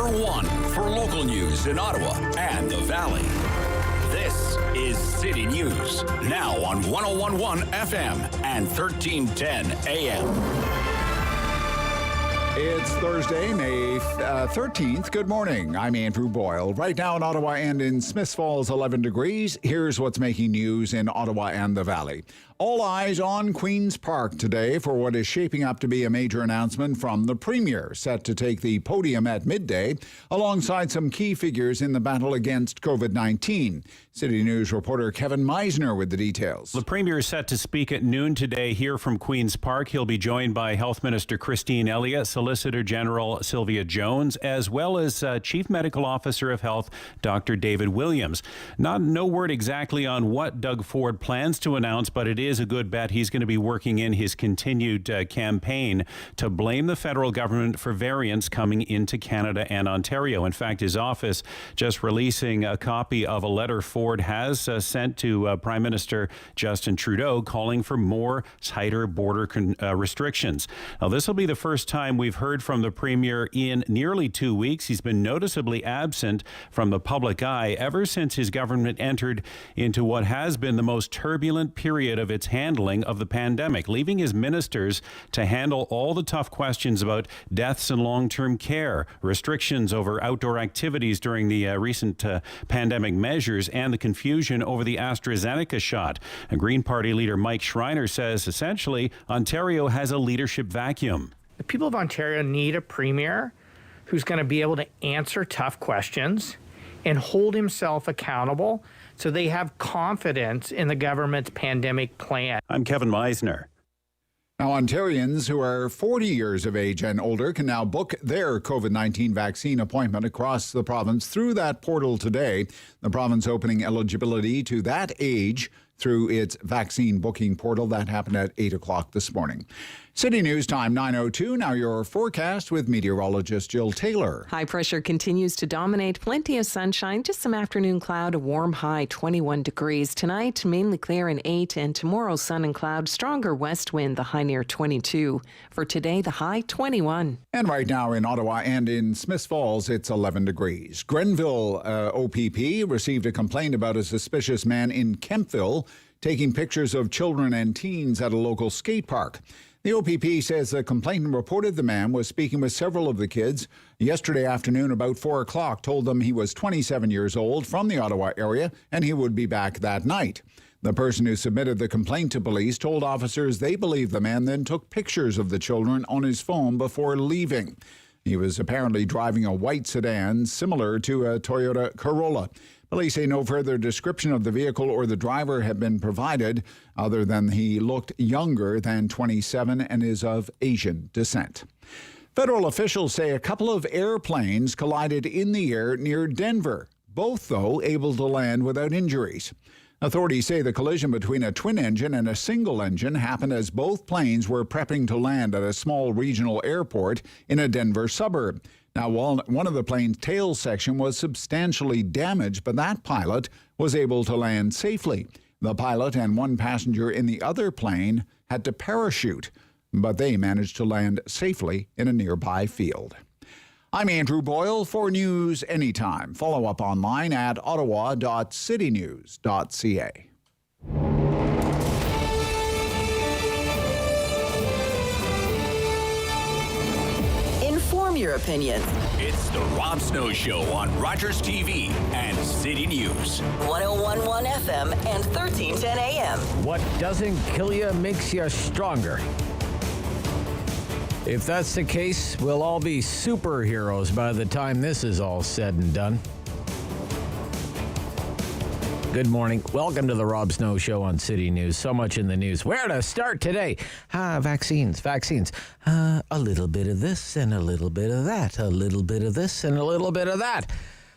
one for local news in Ottawa and the Valley. This is City News, now on 101.1 FM and 1310 AM. It's Thursday, May 13th. Good morning. I'm Andrew Boyle. Right now in Ottawa and in Smiths Falls, 11 degrees. Here's what's making news in Ottawa and the Valley. All eyes on Queen's Park today for what is shaping up to be a major announcement from the Premier, set to take the podium at midday, alongside some key figures in the battle against COVID-19. City News reporter Kevin Meisner with the details. The Premier is set to speak at noon today here from Queen's Park. He'll be joined by Health Minister Christine Elliott, Solicitor General Sylvia Jones, as well as Chief Medical Officer of Health, Dr. David Williams. No word exactly on what Doug Ford plans to announce, but it is a good bet he's going to be working in his continued campaign to blame the federal government for variants coming into Canada and Ontario. In fact, his office just releasing a copy of a letter Ford has sent to Prime Minister Justin Trudeau calling for more tighter border restrictions. Now, this will be the first time we've heard from the Premier in nearly 2 weeks. He's been noticeably absent from the public eye ever since his government entered into what has been the most turbulent period of its handling of the pandemic, leaving his ministers to handle all the tough questions about deaths and long-term care, restrictions over outdoor activities during the recent pandemic measures, and the confusion over the AstraZeneca shot. And Green Party leader Mike Schreiner says essentially Ontario has a leadership vacuum. The people of Ontario need a premier who's going to be able to answer tough questions and hold himself accountable so they have confidence in the government's pandemic plan. I'm Kevin Meisner. Now, Ontarians who are 40 years of age and older can now book their COVID-19 vaccine appointment across the province through that portal today. The province opening eligibility to that age through its vaccine booking portal. That happened at 8 o'clock this morning. City News time 9:02. Now your forecast with meteorologist Jill Taylor. High pressure continues to dominate. Plenty of sunshine, just some afternoon cloud, a warm high 21 degrees. Tonight, mainly clear and 8, and tomorrow, sun and cloud, stronger west wind, the high near 22. For today, the high 21. And right now in Ottawa and in Smiths Falls, it's 11 degrees. Grenville OPP received a complaint about a suspicious man in Kempville taking pictures of children and teens at a local skate park. The OPP says the complainant reported the man was speaking with several of the kids yesterday afternoon about 4 o'clock, told them he was 27 years old from the Ottawa area and he would be back that night. The person who submitted the complaint to police told officers they believe the man then took pictures of the children on his phone before leaving. He was apparently driving a white sedan similar to a Toyota Corolla. Police say no further description of the vehicle or the driver have been provided, other than he looked younger than 27 and is of Asian descent. Federal officials say a couple of airplanes collided in the air near Denver, both, though, able to land without injuries. Authorities say the collision between a twin engine and a single engine happened as both planes were prepping to land at a small regional airport in a Denver suburb. Now, one of the plane's tail section was substantially damaged, but that pilot was able to land safely. The pilot and one passenger in the other plane had to parachute, but they managed to land safely in a nearby field. I'm Andrew Boyle for News Anytime. Follow up online at ottawa.citynews.ca. Inform your opinion. It's the Rob Snow Show on Rogers TV and City News. 101.1 FM and 1310 AM. What doesn't kill you makes you stronger. If that's the case, we'll all be superheroes by the time this is all said and done. Good morning. Welcome to the Rob Snow Show on City News. So much in the news. Where to start today? Vaccines. A little bit of this and a little bit of that. A little bit of this and a little bit of that.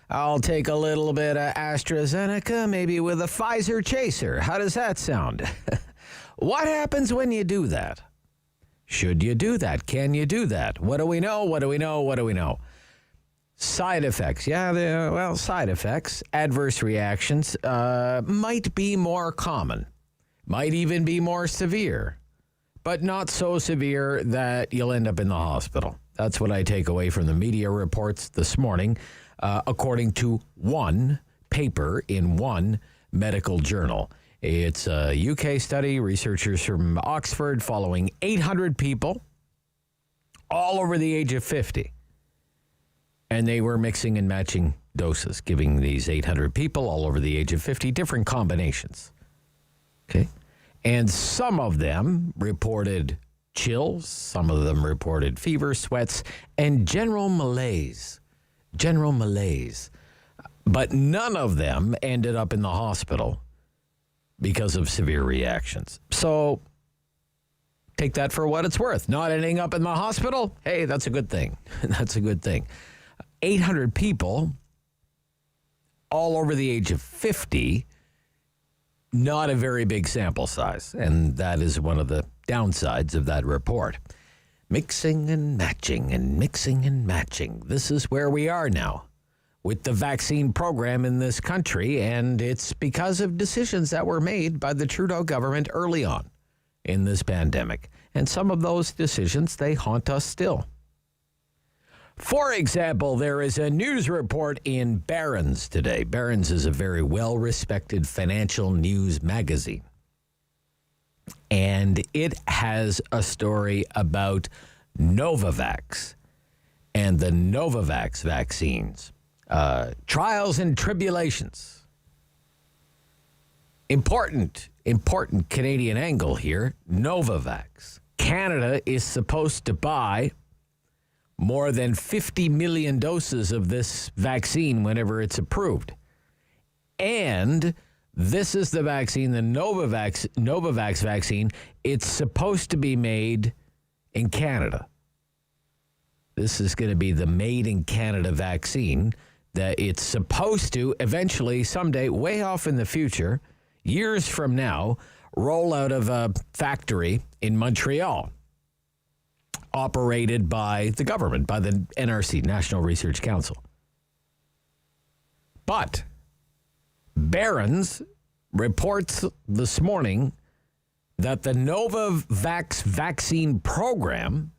I'll take a little bit of AstraZeneca, maybe with a Pfizer chaser. How does that sound? What happens when you do that? Should you do that? Can you do that? What do we know? Side effects. Side effects, adverse reactions might be more common, might even be more severe. but not so severe that you'll end up in the hospital. That's what I take away from the media reports this morning, according to one paper in one medical journal. It's a UK study, researchers from Oxford following 800 people all over the age of 50. And they were mixing and matching doses, giving these 800 people all over the age of 50 different combinations. Okay. And some of them reported chills, some of them reported fever, sweats, and general malaise. General malaise. But none of them ended up in the hospital because of severe reactions. So take that for what it's worth. Not ending up in the hospital, hey, that's a good thing. That's a good thing. 800 people all over the age of 50, not a very big sample size. And that is one of the downsides of that report. Mixing and matching and mixing and matching. This is where we are now with the vaccine program in this country. And it's because of decisions that were made by the Trudeau government early on in this pandemic. And some of those decisions, they haunt us still. For example, there is a news report in Barron's today. Barron's is a very well-respected financial news magazine. And it has a story about Novavax and the Novavax vaccines. Trials and tribulations. Important Canadian angle here. Novavax. Canada is supposed to buy more than 50 million doses of this vaccine whenever it's approved. And this is the vaccine, the Novavax vaccine. It's supposed to be made in Canada. This is going to be the made in Canada vaccine that it's supposed to eventually, someday, way off in the future, years from now, roll out of a factory in Montreal, operated by the government, by the NRC, National Research Council. But Barron's reports this morning that the Novavax vaccine program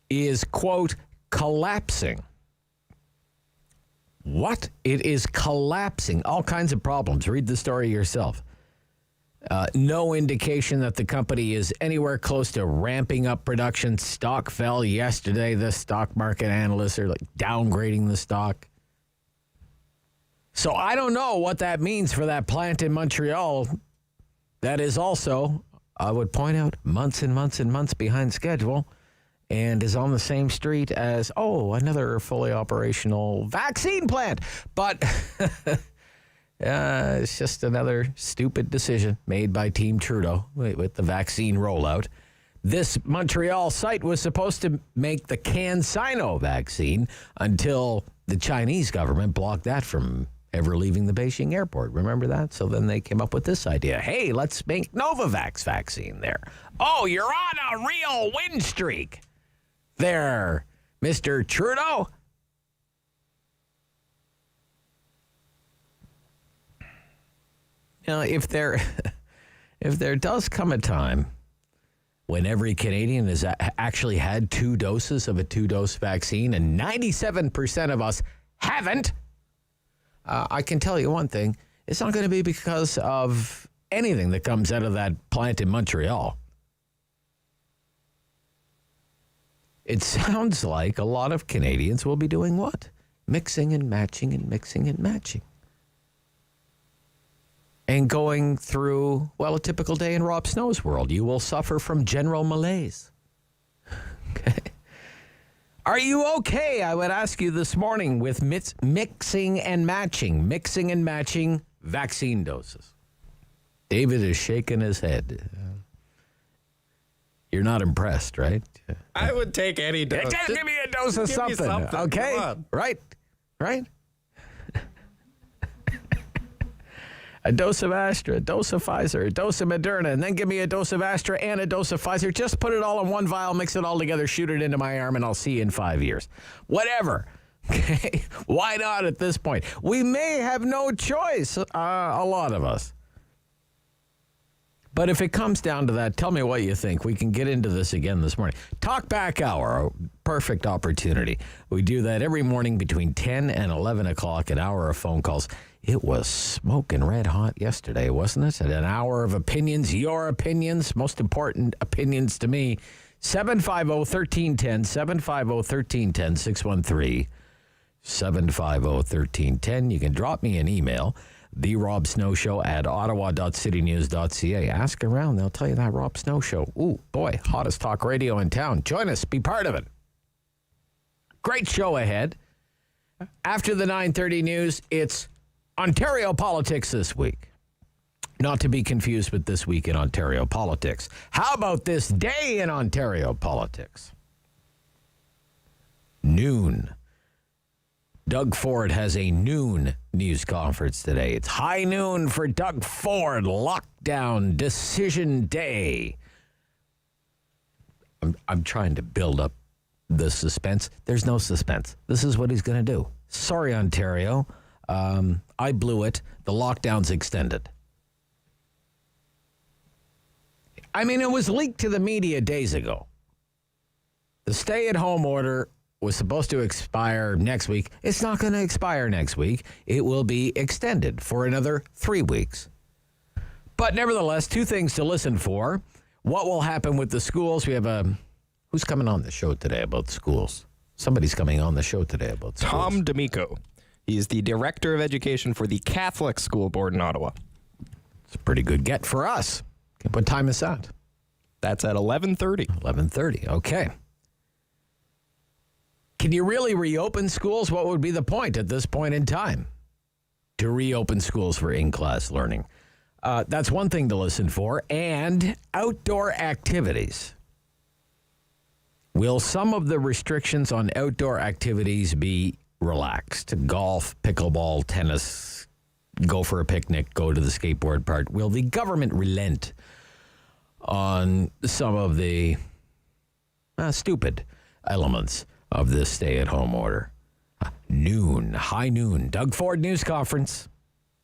is, quote, collapsing. What? It is collapsing. All kinds of problems. Read the story yourself. No indication that the company is anywhere close to ramping up production. Stock fell yesterday. The stock market analysts are like downgrading the stock. So I don't know what that means for that plant in Montreal. That is also, I would point out, months and months and months behind schedule and is on the same street as, another fully operational vaccine plant. But it's just another stupid decision made by Team Trudeau with the vaccine rollout. This Montreal site was supposed to make the CanSino vaccine until the Chinese government blocked that from ever leaving the Beijing airport. Remember that? So then they came up with this idea. Hey, let's make Novavax vaccine there. Oh, you're on a real win streak there, Mr. Trudeau. Now, if there does come a time when every Canadian has actually had 2 doses of a 2-dose vaccine and 97% of us haven't, I can tell you one thing. It's not going to be because of anything that comes out of that plant in Montreal. It sounds like a lot of Canadians will be doing what? Mixing and matching and mixing and matching. And going through, a typical day in Rob Snow's world. You will suffer from general malaise. Okay. Are you okay, I would ask you this morning, with mixing and matching vaccine doses? David is shaking his head. You're not impressed, right? I would take any dose. Just give me a dose of something. Okay? Right? A dose of Astra, a dose of Pfizer, a dose of Moderna, and then give me a dose of Astra and a dose of Pfizer. Just put it all in one vial, mix it all together, shoot it into my arm, and I'll see you in 5 years. Whatever. Okay? Why not at this point? We may have no choice, a lot of us. But if it comes down to that, tell me what you think. We can get into this again this morning. Talk Back Hour, a perfect opportunity. We do that every morning between 10 and 11 o'clock, an hour of phone calls. It was smoking red hot yesterday, wasn't it? And an hour of opinions, your opinions, most important opinions to me. 750-1310, 750-1310, 613-750-1310. You can drop me an email. The Rob Snow Show at ottawa.citynews.ca. Ask around. They'll tell you that Rob Snow Show. Ooh, boy, hottest talk radio in town. Join us. Be part of it. Great show ahead. After the 9:30 news, it's Ontario politics this week. Not to be confused with This Week in Ontario Politics. How about this day in Ontario politics? Noon. Doug Ford has a noon news conference today. It's high noon for Doug Ford. Lockdown decision day. I'm trying to build up the suspense. There's no suspense. This is what he's going to do. Sorry, Ontario. I blew it. The lockdown's extended. I mean, it was leaked to the media days ago. The stay-at-home order was supposed to expire next week. It's not going to expire next week. It will be extended for another 3 weeks. But nevertheless, two things to listen for. What will happen with the schools? We have who's coming on the show today about schools? Somebody's coming on the show today about schools. Tom D'Amico. He's the Director of Education for the Catholic School Board in Ottawa. It's a pretty good get for us. What time is that? That's at 11:30. 11:30, okay. Can you really reopen schools? What would be the point at this point in time to reopen schools for in-class learning? That's one thing to listen for. And outdoor activities. Will some of the restrictions on outdoor activities be relaxed? Golf, pickleball, tennis, go for a picnic, go to the skateboard park. Will the government relent on some of the stupid elements of this stay-at-home order? Noon, high noon, Doug Ford News Conference.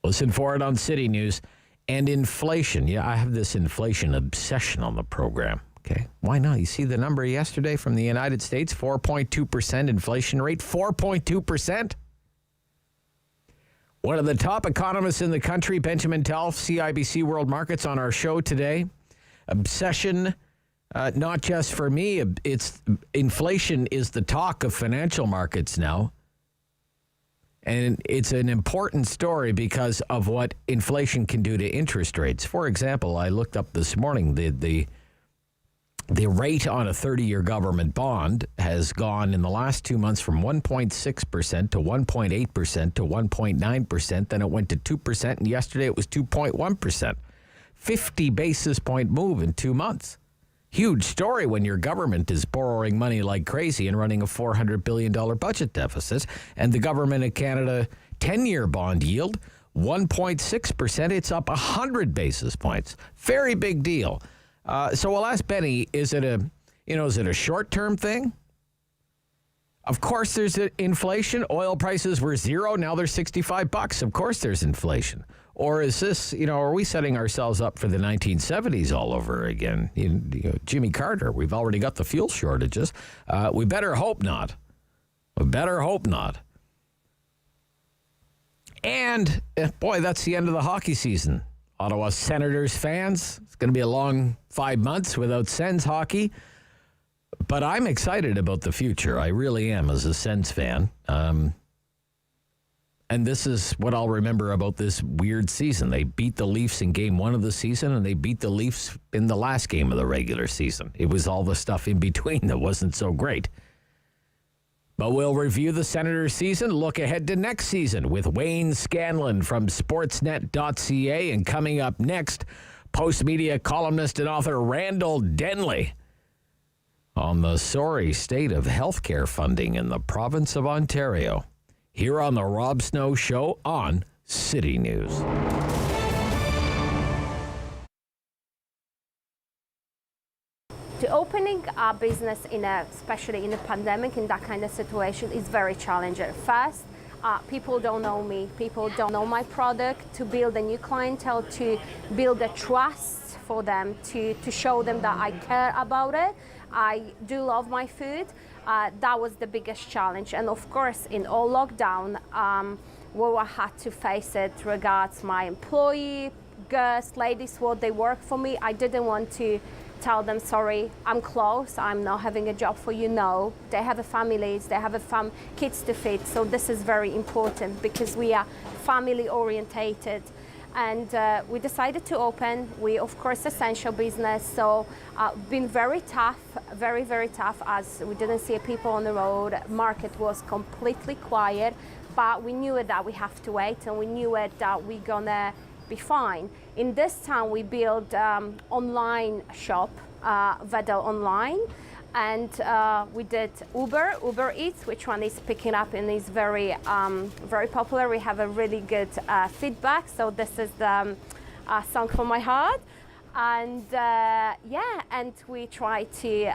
Listen for it on City News. And inflation. Yeah, I have this inflation obsession on the program. Okay, why not? You see the number yesterday from the United States, 4.2% inflation rate, 4.2%. One of the top economists in the country, Benjamin Telf, CIBC World Markets, on our show today. Obsession. Not just for me, it's inflation is the talk of financial markets now. And it's an important story because of what inflation can do to interest rates. For example, I looked up this morning, the rate on a 30-year government bond has gone in the last 2 months from 1.6% to 1.8% to 1.9%. Then it went to 2%, and yesterday it was 2.1%. 50 basis point move in 2 months. Huge story when your government is borrowing money like crazy and running a $400 billion budget deficit. And the government of Canada 10-year bond yield, 1.6%. It's up 100 basis points. Very big deal. So we'll ask Benny, is it a short-term thing? Of course there's inflation. Oil prices were $0. Now they're $65. Of course there's inflation. Or is this, are we setting ourselves up for the 1970s all over again? Jimmy Carter, we've already got the fuel shortages. We better hope not. We better hope not. And, boy, that's the end of the hockey season. Ottawa Senators fans, it's going to be a long 5 months without Sens hockey. But I'm excited about the future. I really am as a Sens fan. And this is what I'll remember about this weird season. They beat the Leafs in game 1 of the season, and they beat the Leafs in the last game of the regular season. It was all the stuff in between that wasn't so great. But we'll review the Senators season, look ahead to next season with Wayne Scanlan from Sportsnet.ca. And coming up next, post-media columnist and author Randall Denley on the sorry state of healthcare funding in the province of Ontario. Here on the Rob Snow Show on City News. To opening a business especially in a pandemic, in that kind of situation, is very challenging. First, People don't know me. People don't know my product. To build a new clientele, to build a trust for them, to show them that I care about it. I do love my food. That was the biggest challenge. And of course, in all lockdown, where I had to face it regards my employee, girls, ladies, what they work for me. I didn't want to tell them, sorry, I'm closed, I'm not having a job for you. No, they have a families, they have kids to feed. So this is very important because we are family orientated. And we decided to open. We, of course, essential business. So been very tough, very, very tough, as we didn't see people on the road. Market was completely quiet, but we knew it that we have to wait, and we knew it that we're gonna be fine. In this time, we built online shop, Vedel Online, and we did Uber Eats, which one is picking up and is very, very popular. We have a really good feedback. So this is the song from my heart. And and we try to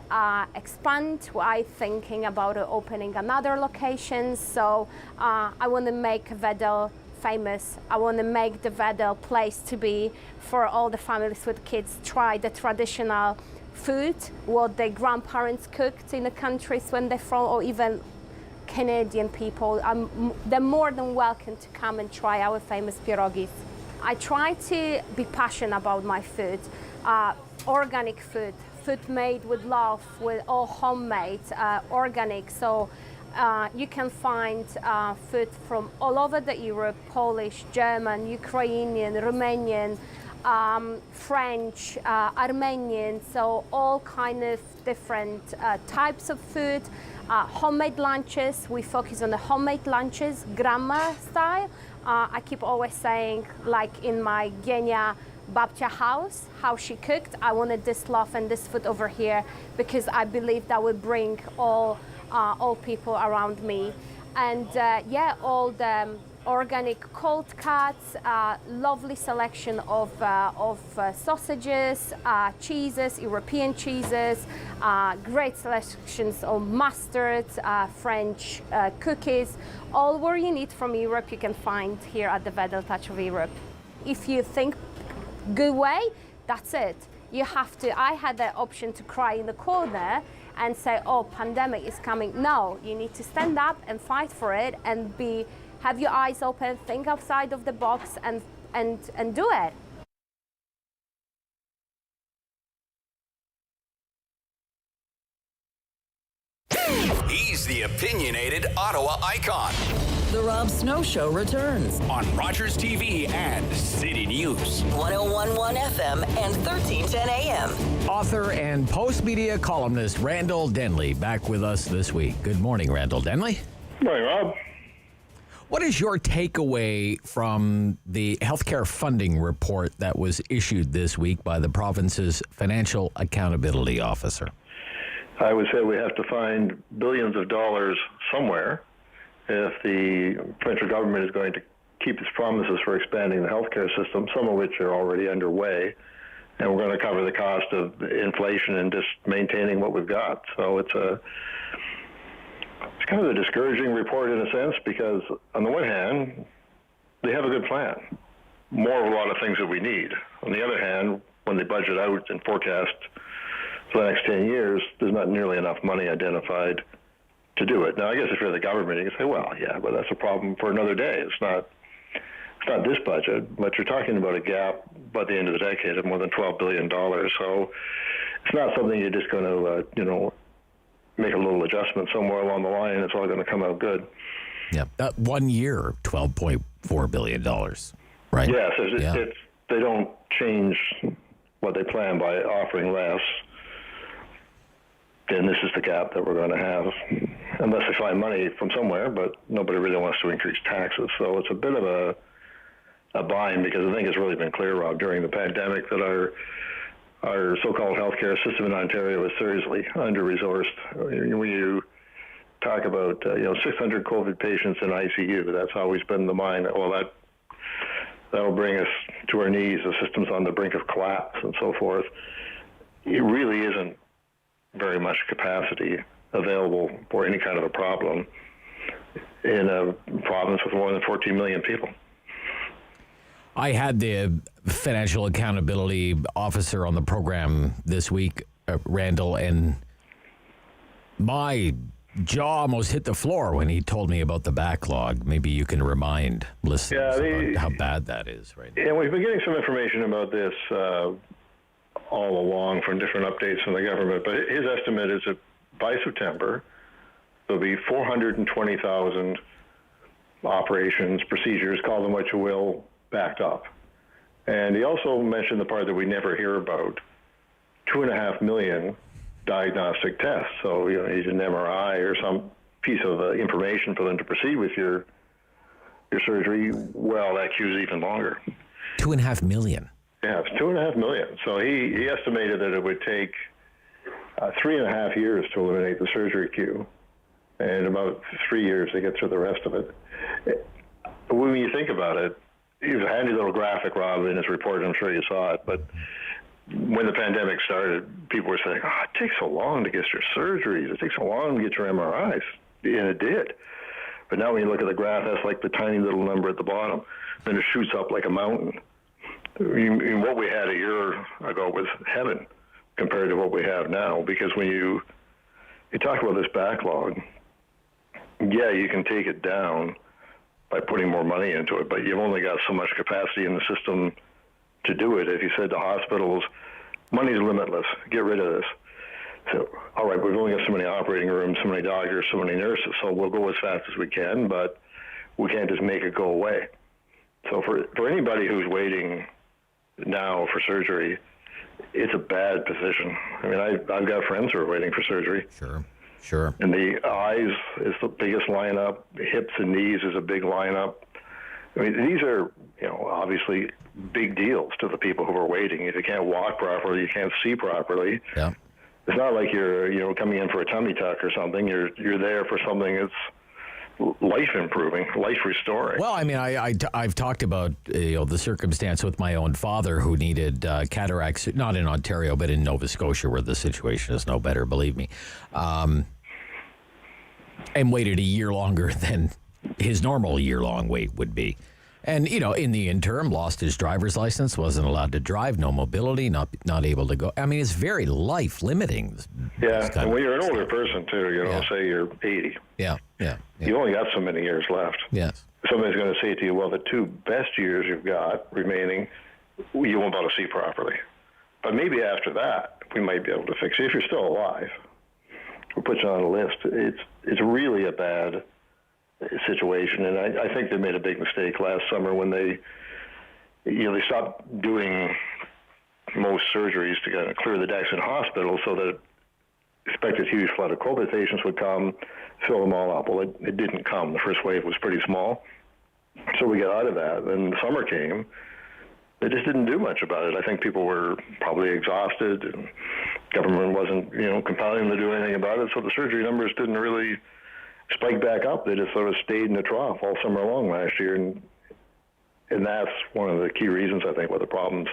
expand. I'm thinking about opening another location. So I want to make Vedel famous. I want to make the Vedel place to be for all the families with kids. Try the traditional food, what the grandparents cooked in the countries when they're from, or even Canadian people. They're more than welcome to come and try our famous pierogis. I try to be passionate about my food, organic food made with love, with all homemade, organic. So you can find food from all over the Europe: Polish, German, Ukrainian, Romanian, French, Armenian. So all kind of different types of food. Homemade lunches. We focus on the homemade lunches, grandma style. I keep always saying, like in my Genia Babcia house, how she cooked. I wanted this love and this food over here because I believe that will bring all people around me. And all the organic cold cuts, lovely selection of sausages, cheeses, European cheeses, great selections of mustards, French cookies. All what you need from Europe you can find here at the Vedel Touch of Europe. If you think good way, that's it. You have to. I had the option to cry in the corner and say, oh, pandemic is coming. No, you need to stand up and fight for it and have your eyes open, think outside of the box and do it. He's the opinionated Ottawa icon. The Rob Snow Show returns on Rogers TV and City News. 101.1 FM and 1310 AM. Author and post-media columnist Randall Denley back with us this week. Good morning, Randall Denley. Good morning, Rob. What is your takeaway from the healthcare funding report that was issued this week by the province's Financial Accountability Officer? I would say we have to find billions of dollars somewhere if the provincial government is going to keep its promises for expanding the healthcare system, some of which are already underway, and we're going to cover the cost of inflation and just maintaining what we've got. So it's kind of a discouraging report in a sense, because on the one hand, they have a good plan, more of a lot of things that we need. On the other hand, when they budget out and forecast for the next 10 years, there's not nearly enough money identified to do it. Now, I guess if you're the government, you can say, well, yeah, but that's a problem for another day. It's not this budget, but you're talking about a gap by the end of the decade of more than $12 billion. So it's not something you're just going to, make a little adjustment somewhere along the line and it's all going to come out good. Yeah, 1 year, $12.4 billion, right? Yes, they don't change what they plan by offering less. Then this is the gap that we're going to have, unless they find money from somewhere, but nobody really wants to increase taxes. So it's a bit of a bind, because I think it's really been clear, Rob, during the pandemic that our so-called healthcare system in Ontario is seriously under-resourced. When you talk about 600 COVID patients in ICU, that's always been the mind. Well, that'll bring us to our knees. The system's on the brink of collapse and so forth. It really isn't very much capacity available for any kind of a problem. in a province with more than 14 million people. I had the financial accountability officer on the program this week, Randall, and my jaw almost hit the floor when he told me about the backlog. Maybe you can remind listeners about how bad that is right now. Yeah, we've been getting some information about this all along from different updates from the government, but his estimate is that by September, there'll be 420,000 operations, procedures, call them what you will, backed up. And he also mentioned the part that we never hear about, 2.5 million diagnostic tests. So, you need an MRI or some piece of information for them to proceed with your surgery. Well, that queue's even longer. 2.5 million. Yeah, it's 2.5 million. So he estimated that it would take 3.5 years to eliminate the surgery queue, and about 3 years to get through the rest of it. When you think about it, he was a handy little graphic, Rob, in his report. I'm sure you saw it, but when the pandemic started, people were saying, it takes so long to get your surgeries. It takes so long to get your MRIs. And it did. But now when you look at the graph, that's like the tiny little number at the bottom. Then it shoots up like a mountain. What we had a year ago was heaven compared to what we have now. Because when you talk about this backlog, yeah, you can take it down by putting more money into it, but you've only got so much capacity in the system to do it. If you said to hospitals, money's limitless, get rid of this. So, all right, we've only got so many operating rooms, so many doctors, so many nurses, so we'll go as fast as we can, but we can't just make it go away. So for anybody who's waiting now for surgery, it's a bad position. I mean, I've got friends who are waiting for surgery. Sure. And the eyes is the biggest lineup. Hips and knees is a big lineup. I mean, these are, obviously big deals to the people who are waiting. If you can't walk properly, you can't see properly. Yeah. It's not like you're coming in for a tummy tuck or something. You're there for something that's life improving, life restoring. Well, I mean, I've talked about the circumstance with my own father who needed cataracts, not in Ontario, but in Nova Scotia, where the situation is no better, believe me, and waited a year longer than his normal year-long wait would be. And, in the interim, lost his driver's license, wasn't allowed to drive, no mobility, not able to go. I mean, it's very life-limiting. Yeah, and when you're an older person, too, say you're 80. Yeah. You only got so many years left. Yes. Somebody's going to say to you, well, the two best years you've got remaining, you won't be able to see properly. But maybe after that, we might be able to fix it. If you're still alive, we'll put you on a list. It's really a bad situation, and I think they made a big mistake last summer when they stopped doing most surgeries to kind of clear the decks in hospitals so that expected huge flood of COVID patients would come, fill them all up. Well, it didn't come. The first wave was pretty small, so we got out of that. Then the summer came. They just didn't do much about it. I think people were probably exhausted, and government wasn't compelling them to do anything about it, so the surgery numbers didn't really spike back up. They just sort of stayed in the trough all summer long last year, and that's one of the key reasons, I think, why the problems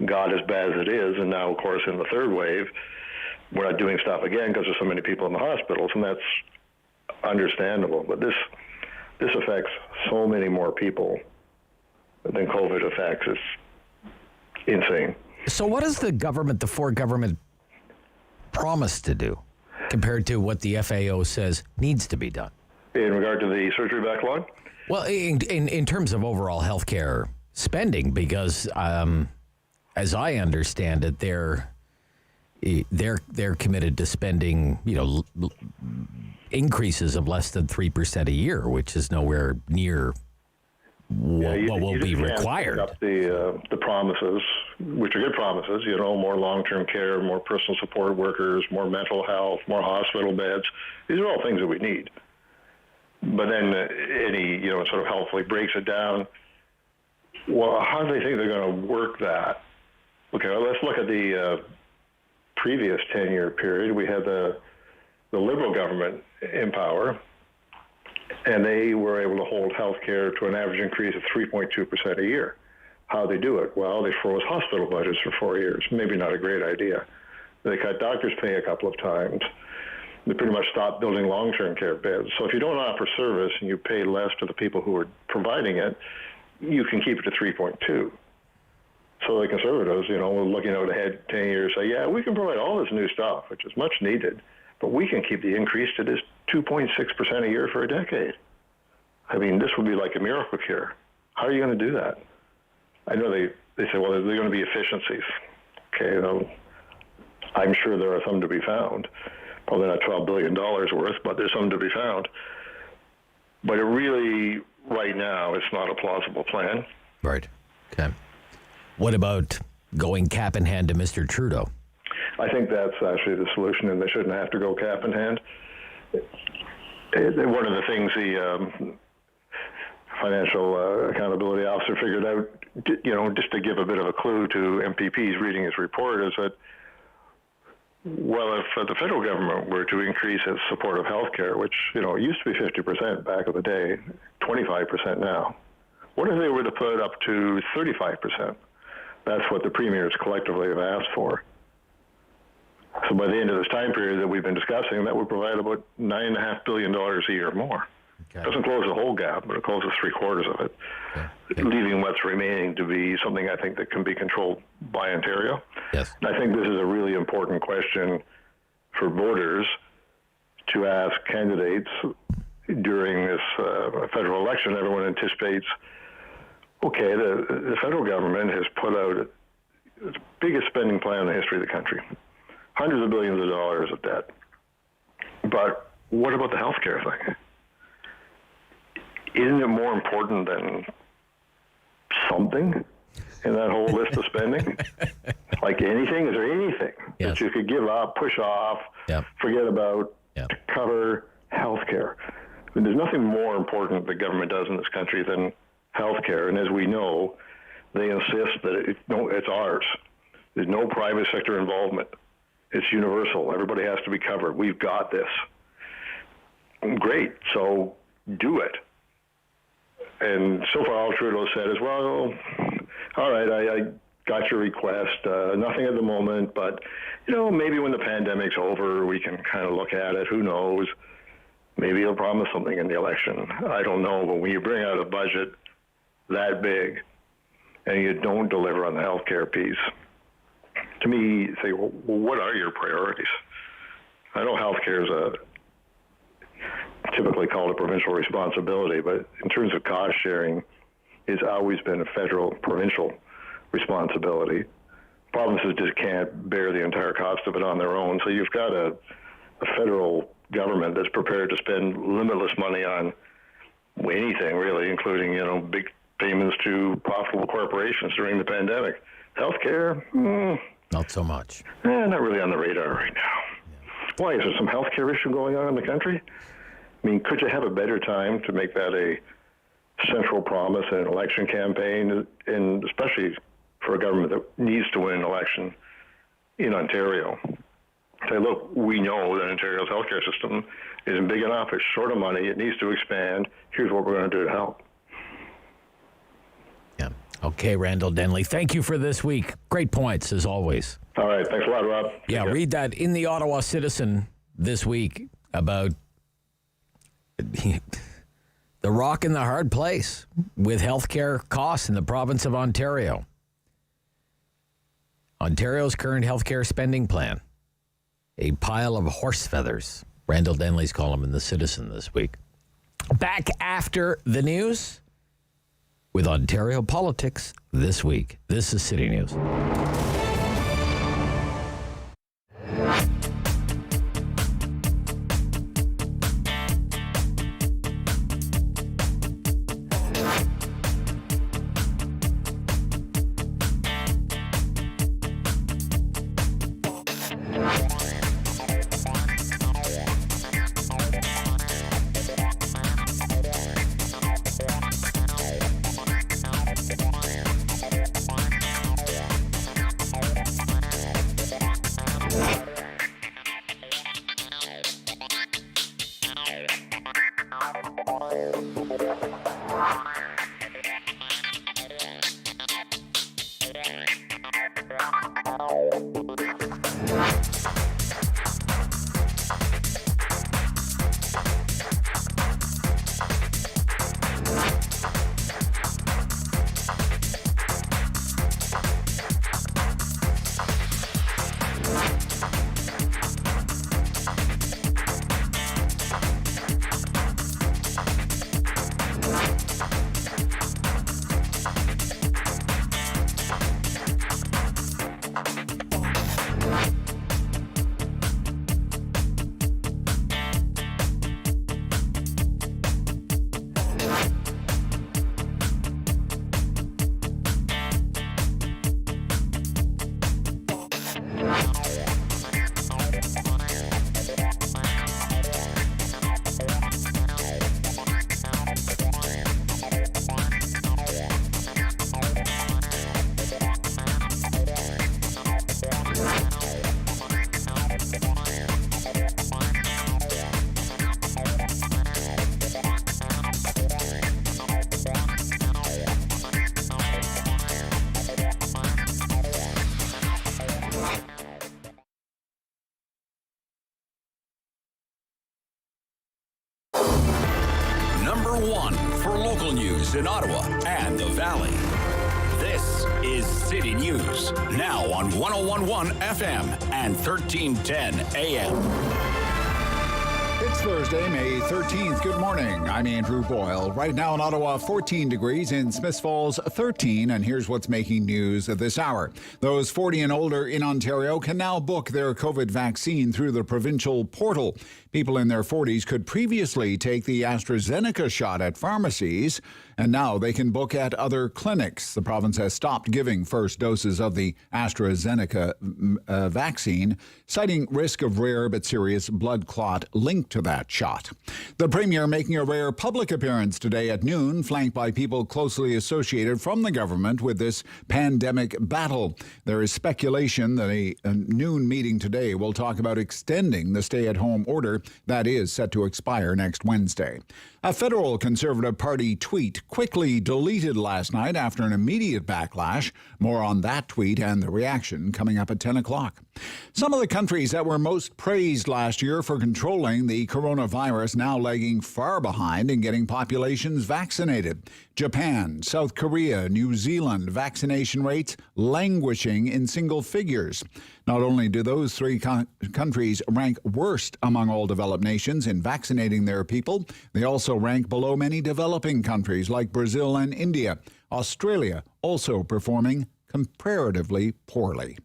got as bad as it is. And now, of course, in the third wave, we're not doing stuff again because there's so many people in the hospitals, and that's understandable. But this affects so many more people than COVID affects. It's insane. So what does the Ford government promise to do compared to what the FAO says needs to be done? In regard to the surgery backlog? Well, in terms of overall healthcare spending, because as I understand it, they're committed to spending, increases of less than 3% a year, which is nowhere near what will be required. Up the promises, which are good promises, more long-term care, more personal support workers, more mental health, more hospital beds. These are all things that we need. But then any, sort of helpfully breaks it down. Well, how do they think they're going to work that? Okay, well, let's look at the previous 10-year period. We had the Liberal government in power, and they were able to hold health care to an average increase of 3.2% a year. How they do it? Well, they froze hospital budgets for 4 years. Maybe not a great idea. They cut doctors' pay a couple of times. they pretty much stopped building long-term care beds. So if you don't offer service and you pay less to the people who are providing it, you can keep it to 3.2. So the Conservatives, were looking out ahead 10 years, say, yeah, we can provide all this new stuff, which is much needed, but we can keep the increase to this 2.6% a year for a decade. I mean, this would be like a miracle cure. How are you going to do that? I know they say, well, there's going to be efficiencies. Okay, I'm sure there are some to be found. Probably not $12 billion worth, but there's some to be found. But it really, right now, it's not a plausible plan. Right. Okay. What about going cap in hand to Mr. Trudeau? I think that's actually the solution, and they shouldn't have to go cap in hand. One of the things the financial accountability officer figured out, just to give a bit of a clue to MPPs reading his report, is that, well, if the federal government were to increase its support of health care, which, it used to be 50% back in the day, 25% now, what if they were to put it up to 35%? That's what the premiers collectively have asked for. So by the end of this time period that we've been discussing, that would provide about $9.5 billion a year more. Okay. It doesn't close the whole gap, but it closes 3/4 of it, okay. Leaving what's remaining to be something I think that can be controlled by Ontario. Yes. And I think this is a really important question for voters to ask candidates during this federal election. Everyone anticipates, okay, the federal government has put out the biggest spending plan in the history of the country, hundreds of billions of dollars of debt. But what about the healthcare thing? Isn't it more important than something in that whole list of spending? Like anything? Is there anything that you could give up, push off, forget about to cover healthcare? I mean, there's nothing more important the government does in this country than healthcare. And as we know, they insist that it's ours. There's no private sector involvement. It's universal. Everybody has to be covered. We've got this. Great. So do it. And so far, all Trudeau said is, well, all right, I got your request. Nothing at the moment, but, maybe when the pandemic's over, we can kind of look at it. Who knows? Maybe he'll promise something in the election. I don't know. But when you bring out a budget that big and you don't deliver on the healthcare piece, to me, you say, well, what are your priorities? I know healthcare is typically called a provincial responsibility, but in terms of cost sharing, it's always been a federal, provincial responsibility. Provinces just can't bear the entire cost of it on their own. So you've got a federal government that's prepared to spend limitless money on anything, really, including, big payments to profitable corporations during the pandemic. Healthcare, not so much. Not really on the radar right now. Yeah. Why? Is there some healthcare issue going on in the country? I mean, could you have a better time to make that a central promise in an election campaign, and especially for a government that needs to win an election in Ontario? Say, look, we know that Ontario's healthcare system isn't big enough. It's short of money. It needs to expand. Here's what we're going to do to help. Yeah. Okay, Randall, Denley, thank you for this week. Great points, as always. All right. Thanks a lot, Rob. Yeah, read that in the Ottawa Citizen this week about the rock in the hard place with healthcare costs in the province of Ontario. Ontario's current healthcare spending plan, a pile of horse feathers. Randall Denley's column in the Citizen this week. Back after the news with Ontario politics this week. This is City News. number one for local news in Ottawa and the Valley. This is City News, now on 101.1 FM and 1310 AM. It's Thursday, May 13th. Good morning. I'm Andrew Boyle. Right now in Ottawa, 14 degrees. In Smiths Falls, 13. And here's what's making news at this hour. Those 40 and older in Ontario can now book their COVID vaccine through the provincial portal. People in their 40s could previously take the AstraZeneca shot at pharmacies, and now they can book at other clinics. The province has stopped giving first doses of the AstraZeneca vaccine, citing risk of rare but serious blood clot linked to that shot. The Premier making a rare public appearance today at noon, flanked by people closely associated from the government with this pandemic battle. There is speculation that a noon meeting today will talk about extending the stay-at-home order that is set to expire next Wednesday. A federal Conservative Party tweet quickly deleted last night after an immediate backlash. More on that tweet and the reaction coming up at 10 o'clock. Some of the countries that were most praised last year for controlling the coronavirus now lagging far behind in getting populations vaccinated. Japan, South Korea, New Zealand, vaccination rates languishing in single figures. Not only do those three countries rank worst among all developed nations in vaccinating their people, they also rank below many developing countries like Brazil and India. Australia also performing comparatively poorly.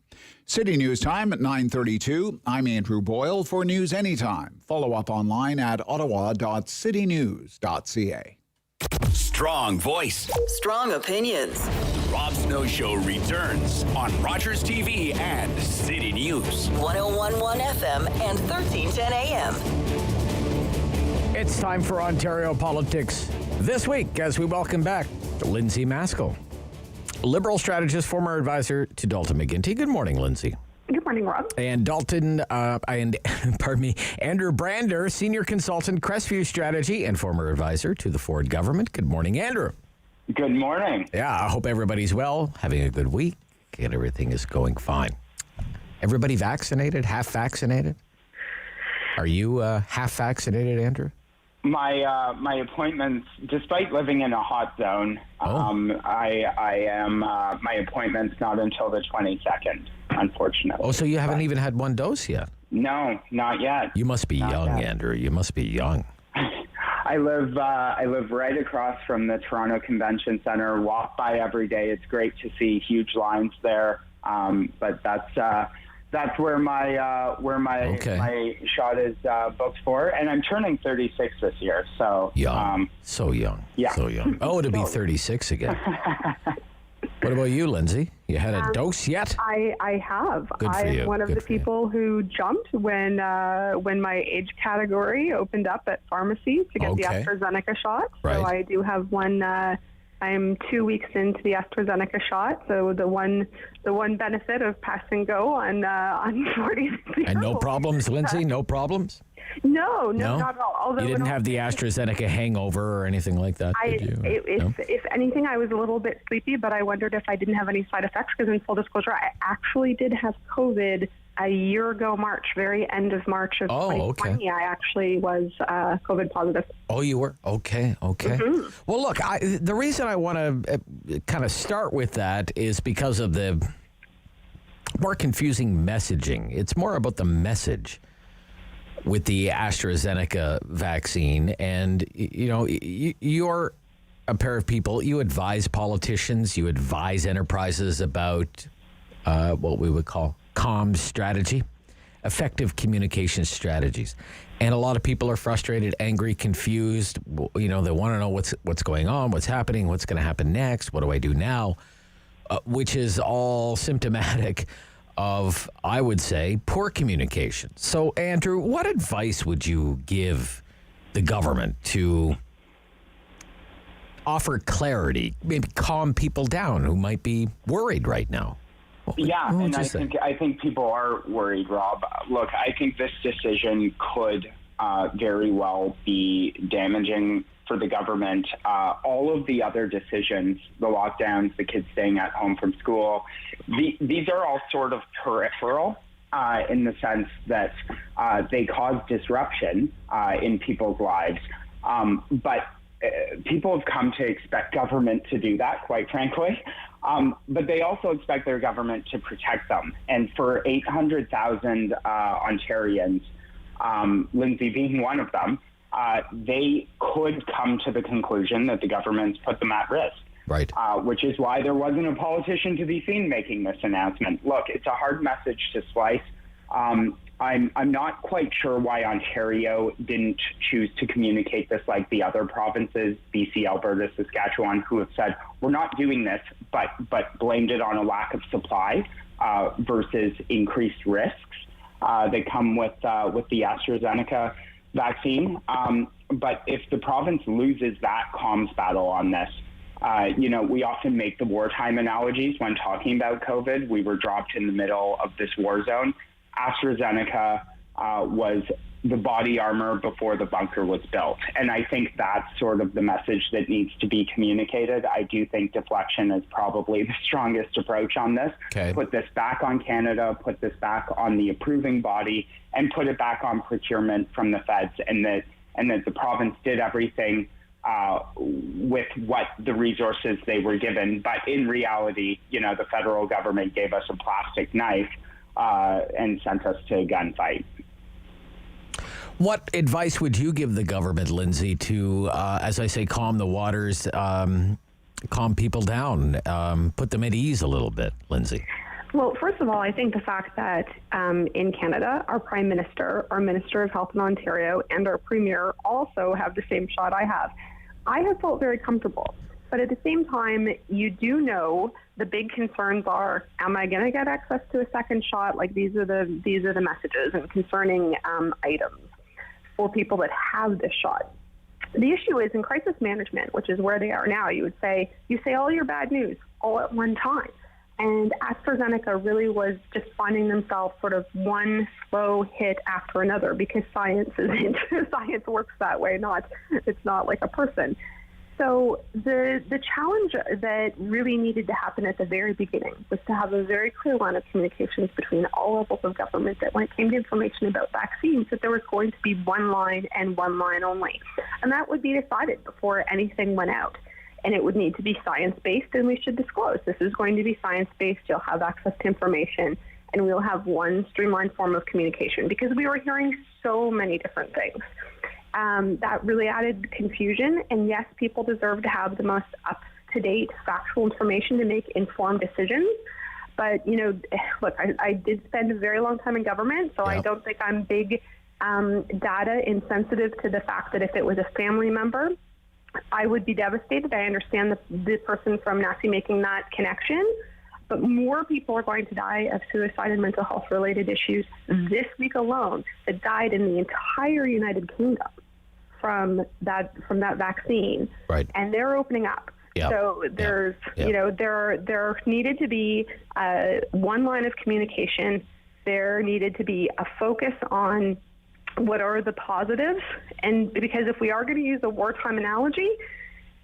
City News Time at 9:32. I'm Andrew Boyle for News Anytime. Follow up online at ottawa.citynews.ca. Strong voice. Strong opinions. The Rob Snow Show returns on Rogers TV and City News. 101.1 FM and 1310 AM. It's time for Ontario politics this week as we welcome back Lindsay Maskell, Liberal strategist, former advisor to Dalton McGuinty. Good morning, Lindsay. Good morning, Rob. And Andrew Brander, senior consultant, Crestview strategy, and former advisor to the Ford government. Good morning, Andrew. Good morning. Yeah, I hope everybody's well, having a good week, and everything is going fine. Everybody vaccinated, half vaccinated? Are you half vaccinated, Andrew? My appointments, despite living in a hot zone, I am. My appointment's not until the 22nd, unfortunately. Oh, so you haven't even had one dose yet? No, not yet. You must be young, Andrew. You must be young. I live right across from the Toronto Convention Center. Walk by every day. It's great to see huge lines there. But that's where my my shot is booked for, and I'm turning 36 this year. So young, so young, yeah, so young. Oh, to be 36 again. What about you, Lindsay? You had a dose yet? I have. Good for you. I'm one of Good the for you. people who jumped when my age category opened up at pharmacy to get the AstraZeneca shot. Right. So I do have one. I'm 2 weeks into the AstraZeneca shot, so the one benefit of pass and go on 40. And no problems, Lindsay? No problems? No, not at all. Although you didn't have the AstraZeneca hangover or anything like that, did you? If anything, I was a little bit sleepy, but I wondered if I didn't have any side effects, because in full disclosure, I actually did have COVID a year ago, March, very end of March of 2020. I actually was COVID positive. Oh, you were? Okay. Mm-hmm. Well, look, the reason I want to kind of start with that is because of the more confusing messaging. It's more about the message with the AstraZeneca vaccine. And, you know, you're a pair of people, you advise politicians, you advise enterprises about what we would call comms strategy, effective communication strategies. And a lot of people are frustrated, angry, confused. You know, they want to know what's going on, what's happening, what's going to happen next, what do I do now, which is all symptomatic of, I would say, poor communication. So, Andrew, what advice would you give the government to offer clarity, maybe calm people down who might be worried right now? And I think people are worried, Rob. Look, I think this decision could very well be damaging for the government. All of the other decisions, the lockdowns, the kids staying at home from school, these are all sort of peripheral in the sense that they cause disruption in people's lives. But people have come to expect government to do that, quite frankly. But they also expect their government to protect them. And for 800,000 Ontarians, Lindsay being one of them, they could come to the conclusion that the government's put them at risk. Right. Which is why there wasn't a politician to be seen making this announcement. Look, it's a hard message to slice. I'm not quite sure why Ontario didn't choose to communicate this like the other provinces, BC, Alberta, Saskatchewan, who have said, we're not doing this, but blamed it on a lack of supply versus increased risks that come with the AstraZeneca vaccine. But if the province loses that comms battle on this, we often make the wartime analogies when talking about COVID. We were dropped in the middle of this war zone. AstraZeneca was the body armor before the bunker was built. And I think that's sort of the message that needs to be communicated. I do think deflection is probably the strongest approach on this. Okay. Put this back on Canada, put this back on the approving body, and put it back on procurement from the feds, and that the province did everything with what the resources they were given. But in reality, the federal government gave us a plastic knife and sent us to a gunfight. What advice would you give the government, Lindsay, to, as I say, calm the waters, calm people down, put them at ease a little bit, Lindsay? Well, first of all, I think the fact that in Canada, our Prime Minister, our Minister of Health in Ontario, and our Premier also have the same shot I have felt very comfortable. But at the same time, you do know the big concerns are, am I going to get access to a second shot? Like these are the messages and concerning items for people that have this shot. The issue is in crisis management, which is where they are now. You say all your bad news all at one time. And AstraZeneca really was just finding themselves sort of one slow hit after another, because science works that way. It's not like a person. So the challenge that really needed to happen at the very beginning was to have a very clear line of communications between all levels of government that when it came to information about vaccines, that there was going to be one line and one line only. And that would be decided before anything went out. And it would need to be science-based, and we should disclose this is going to be science-based. You'll have access to information, and we'll have one streamlined form of communication, because we were hearing so many different things. That really added confusion, and yes, people deserve to have the most up-to-date factual information to make informed decisions. But, look, I did spend a very long time in government, so I don't think I'm big data insensitive to the fact that if it was a family member, I would be devastated. I understand the person from NACI making that connection, but more people are going to die of suicide and mental health related issues this week alone that died in the entire United Kingdom from that vaccine. Right. And they're opening up. Yep. So there's, there needed to be one line of communication. There needed to be a focus on what are the positives, and because if we are going to use a wartime analogy,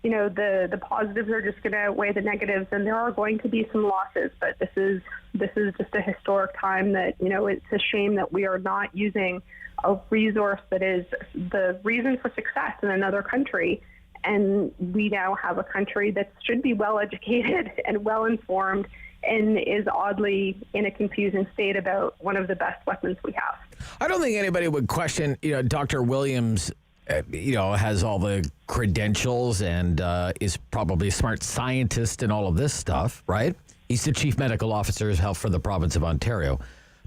the positives are just going to outweigh the negatives, and there are going to be some losses. But this is just a historic time that it's a shame that we are not using a resource that is the reason for success in another country, and we now have a country that should be well educated and well informed, and is oddly in a confusing state about one of the best weapons we have. I don't think anybody would question, Dr. Williams, has all the credentials and is probably a smart scientist and all of this stuff, right? He's the chief medical officer of health for the province of Ontario,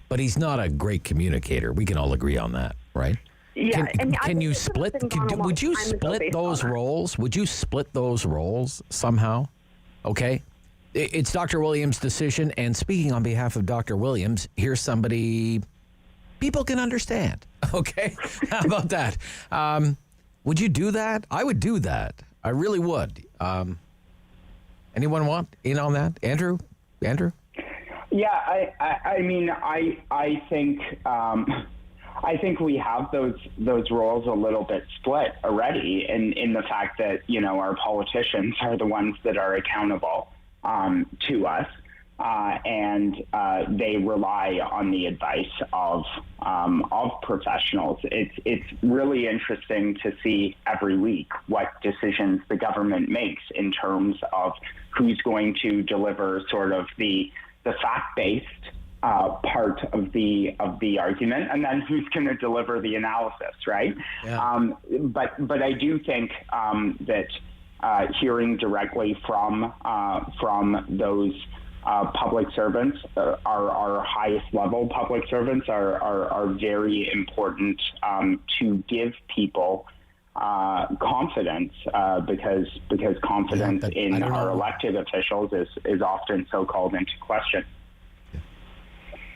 but he's not a great communicator. We can all agree on that, right? Yeah. Can you split? Would you split those roles? Would you split those roles somehow? Okay. It's Dr. Williams' decision, and speaking on behalf of Dr. Williams, here's somebody people can understand. Okay? How about that? Would you do that? I would do that. I really would. Anyone want in on that? Andrew? Yeah, I think we have those roles a little bit split already in the fact that, our politicians are the ones that are accountable to us. and they rely on the advice of professionals. It's really interesting to see every week what decisions the government makes in terms of who's going to deliver sort of the fact-based part of the argument, and then who's going to deliver the analysis, right? Yeah. But I do think that hearing directly from those public servants, our highest level public servants, are very important to give people confidence, because confidence in our elected officials is often so called into question.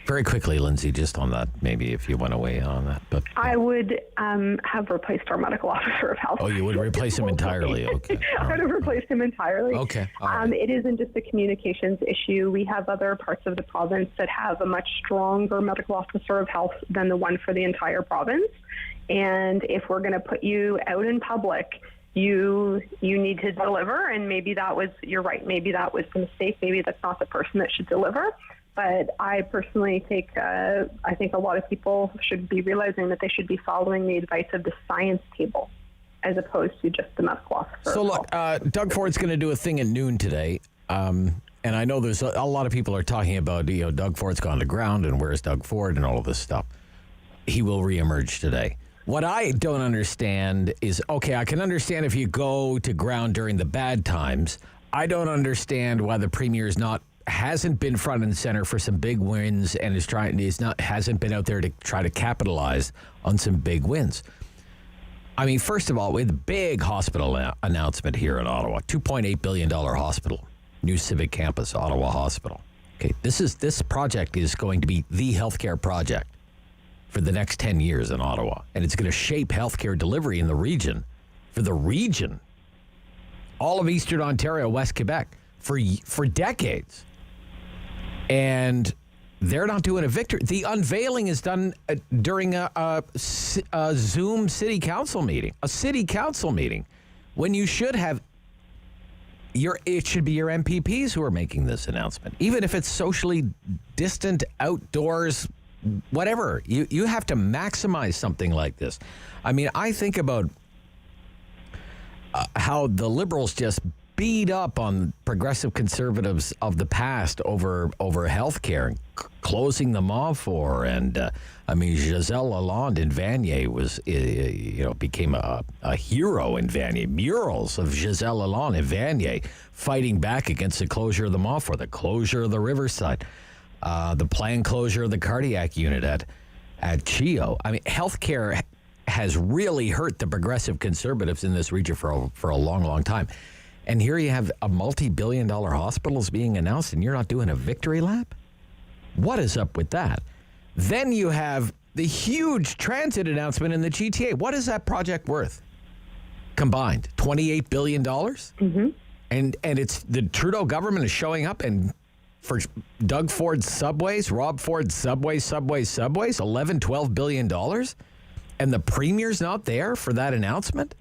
Very quickly, Lindsay, just on that, maybe if you want to weigh in on that. But I would have replaced our medical officer of health. Oh, you would replace him entirely? Okay. I would have replaced him entirely. Okay. Right. It isn't just a communications issue. We have other parts of the province that have a much stronger medical officer of health than the one for the entire province. And if we're going to put you out in public, you need to deliver. And maybe you're right, maybe that was the mistake. Maybe that's not the person that should deliver. But I personally think I think a lot of people should be realizing that they should be following the advice of the science table as opposed to just the medical officer. So look, Doug Ford's going to do a thing at noon today. And I know there's a lot of people are talking about, Doug Ford's gone to ground and where's Doug Ford and all of this stuff. He will reemerge today. What I don't understand is, okay, I can understand if you go to ground during the bad times. I don't understand why the Premier hasn't been front and center for some big wins and hasn't been out there to try to capitalize on some big wins. I mean, first of all, we had the big hospital announcement here in Ottawa, $2.8 billion hospital, new civic campus, Ottawa Hospital. Okay, this project is going to be the healthcare project for the next 10 years in Ottawa, and it's going to shape healthcare delivery in the region, all of Eastern Ontario, West Quebec, for decades. And they're not doing a victory. The unveiling is done during a Zoom city council meeting, when you should have it should be your MPPs who are making this announcement, even if it's socially distant, outdoors, whatever. You have to maximize something like this. I mean, I think about how the Liberals just beat up on progressive conservatives of the past over health care, closing them off for. And Gisèle Lalonde in Vanier became a hero in Vanier. Murals of Gisèle Lalonde in Vanier fighting back against the closure of the mall for the closure of the Riverside, the planned closure of the cardiac unit at CHEO. I mean, healthcare has really hurt the progressive conservatives in this region for a long, long time. And here you have a multi-billion-dollar hospitals being announced, and you're not doing a victory lap? What is up with that? Then you have the huge transit announcement in the GTA. What is that project worth? Combined, $28 billion? Mm-hmm. And it's the Trudeau government is showing up and for Doug Ford's subways, Rob Ford's subways, $11, $12 billion? And the Premier's not there for that announcement?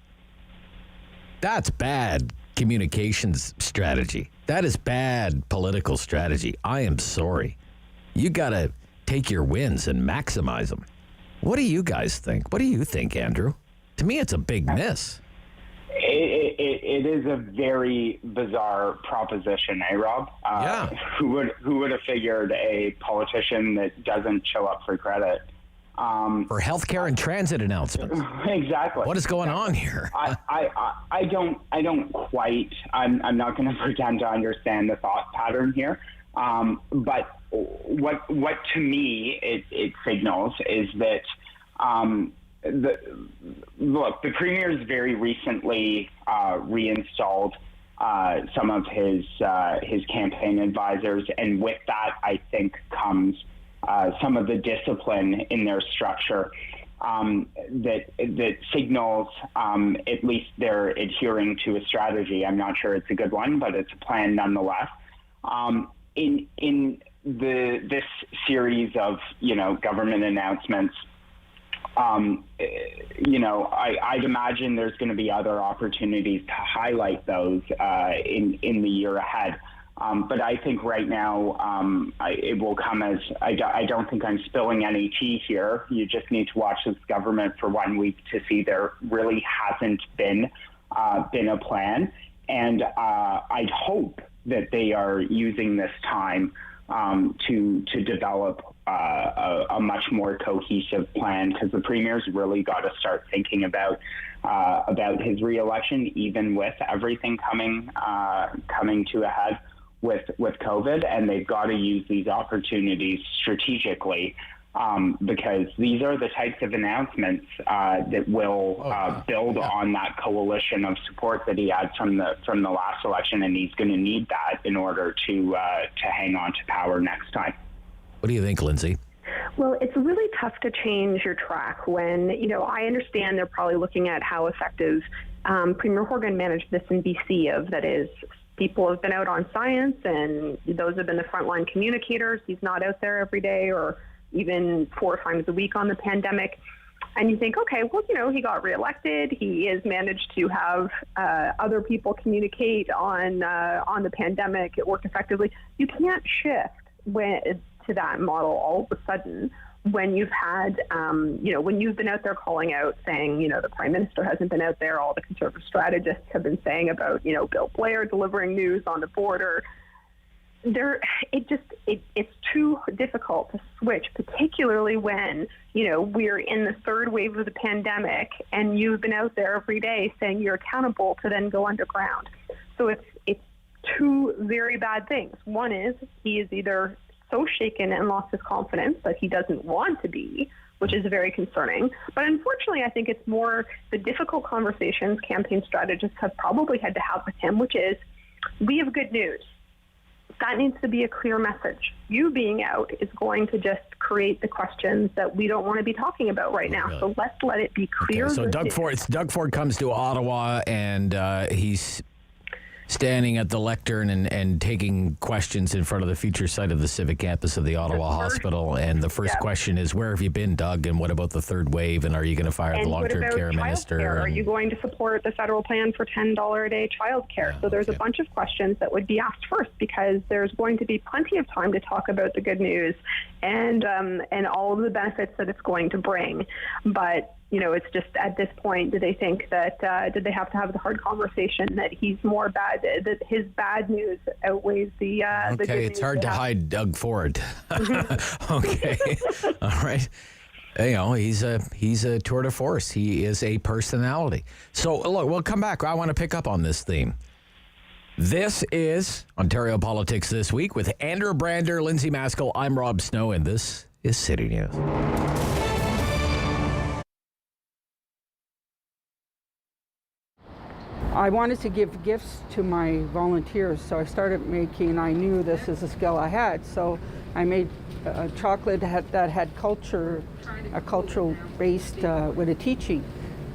That's bad communications strategy. That is bad political strategy. I am sorry. You got to take your wins and maximize them. What do you guys think? What do you think, Andrew? To me, it's a big miss. It is a very bizarre proposition, Rob? Yeah. Who would have figured a politician that doesn't show up for credit for healthcare and transit announcements? Exactly. What is going on here? I don't quite. I'm not going to pretend to understand the thought pattern here. But what to me it signals is that the Premier's very recently reinstalled some of his campaign advisors, and with that, I think comes some of the discipline in their structure that signals at least they're adhering to a strategy. I'm not sure it's a good one, but it's a plan nonetheless. In this series of government announcements, I'd imagine there's going to be other opportunities to highlight those in the year ahead. But I think right now it will come as, I don't think I'm spilling any tea here. You just need to watch this government for 1 week to see there really hasn't been a plan. And I'd hope that they are using this time to develop a much more cohesive plan, because the Premier's really got to start thinking about his re-election, even with everything coming to a head with COVID, and they've got to use these opportunities strategically, because these are the types of announcements that will build on that coalition of support that he had from the last election, and he's going to need that in order to hang on to power next time. What do you think, Lindsay? Well, it's really tough to change your track when, I understand they're probably looking at how effective Premier Horgan managed this in BC, that is, people have been out on science and those have been the frontline communicators. He's not out there every day or even 4 times a week on the pandemic. And you think, okay, well, he got reelected. He has managed to have other people communicate on the pandemic. It worked effectively. You can't shift to that model all of a sudden when you've had, when you've been out there calling out saying, the Prime Minister hasn't been out there, all the Conservative strategists have been saying about, Bill Blair delivering news on the border. It's too difficult to switch, particularly when, we're in the third wave of the pandemic and you've been out there every day saying you're accountable to then go underground. So it's two very bad things. One is he is either so shaken and lost his confidence that he doesn't want to be, which is very concerning. But unfortunately, I think it's more the difficult conversations campaign strategists have probably had to have with him, which is, we have good news. That needs to be a clear message. You being out is going to just create the questions that we don't want to be talking about right now. So let's let it be clear. Okay, so Doug Ford comes to Ottawa, and he's standing at the lectern and taking questions in front of the future site of the civic campus of the Ottawa Hospital. And the first question is, where have you been, Doug? And what about the third wave? And are you going to fire the long-term care minister? Are you going to support the federal plan for $10 a day childcare? So there's a bunch of questions that would be asked first, because there's going to be plenty of time to talk about the good news and all of the benefits that it's going to bring. But it's just at this point, do they think that, did they have to have the hard conversation that he's more bad, that his bad news outweighs the good news? Okay, it's hard to hide Doug Ford. Okay, all right. He's a tour de force. He is a personality. So, look, we'll come back. I want to pick up on this theme. This is Ontario Politics This Week with Andrew Brander, Lindsay Maskell. I'm Rob Snow, and this is City News. I wanted to give gifts to my volunteers, so I started making, I knew this is a skill I had, so I made a chocolate that had cultural based with a teaching,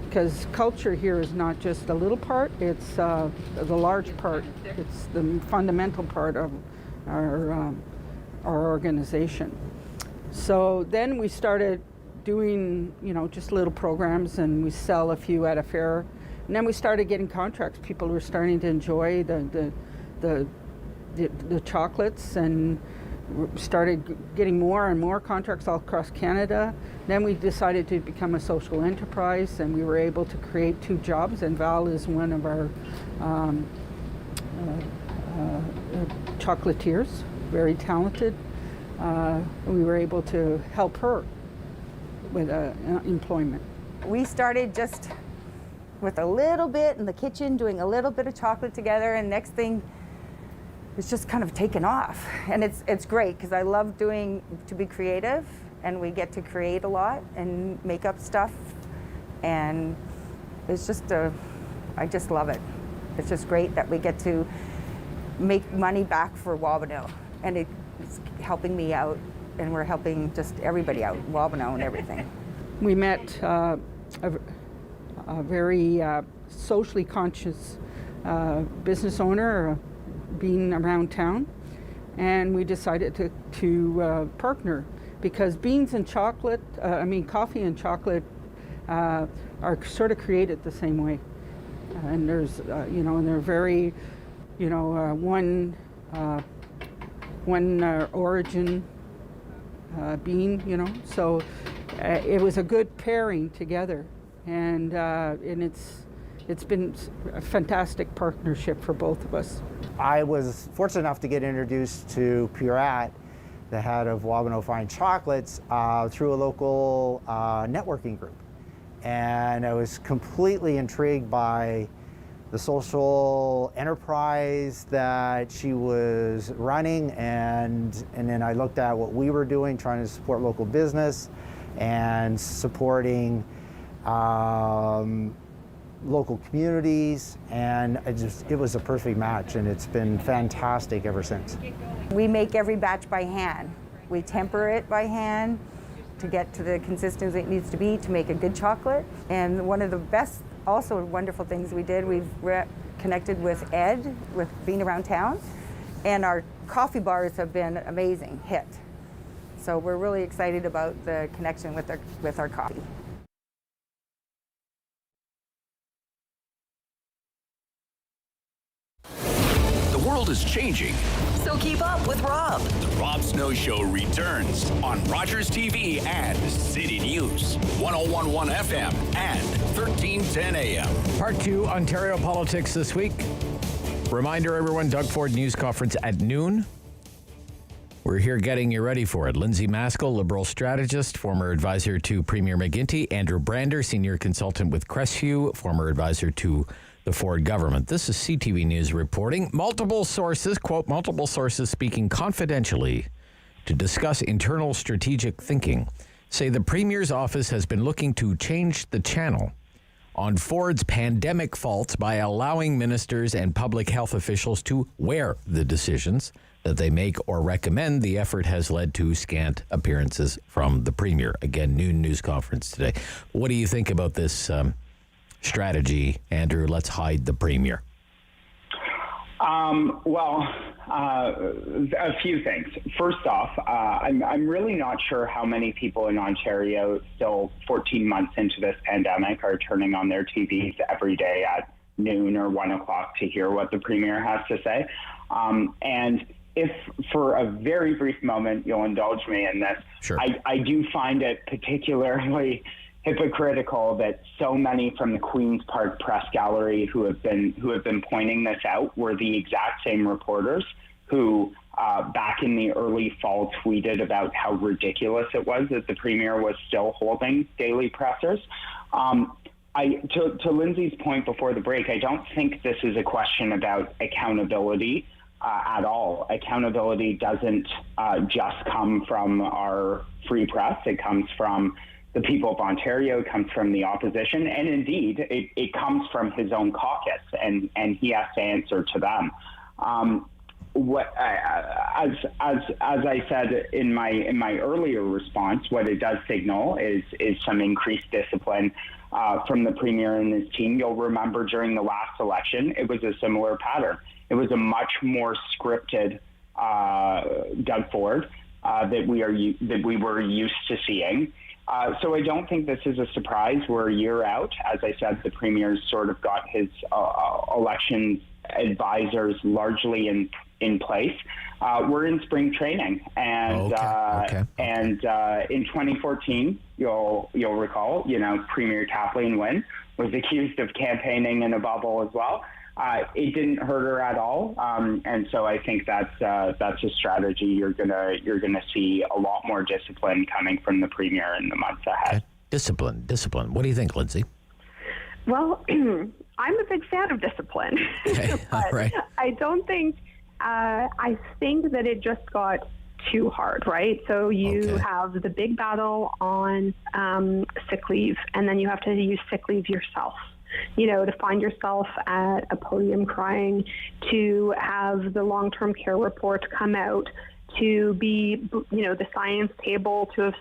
because culture here is not just a little part, it's the large part, it's the fundamental part of our organization. So then we started doing, just little programs, and we sell a few at a fair. And then we started getting contracts. People were starting to enjoy the chocolates, and started getting more and more contracts all across Canada. Then we decided to become a social enterprise, and we were able to create 2 jobs. And Val is one of our chocolatiers, very talented. We were able to help her with employment. We started just with a little bit in the kitchen, doing a little bit of chocolate together, and next thing, it's just kind of taken off. And it's great, because I love to be creative, and we get to create a lot and make up stuff, and it's just I just love it. It's just great that we get to make money back for Wabano, and it's helping me out, and we're helping just everybody out, Wabano and everything. We met a very socially conscious business owner being around town, and we decided to partner, because beans and chocolate, coffee and chocolate are sort of created the same way, and there's and they're very one one origin bean, So it was a good pairing together, and it's been a fantastic partnership for both of us. I was fortunate enough to get introduced to Purat, the head of Wabano Fine Chocolates, through a local networking group. And I was completely intrigued by the social enterprise that she was running, and then I looked at what we were doing, trying to support local business and supporting local communities, and it was a perfect match, and it's been fantastic ever since. We make every batch by hand. We temper it by hand to get to the consistency it needs to be to make a good chocolate. And one of the best, also wonderful things we did, we've connected with Ed, with being around town, and our coffee bars have been an amazing hit. So we're really excited about the connection with our coffee. The world is changing. So keep up with Rob. The Rob Snow Show returns on Rogers TV and City News, 101.1 FM and 1310 AM. Part 2, Ontario politics this week. Reminder, everyone, Doug Ford News Conference at noon. We're here getting you ready for it. Lindsay Maskell, Liberal strategist, former advisor to Premier McGuinty. Andrew Brander, senior consultant with Crestview, former advisor to the Ford government. This is CTV News reporting. Multiple sources speaking confidentially to discuss internal strategic thinking, say the Premier's office has been looking to change the channel on Ford's pandemic faults by allowing ministers and public health officials to wear the decisions that they make or recommend. The effort has led to scant appearances from the Premier. Again, noon news conference today. What do you think about this strategy, Andrew? Let's hide the Premier. A few things. First off, I'm really not sure how many people in Ontario still 14 months into this pandemic are turning on their TVs every day at noon or 1 o'clock to hear what the Premier has to say. And if for a very brief moment you'll indulge me in this, sure. I do find it particularly hypocritical that so many from the Queen's Park Press Gallery who have been pointing this out were the exact same reporters who back in the early fall tweeted about how ridiculous it was that the Premier was still holding daily pressers. To Lindsay's point before the break, I don't think this is a question about accountability at all. Accountability doesn't just come from our free press. It comes from the people of Ontario, it comes from the opposition, and indeed, it comes from his own caucus, and he has to answer to them. As I said in my earlier response, what it does signal is some increased discipline from the Premier and his team. You'll remember during the last election, it was a similar pattern. It was a much more scripted Doug Ford that we were used to seeing. So I don't think this is a surprise. We're a year out. As I said, the Premier's sort of got his election advisors largally in place. We're in spring training, and in 2014, you'll recall, Premier Kathleen Wynne was accused of campaigning in a bubble as well. It didn't hurt her at all, and so I think that's a strategy. You're gonna see a lot more discipline coming from the Premier in the months ahead. Okay. Discipline. What do you think, Lindsay? Well, I'm a big fan of discipline, Okay. but All right. I don't think. I think that it just got too hard, right? So you have the big battle on sick leave, and then you have to use sick leave yourself. To find yourself at a podium crying, to have the long-term care report come out, to be, the science table to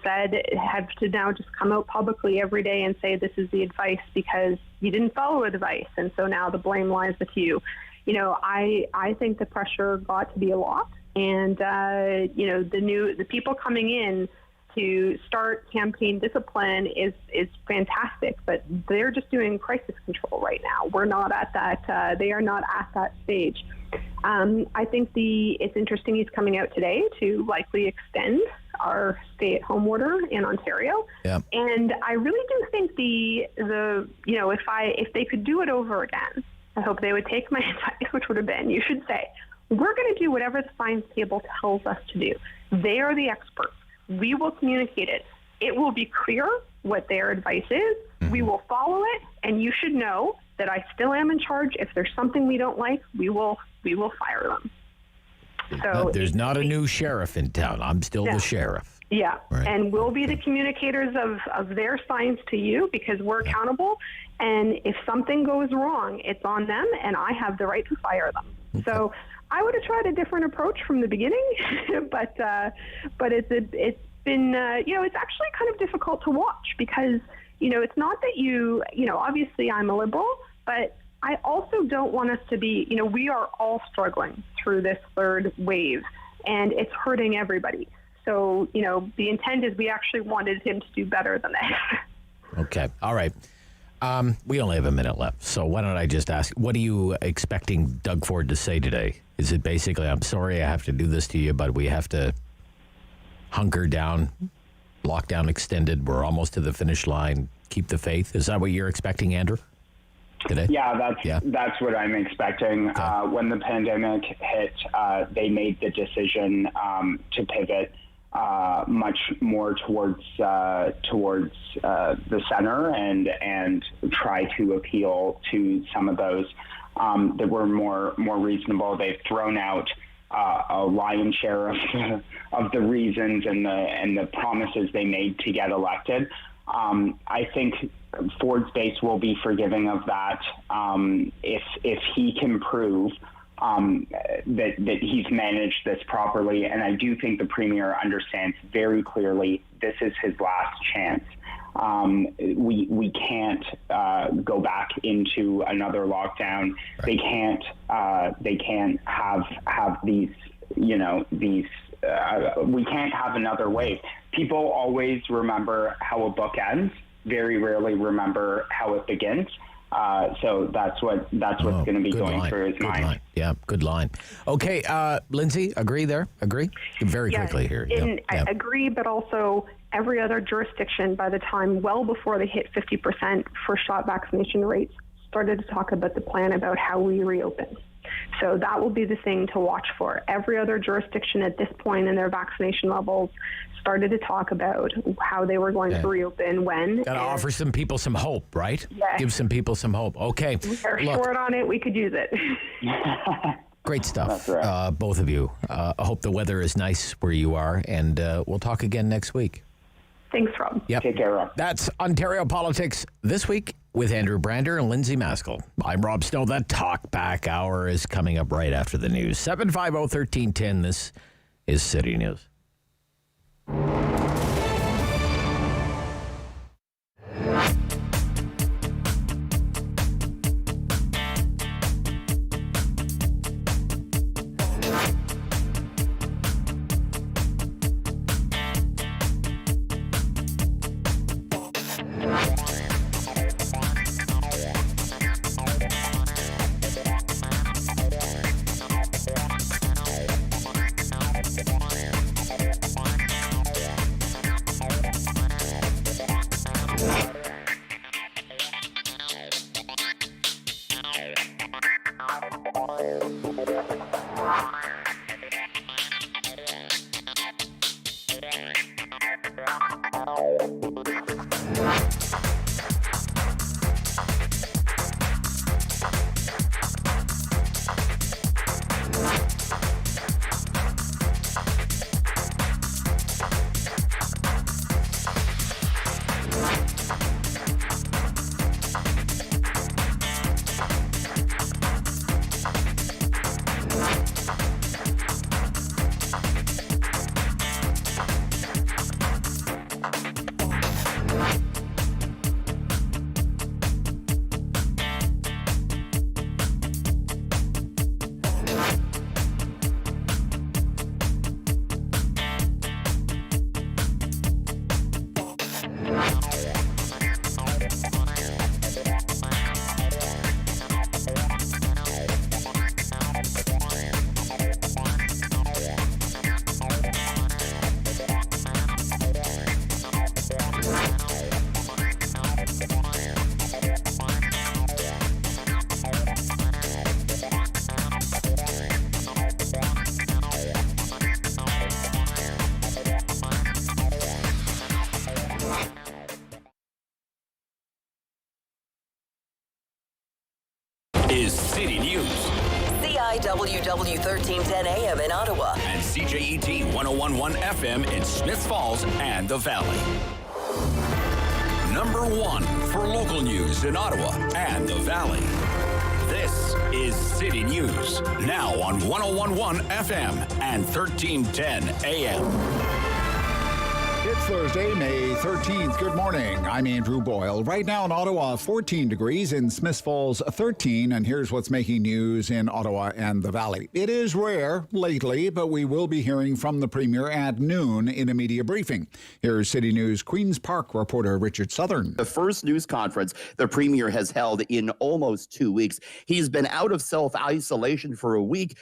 have to now just come out publicly every day and say this is the advice because you didn't follow advice, and so now the blame lies with you. I think the pressure got to be a lot, and the people coming in to start campaign discipline is fantastic, but they're just doing crisis control right now. We're not at that. They are not at that stage. I think it's interesting he's coming out today to likely extend our stay-at-home order in Ontario. Yeah. And I really do think if they could do it over again, I hope they would take my advice, which would have been, you should say, we're going to do whatever the science table tells us to do. They are the experts. We will communicate it. It will be clear what their advice is. We will follow it, and you should know that I still am in charge. If there's something we don't like, we will fire them. So there's not a new sheriff in town. I'm still the sheriff. Yeah, right. And we'll be the communicators of their science to you because we're accountable. And if something goes wrong, it's on them, and I have the right to fire them. Okay. So I would have tried a different approach from the beginning, but it's been it's actually kind of difficult to watch because it's not that obviously I'm a Liberal, but I also don't want us to be we are all struggling through this third wave, and it's hurting everybody. So the intent is we actually wanted him to do better than that. Okay, all right. We only have a minute left, so why don't I just ask, what are you expecting Doug Ford to say today? Is it basically, I'm sorry I have to do this to you, but we have to hunker down, lockdown extended, we're almost to the finish line, keep the faith? Is that what you're expecting, Andrew, today? Yeah, that's what I'm expecting. Okay. When the pandemic hit, they made the decision to pivot much more towards the center and try to appeal to some of those that were more reasonable. They've thrown out a lion's share of the reasons and the promises they made to get elected. I think Ford's base will be forgiving of that if he can prove that he's managed this properly. And I do think the Premier understands very clearly this is his last chance. We can't go back into another lockdown. Right. They can't have these we can't have another wave. People always remember how a book ends, very rarely remember how it begins. So that's what's going to be going through his mind. Line. Yeah, good line. Okay, Lindsay, agree there? Agree? Very quickly here. I agree, but also every other jurisdiction, by the time well before they hit 50% first shot vaccination rates, started to talk about the plan about how we reopen. So that will be the thing to watch for. Every other jurisdiction at this point in their vaccination levels started to talk about how they were going to reopen when. Got to offer some people some hope, right? Yes. Give some people some hope. Okay. We're short on it. We could use it. Great stuff, That's right. Both of you. I hope the weather is nice where you are, and we'll talk again next week. Thanks, Rob. Yep. Take care, Rob. That's Ontario Politics This Week with Andrew Brander and Lindsay Maskell. I'm Rob Snow. The Talk Back Hour is coming up right after the news. 750-1310. This is City News. is City News. CIWW 1310 AM in Ottawa. And CJET 1011 FM in Smiths Falls and the Valley. Number 1 for local news in Ottawa and the Valley. This is City News, now on 1011 FM and 1310 AM. It's Thursday, May 13th. Good morning. I'm Andrew Boyle. Right now in Ottawa, 14 degrees. In Smiths Falls, 13. And here's what's making news in Ottawa and the Valley. It is rare lately, but we will be hearing from the Premier at noon in a media briefing. Here's City News Queen's Park reporter Richard Southern. The first news conference the Premier has held in almost 2 weeks. He's been out of self-isolation for a week.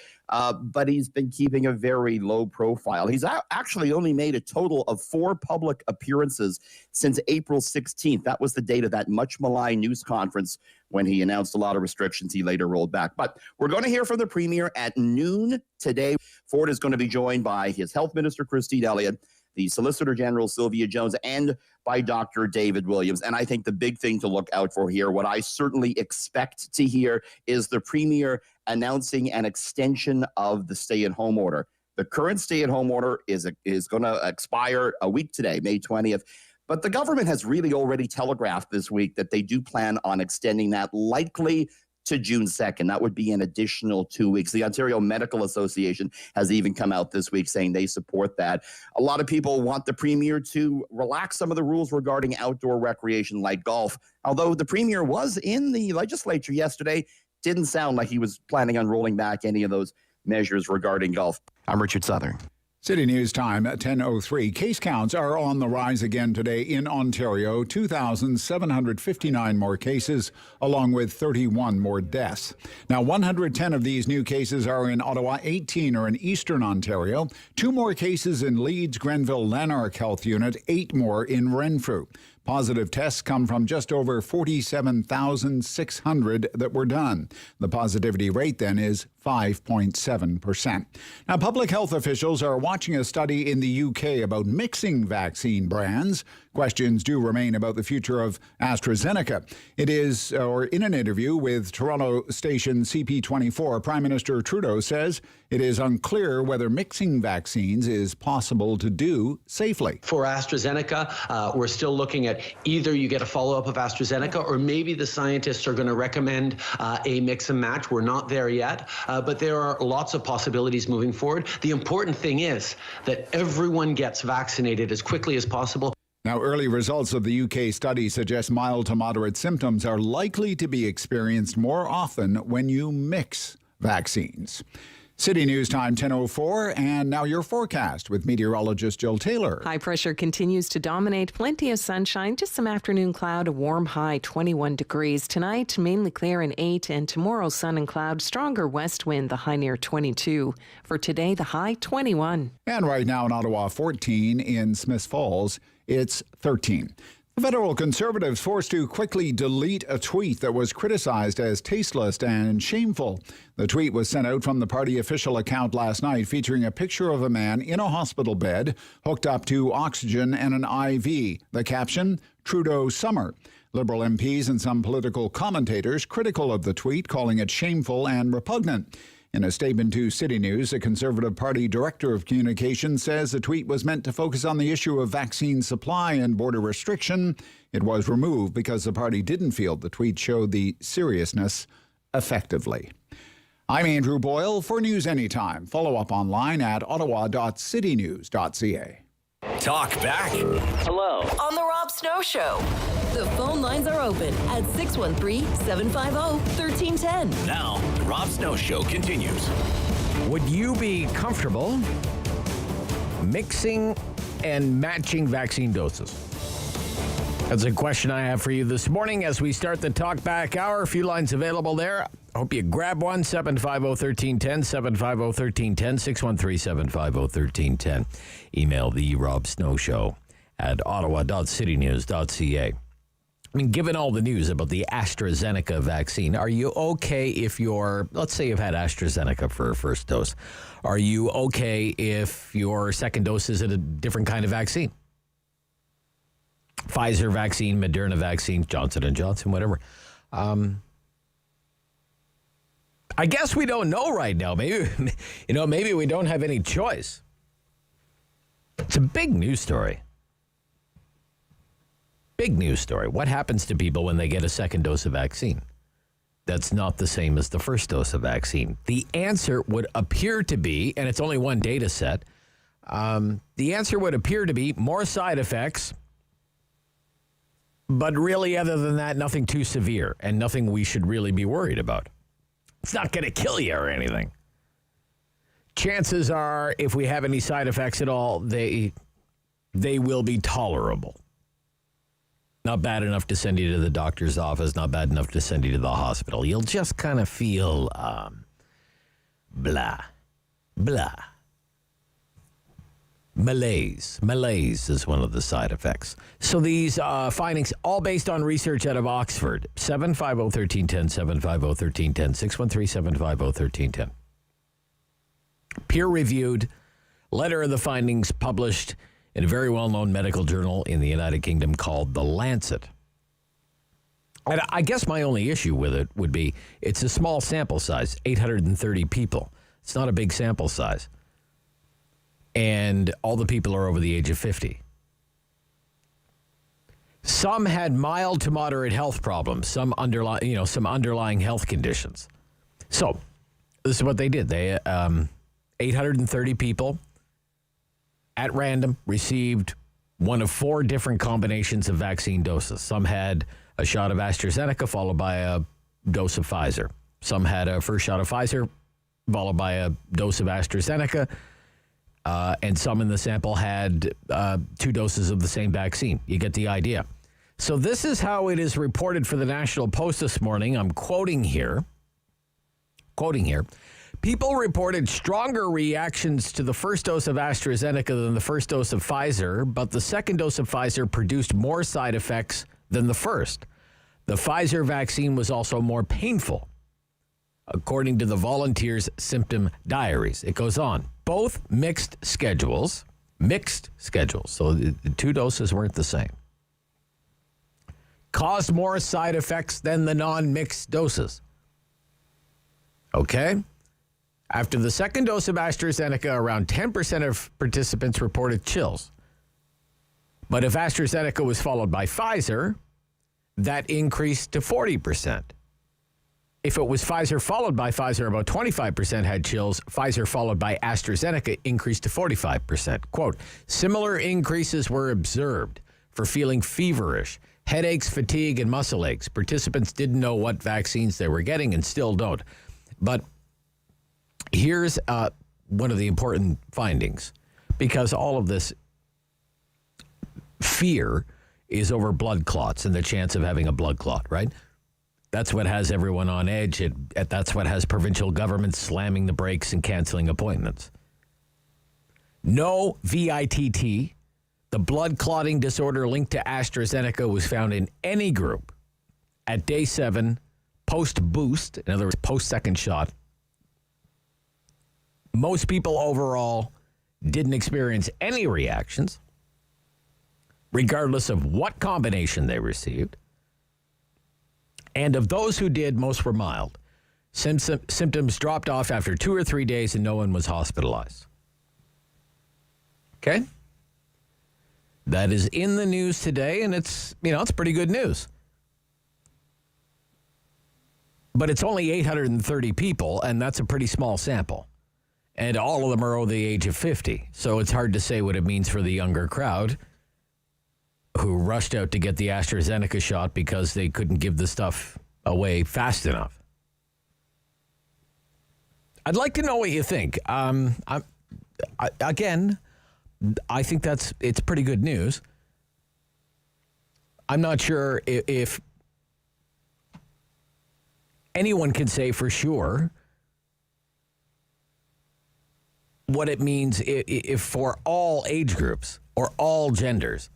But he's been keeping a very low profile. He's actually only made a total of 4 public appearances since April 16th. That was the date of that much maligned news conference when he announced a lot of restrictions he later rolled back. But we're going to hear from the Premier at noon today. Ford is going to be joined by his Health Minister, Christine Elliott, the Solicitor General, Sylvia Jones, and by Dr. David Williams. And I think the big thing to look out for here, what I certainly expect to hear, is the Premier announcing an extension of the stay-at-home order. The current stay-at-home order is going to expire a week today, May 20th. But the government has really already telegraphed this week that they do plan on extending that likely to June 2nd. That would be an additional 2 weeks. The Ontario Medical Association has even come out this week saying they support that. A lot of people want the Premier to relax some of the rules regarding outdoor recreation like golf. Although the Premier was in the legislature yesterday, didn't sound like he was planning on rolling back any of those measures regarding golf. I'm Richard Southern. City News time at 10:03. Case counts are on the rise again today in Ontario. 2,759 more cases, along with 31 more deaths. Now, 110 of these new cases are in Ottawa, 18 are in Eastern Ontario, 2 more cases in Leeds, Grenville, Lanark Health Unit, 8 more in Renfrew. Positive tests come from just over 47,600 that were done. The positivity rate then is 5.7%. Now, public health officials are watching a study in the UK about mixing vaccine brands. Questions do remain about the future of AstraZeneca. In an interview with Toronto station CP24, Prime Minister Trudeau says it is unclear whether mixing vaccines is possible to do safely. For AstraZeneca, we're still looking at either you get a follow-up of AstraZeneca or maybe the scientists are going to recommend a mix and match. We're not there yet, but there are lots of possibilities moving forward. The important thing is that everyone gets vaccinated as quickly as possible. Now, early results of the UK study suggest mild to moderate symptoms are likely to be experienced more often when you mix vaccines. City News time 10:04, and now your forecast with meteorologist Jill Taylor. High pressure continues to dominate. Plenty of sunshine, just some afternoon cloud, a warm high 21 degrees. Tonight, mainly clear and 8, and tomorrow, sun and cloud, stronger west wind, the high near 22. For today, the high 21. And right now in Ottawa, 14. In Smiths Falls, it's 13. The federal Conservatives forced to quickly delete a tweet that was criticized as tasteless and shameful. The tweet was sent out from the party official account last night, featuring a picture of a man in a hospital bed hooked up to oxygen and an IV. The caption, Trudeau Summer. Liberal MPs and some political commentators critical of the tweet, calling it shameful and repugnant. In a statement to City News, the Conservative Party Director of Communications says the tweet was meant to focus on the issue of vaccine supply and border restriction. It was removed because the party didn't feel the tweet showed the seriousness effectively. I'm Andrew Boyle. For News Anytime, follow up online at ottawa.citynews.ca. Talk back. Hello. On the Rob Snow Show. The phone lines are open at 613-750-1310. Now, the Rob Snow Show continues. Would you be comfortable mixing and matching vaccine doses? That's a question I have for you this morning as we start the Talk Back Hour. A few lines available there. I hope you grab one. 750-1310, 750-1310, 613-750-1310. Email the Rob Snow Show at ottawa.citynews.ca. I mean, given all the news about the AstraZeneca vaccine, are you okay if let's say you've had AstraZeneca for a first dose. Are you okay if your second dose is a different kind of vaccine? Pfizer vaccine, Moderna vaccine, Johnson & Johnson, whatever. I guess we don't know right now. Maybe we don't have any choice. It's a big news story. Big news story. What happens to people when they get a second dose of vaccine? That's not the same as the first dose of vaccine. The answer would appear to be, and it's only one data set, the answer would appear to be more side effects, but really, other than that, nothing too severe and nothing we should really be worried about. It's not going to kill you or anything. Chances are, if we have any side effects at all, they will be tolerable. Not bad enough to send you to the doctor's office, not bad enough to send you to the hospital. You'll just kind of feel blah. Malaise. Malaise is one of the side effects. So these findings, all based on research out of Oxford. 750-1310, 750-1310, 613-750-1310. Peer-reviewed letter of the findings published in a very well-known medical journal in the United Kingdom called The Lancet. And I guess my only issue with it would be it's a small sample size, 830 people. It's not a big sample size. And all the people are over the age of 50. Some had mild to moderate health problems, some underlying health conditions. So this is what they did. They 830 people at random received one of 4 different combinations of vaccine doses. Some had a shot of AstraZeneca followed by a dose of Pfizer. Some had a first shot of Pfizer followed by a dose of AstraZeneca. And some in the sample had 2 doses of the same vaccine. You get the idea. So this is how it is reported for the National Post this morning. I'm quoting here. People reported stronger reactions to the first dose of AstraZeneca than the first dose of Pfizer, but the second dose of Pfizer produced more side effects than the first. The Pfizer vaccine was also more painful, according to the volunteers' symptom diaries. It goes on. Both mixed schedules, so the 2 doses weren't the same, caused more side effects than the non-mixed doses. Okay? After the second dose of AstraZeneca, around 10% of participants reported chills. But if AstraZeneca was followed by Pfizer, that increased to 40%. If it was Pfizer followed by Pfizer, about 25% had chills. Pfizer followed by AstraZeneca increased to 45%. Quote, similar increases were observed for feeling feverish, headaches, fatigue, and muscle aches. Participants didn't know what vaccines they were getting and still don't. But here's one of the important findings, because all of this fear is over blood clots and the chance of having a blood clot, right? That's what has everyone on edge. That's what has provincial governments slamming the brakes and canceling appointments. No VITT, the blood clotting disorder linked to AstraZeneca, was found in any group at day 7 post-boost, in other words, post-second shot. Most people overall didn't experience any reactions, regardless of what combination they received. And of those who did, most were mild. Symptoms dropped off after 2 or 3 days and no one was hospitalized. Okay? That is in the news today, and it's pretty good news. But it's only 830 people, and that's a pretty small sample. And all of them are over the age of 50. So it's hard to say what it means for the younger crowd who rushed out to get the AstraZeneca shot because they couldn't give the stuff away fast enough. I'd like to know what you think. I think it's pretty good news. I'm not sure if anyone can say for sure what it means if for all age groups or all genders.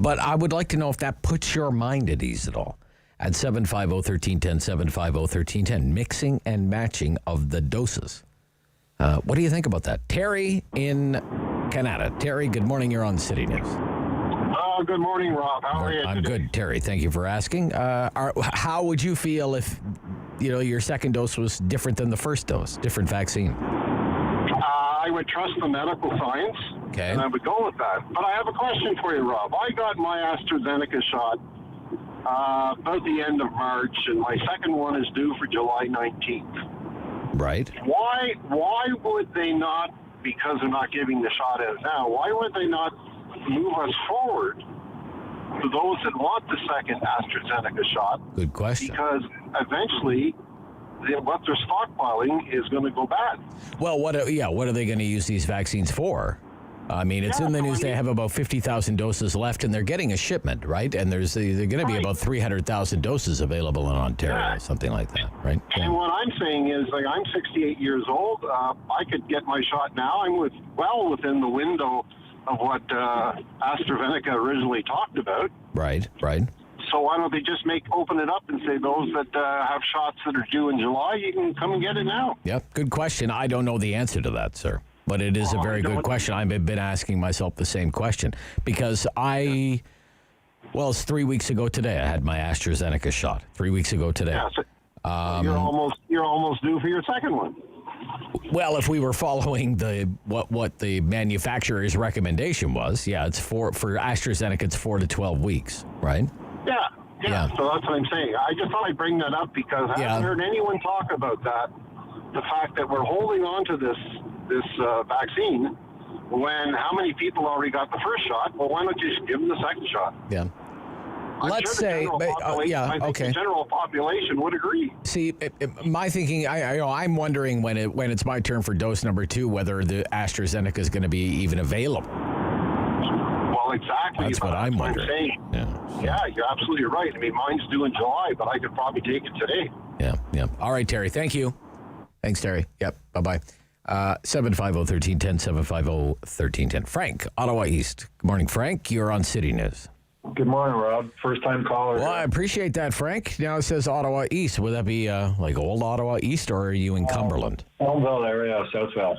But I would like to know if that puts your mind at ease at all. At 750-1310, 750-1310, mixing and matching of the doses. What do you think about that? Terry in Canada. Terry, good morning. You're on City News. Good morning, Rob. How are you I'm today? good, Terry. Thank you for asking. How would you feel if your second dose was different than the first dose, different vaccine? I would trust the medical science, and I would go with that. But I have a question for you, Rob. I got my AstraZeneca shot about the end of March, and my second one is due for July 19th. Right. Why would they not, because they're not giving the shot out now, why would they not move us forward to those that want the second AstraZeneca shot? Good question. Because eventually, what they're stockpiling is going to go bad. Well, what are they going to use these vaccines for? I mean, it's in the news they have about 50,000 doses left, and they're getting a shipment, right? And they're going to be about 300,000 doses available in Ontario, something like that, right? And what I'm saying is, I'm 68 years old. I could get my shot now. I'm well within the window of what AstraZeneca originally talked about. Right. So why don't they just open it up and say those that have shots that are due in July, you can come and get it now? Yep, good question. I don't know the answer to that, sir. But it is a very good question. I've been asking myself the same question because it's 3 weeks ago today. I had my AstraZeneca shot. 3 weeks ago today. Yeah, so you're almost due for your second one. Well, if we were following what the manufacturer's recommendation was, it's for AstraZeneca, it's 4 to 12 weeks, right? Yeah. So that's what I'm saying. I just thought I'd bring that up because I haven't heard anyone talk about that. The fact that we're holding on to this vaccine when how many people already got the first shot? Well, why don't you just give them the second shot? Yeah. Let's say, the general population would agree. See, my thinking, I'm wondering when it's my turn for dose number 2, whether the AstraZeneca is going to be even available. Well, exactly. That's what I'm wondering. Yeah, you're absolutely right. I mean, mine's due in July, but I could probably take it today. Yeah. All right, Terry. Thank you. Thanks, Terry. Yep. Bye-bye. 750-1310, 750-1310. Frank, Ottawa East. Good morning, Frank. You're on City News. Good morning, Rob. First-time caller. Well, I appreciate that, Frank. Now it says Ottawa East. Would that be like old Ottawa East, or are you in Cumberland? Elmville area, Southville.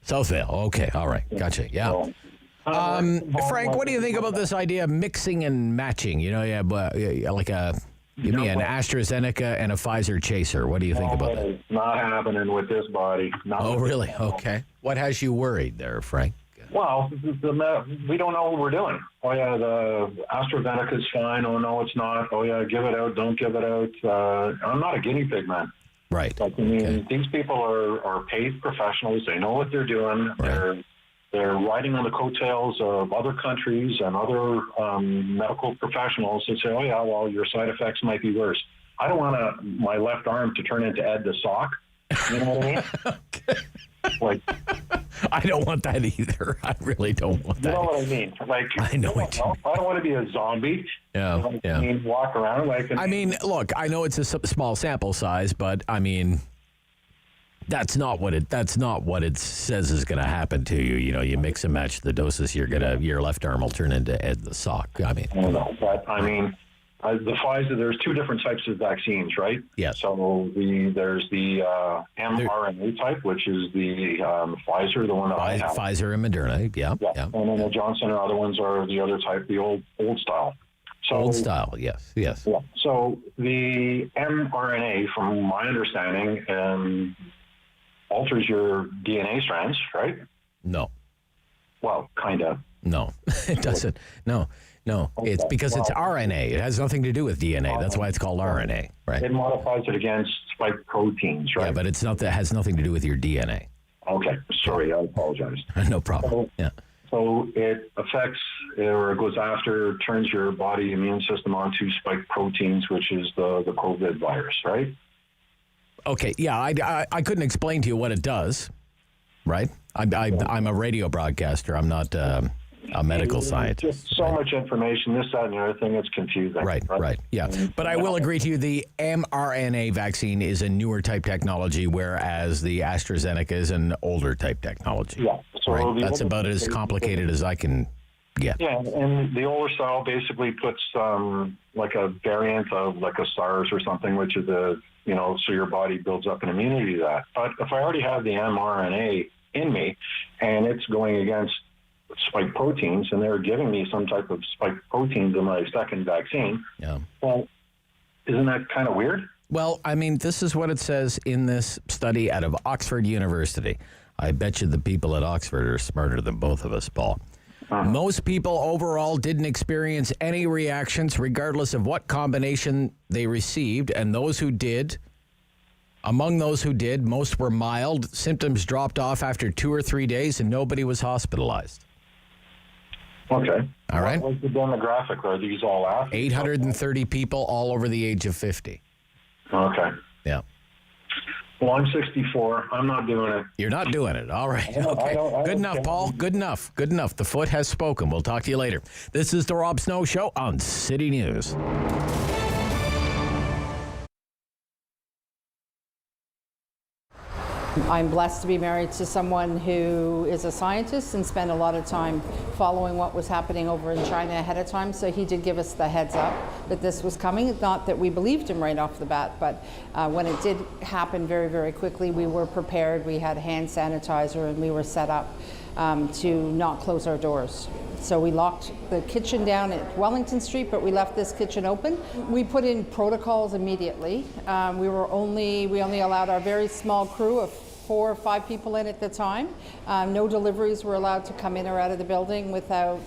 Southville. Okay. All right. Gotcha. Yeah. Frank, what do you think about this idea of mixing and matching? Give me an AstraZeneca and a Pfizer chaser. What do you think about that? It's not happening with this body. Really? Okay. What has you worried there, Frank? Well, we don't know what we're doing. Oh, yeah, the AstraZeneca's fine. Oh, no, it's not. Oh, yeah, give it out. Don't give it out. I'm not a guinea pig, man. Right. These people are paid professionals. They know what they're doing. Right. They're riding on the coattails of other countries and other medical professionals that say, oh, yeah, well, your side effects might be worse. I don't want my left arm to turn into Ed the Sock. You know what I mean? I don't want that either. I really don't want that. You know what I mean? I know what you mean. I don't want to be a zombie. Yeah. I mean, walk around look, I know it's a small sample size, but I mean, that's not what it says is going to happen to you. You know, you mix and match the doses, your left arm will turn into Ed the Sock. I mean, the Pfizer, there's two different types of vaccines, right? Yes. So there's the mRNA type, which is the Pfizer, the one that I have. Pfizer and Moderna, yeah. And then the Johnson and other ones are the other type, the old style. Old style, yes. Yeah. So the mRNA, from my understanding, alters your DNA strands, right? No. Well, kind of. No, it doesn't. No. Okay. It's because it's RNA. It has nothing to do with DNA. That's why it's called RNA, right? It modifies it against spike proteins, right? Yeah, but that has nothing to do with your DNA. Okay. Sorry, I apologize. No problem. So it affects or it goes after, turns your body immune system onto spike proteins, which is the COVID virus, right? Okay. Yeah, I couldn't explain to you what it does, right? I'm a radio broadcaster. I'm not a medical scientist. Just so much information, this, that, and the other thing, it's confusing. Right. Yeah. But I will agree to you, the mRNA vaccine is a newer type technology, whereas the AstraZeneca is an older type technology. Yeah. So that's about as complicated as I can get. Yeah, and the older style basically puts like a variant of like a SARS or something, which is so your body builds up an immunity to that. But if I already have the mRNA in me and it's going against spike proteins, and they're giving me some type of spike proteins in my second vaccine. Yeah. Well, isn't that kind of weird? Well, I mean, this is what it says in this study out of Oxford University. I bet you the people at Oxford are smarter than both of us, Paul. Most people overall didn't experience any reactions regardless of what combination they received, and those who did, among those who did, most were mild. Symptoms dropped off after 2 or 3 days, and nobody was hospitalized. Okay. All right. What's the demographic? Are these all athletes? 830 people, all over the age of 50. Okay. Yeah. Well, I'm 64. I'm not doing it. You're not doing it. All right. Okay. Good enough, Paul. Good enough. Good enough. The foot has spoken. We'll talk to you later. This is the Rob Snow Show on City News. I'm blessed to be married to someone who is a scientist and spent a lot of time following what was happening over in China ahead of time. So he did give us the heads up that this was coming. Not that we believed him right off the bat, but when it did happen very, very quickly, we were prepared. We had hand sanitizer and we were set up to not close our doors. So we locked the kitchen down at Wellington Street, but we left this kitchen open. We put in protocols immediately. We only allowed our very small crew of 4 or 5 people in at the time. No deliveries were allowed to come in or out of the building without,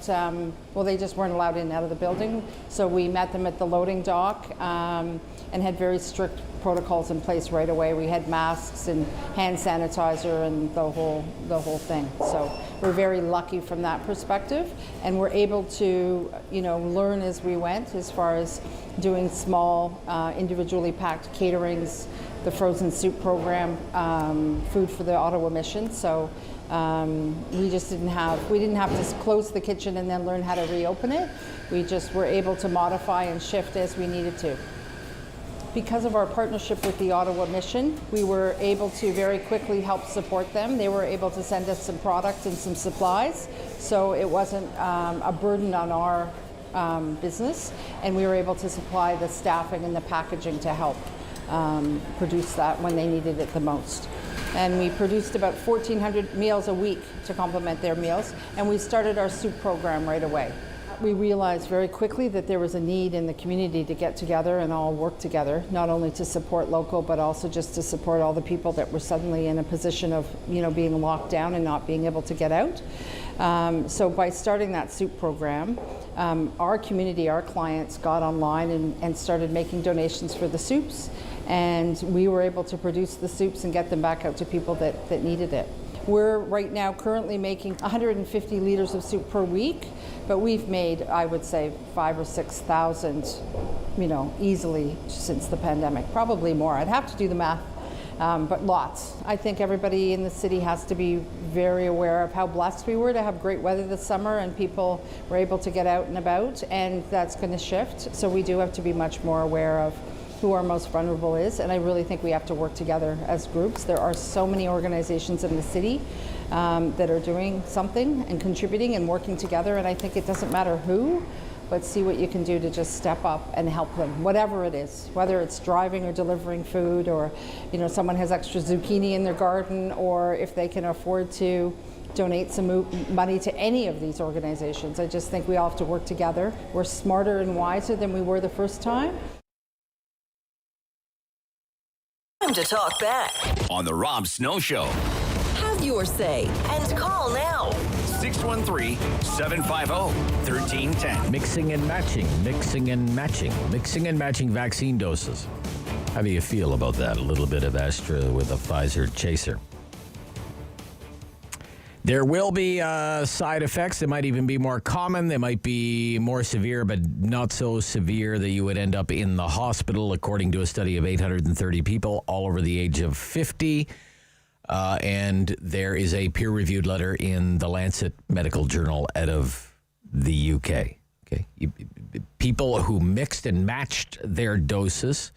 they just weren't allowed in and out of the building. So we met them at the loading dock and had very strict protocols in place right away. We had masks and hand sanitizer and the whole thing. So we're very lucky from that perspective, and we're able to, learn as we went as far as doing small, individually packed caterings, the frozen soup program, food for the Ottawa mission. So we didn't have to close the kitchen and then learn how to reopen it. We just were able to modify and shift as we needed to. Because of our partnership with the Ottawa mission, we were able to very quickly help support them. They were able to send us some product and some supplies, so it wasn't a burden on our business, and we were able to supply the staffing and the packaging to help produce that when they needed it the most. And we produced about 1,400 meals a week to complement their meals, and we started our soup program right away. We realized very quickly that there was a need in the community to get together and all work together, not only to support local, but also just to support all the people that were suddenly in a position of, being locked down and not being able to get out. So by starting that soup program, our community, our clients got online and started making donations for the soups, and we were able to produce the soups and get them back out to people that needed it. We're right now currently making 150 liters of soup per week, but we've made, I would say, 5,000 or 6,000, easily since the pandemic. Probably more. I'd have to do the math, but lots. I think everybody in the city has to be very aware of how blessed we were to have great weather this summer and people were able to get out and about, and that's going to shift. So we do have to be much more aware of who our most vulnerable is, and I really think we have to work together as groups. There are so many organizations in the city that are doing something and contributing and working together, and I think it doesn't matter who, but see what you can do to just step up and help them, whatever it is, whether it's driving or delivering food, or someone has extra zucchini in their garden, or if they can afford to donate some money to any of these organizations. I just think we all have to work together. We're smarter and wiser than we were the first time. Time to talk back on the Rob Snow Show. Have your say and call now. 613-750-1310. Mixing and matching vaccine doses. How do you feel about that? A little bit of Astra with a Pfizer chaser. There will be side effects. They might even be more common. They might be more severe, but not so severe that you would end up in the hospital, according to a study of 830 people all over the age of 50. And there is a peer-reviewed letter in the Lancet Medical Journal out of the UK. Okay, people who mixed and matched their doses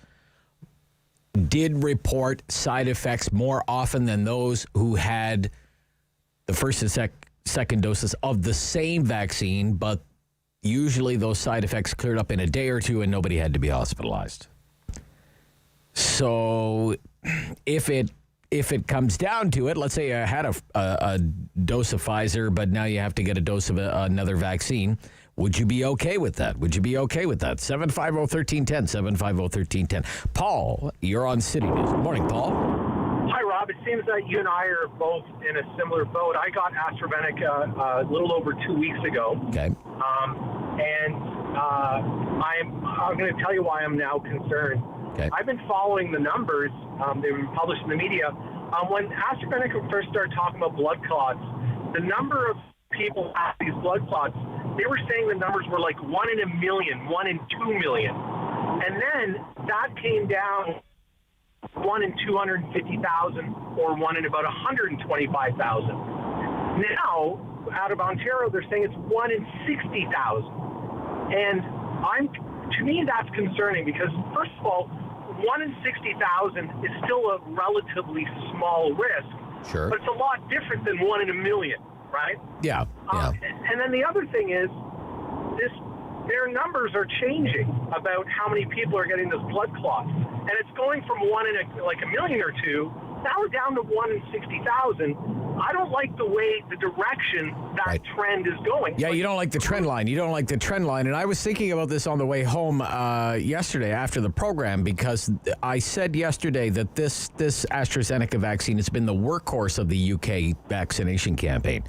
did report side effects more often than those who had the first and second doses of the same vaccine, but usually those side effects cleared up in a day or two and nobody had to be hospitalized. So if it comes down to it, let's say you had a dose of Pfizer, but now you have to get a dose of another vaccine. Would you be okay with that? 750-1310, 750-1310. Paul, you're on City News. Good morning, Paul. Hi, Rob. It seems that you and I are both in a similar boat. I got AstraZeneca a little over 2 weeks ago. Okay. I'm going to tell you why I'm now concerned. Okay. I've been following the numbers. They've been published in the media. When AstraZeneca first started talking about blood clots, the number of people who had these blood clots, they were saying the numbers were like 1 in a million, 1 in 2 million. And then that came down 1 in 250,000 or 1 in about 125,000. Now, out of Ontario, they're saying it's 1 in 60,000. And to me, that's concerning because, first of all, 1 in 60,000 is still a relatively small risk. Sure. But it's a lot different than 1 in a million, right? Yeah. And then the other thing is, their numbers are changing about how many people are getting this blood clot. And it's going from 1 in a million or two, now we're down to 1 in 60,000. I don't like the direction that trend is going. Yeah, you don't like the trend line. And I was thinking about this on the way home yesterday after the program because I said yesterday that this AstraZeneca vaccine has been the workhorse of the UK vaccination campaign.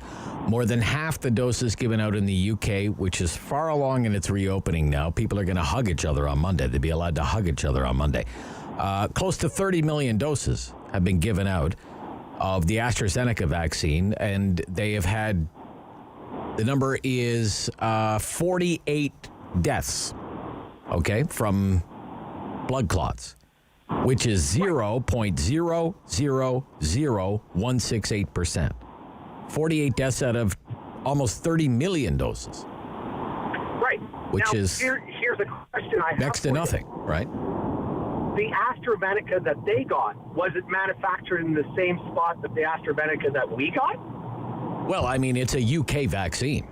More than half the doses given out in the UK, which is far along in its reopening now. People are going to hug each other on Monday. They'll be allowed to hug each other on Monday. Close to 30 million doses have been given out of the AstraZeneca vaccine, and they have had, the number is 48 deaths, okay, from blood clots, which is 0.000168%. 48 deaths out of almost 30 million doses. Right. Which now, is here's a question I have next to nothing, right? The AstraZeneca that they got, was it manufactured in the same spot that the AstraZeneca that we got? Well, I mean, it's a UK vaccine.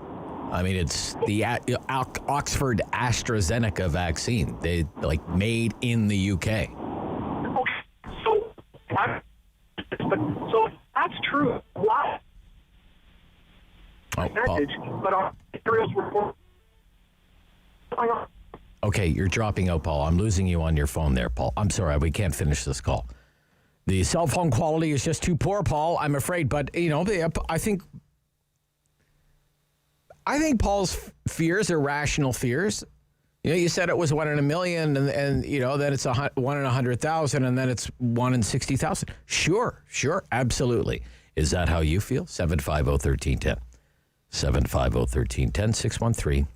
I mean, it's the Oxford AstraZeneca vaccine. They made in the UK. Okay, so if that's true, why? But Ontario's report. Okay, you're dropping out, Paul. I'm losing you on your phone there, Paul. I'm sorry, we can't finish this call. The cell phone quality is just too poor, Paul, I'm afraid. But, I think Paul's fears are rational fears. You said it was 1 in a million, and then it's 1 in 100,000, and then it's 1 in 60,000. Sure, absolutely. Is that how you feel? 750-1310. 750-1310, 613.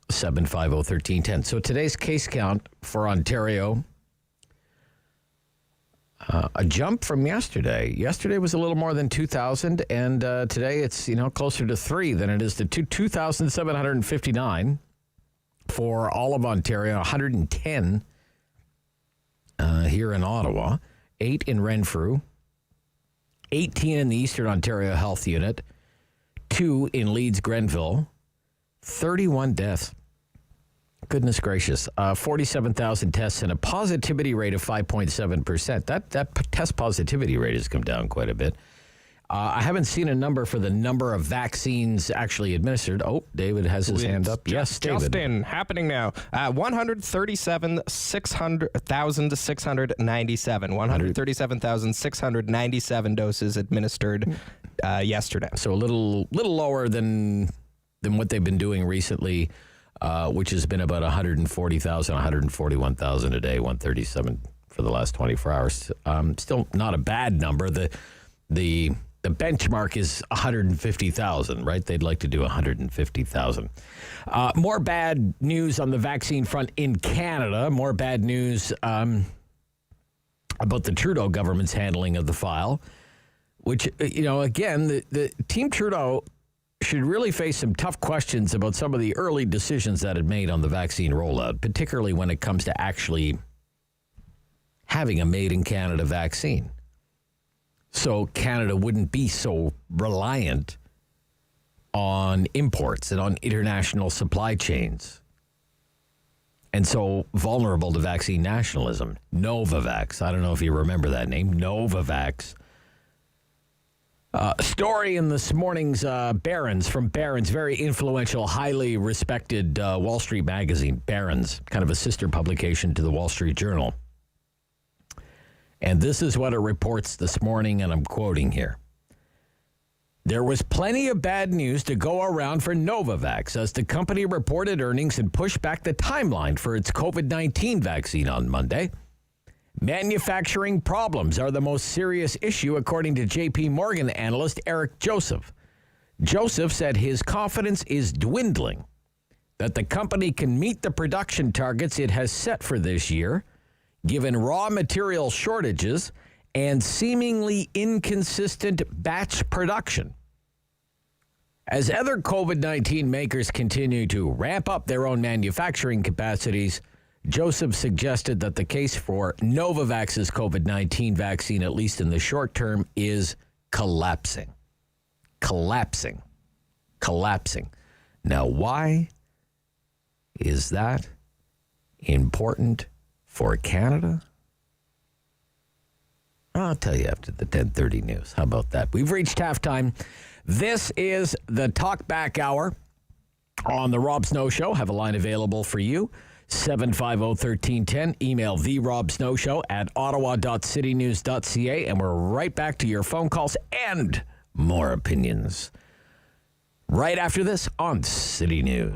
750-1310. So today's case count for Ontario, a jump from yesterday. Yesterday was a little more than 2,000, and today it's closer to 3 than it is to 2,759 for all of Ontario. 110 here in Ottawa, 8 in Renfrew, 18 in the Eastern Ontario Health Unit, 2 in Leeds Grenville. 31 deaths. Goodness gracious. 47,000 tests and a positivity rate of 5.7%. That test positivity rate has come down quite a bit. I haven't seen a number for the number of vaccines actually administered. Oh, David has his hand up. Yes, David. Justin, happening now. 137,697. 137,697 doses administered yesterday. So a little lower than what they've been doing recently, which has been about 140,000, 141,000 a day, 137 for the last 24 hours. Still not a bad number. The benchmark is 150,000, right? They'd like to do 150,000. More bad news on the vaccine front in Canada. More bad news about the Trudeau government's handling of the file, which, again, the Team Trudeau should really face some tough questions about some of the early decisions that it made on the vaccine rollout, particularly when it comes to actually having a made-in-Canada vaccine. So Canada wouldn't be so reliant on imports and on international supply chains, and so vulnerable to vaccine nationalism. Novavax, I don't know if you remember that name, Novavax. Story in this morning's Barron's, from Barron's, very influential, highly respected Wall Street magazine, Barron's, kind of a sister publication to the Wall Street Journal. And this is what it reports this morning, and I'm quoting here. There was plenty of bad news to go around for Novavax as the company reported earnings and pushed back the timeline for its COVID-19 vaccine on Monday. Manufacturing problems are the most serious issue, according to J.P. Morgan analyst Eric Joseph. Joseph said his confidence is dwindling that the company can meet the production targets it has set for this year, given raw material shortages and seemingly inconsistent batch production. As other COVID-19 makers continue to ramp up their own manufacturing capacities, Joseph suggested that the case for Novavax's COVID-19 vaccine, at least in the short term, is collapsing. Collapsing. Now, why is that important for Canada? I'll tell you after the 10:30 news. How about that? We've reached halftime. This is the Talkback Hour on the Rob Snow Show. Have a line available for you. 750-1310. Email therobsnowshow@ottawa.citynews.ca. And we're right back to your phone calls and more opinions right after this on City News.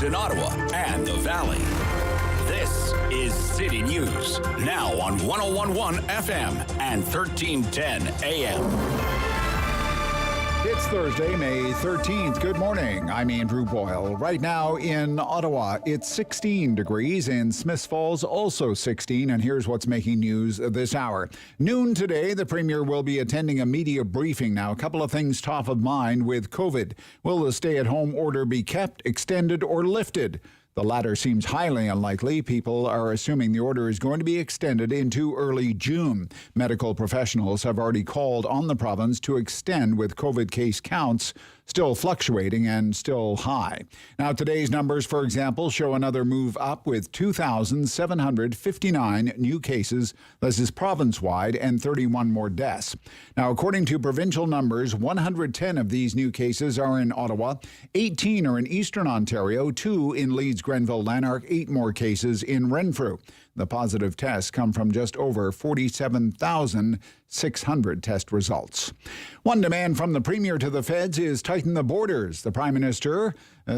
In Ottawa and the Valley. This is City News, now on 101.1 FM and 1310 AM. It's Thursday, May 13th. Good morning. I'm Andrew Boyle. Right now in Ottawa, it's 16 degrees. In Smiths Falls, also 16. And here's what's making news this hour. Noon today, the Premier will be attending a media briefing. Now, a couple of things top of mind with COVID. Will the stay-at-home order be kept, extended, or lifted? The latter seems highly unlikely. People are assuming the order is going to be extended into early June. Medical professionals have already called on the province to extend, with COVID case counts still fluctuating and still high. Now, today's numbers, for example, show another move up with 2,759 new cases. This is province-wide, and 31 more deaths. Now, according to provincial numbers, 110 of these new cases are in Ottawa, 18 are in Eastern Ontario, 2 in Leeds, Grenville, Lanark, 8 more cases in Renfrew. The positive tests come from just over 47,600 test results. One demand from the Premier to the feds is tighten the borders. The Prime Minister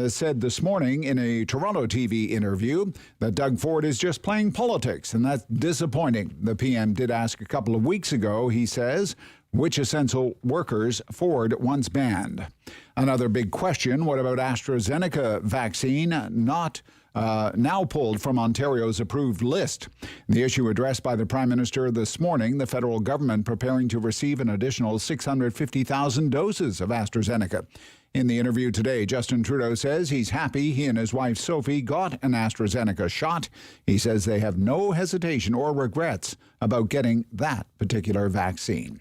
said this morning in a Toronto TV interview that Doug Ford is just playing politics, and that's disappointing. The PM did ask a couple of weeks ago, he says, which essential workers Ford wants banned. Another big question, what about AstraZeneca vaccine not now pulled from Ontario's approved list? The issue addressed by the Prime Minister this morning, the federal government preparing to receive an additional 650,000 doses of AstraZeneca. In the interview today, Justin Trudeau says he's happy he and his wife Sophie got an AstraZeneca shot. He says they have no hesitation or regrets about getting that particular vaccine.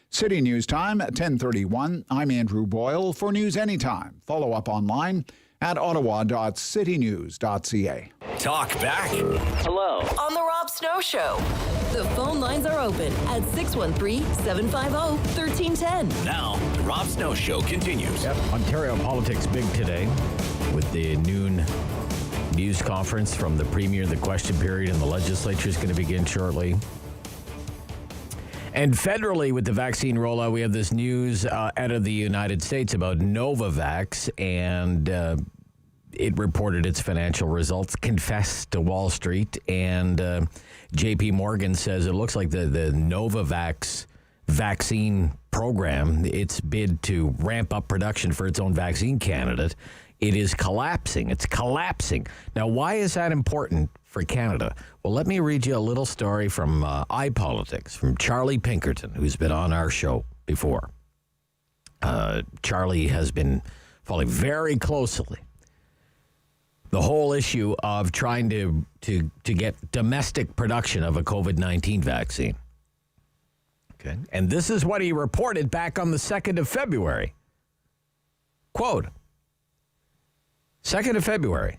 City News Time at 10:31. I'm Andrew Boyle. For news anytime, follow up online at ottawa.citynews.ca. Talk back. Hello. On the Rob Snow Show. The phone lines are open at 613-750-1310. Now, the Rob Snow Show continues. Yep. Ontario politics big today with the noon news conference from the Premier. The question period in the legislature is going to begin shortly. And federally, with the vaccine rollout, we have this news out of the United States about Novavax, and it reported its financial results, confessed to Wall Street, and J.P. Morgan says it looks like the Novavax vaccine program, its bid to ramp up production for its own vaccine candidate, it is collapsing. It's collapsing. Now, why is that important for Canada? Well, let me read you a little story from iPolitics, from Charlie Pinkerton, who's been on our show before. Charlie has been following very closely the whole issue of trying to get domestic production of a COVID-19 vaccine. Okay. And this is what he reported back on the 2nd of February. Quote, 2nd of February.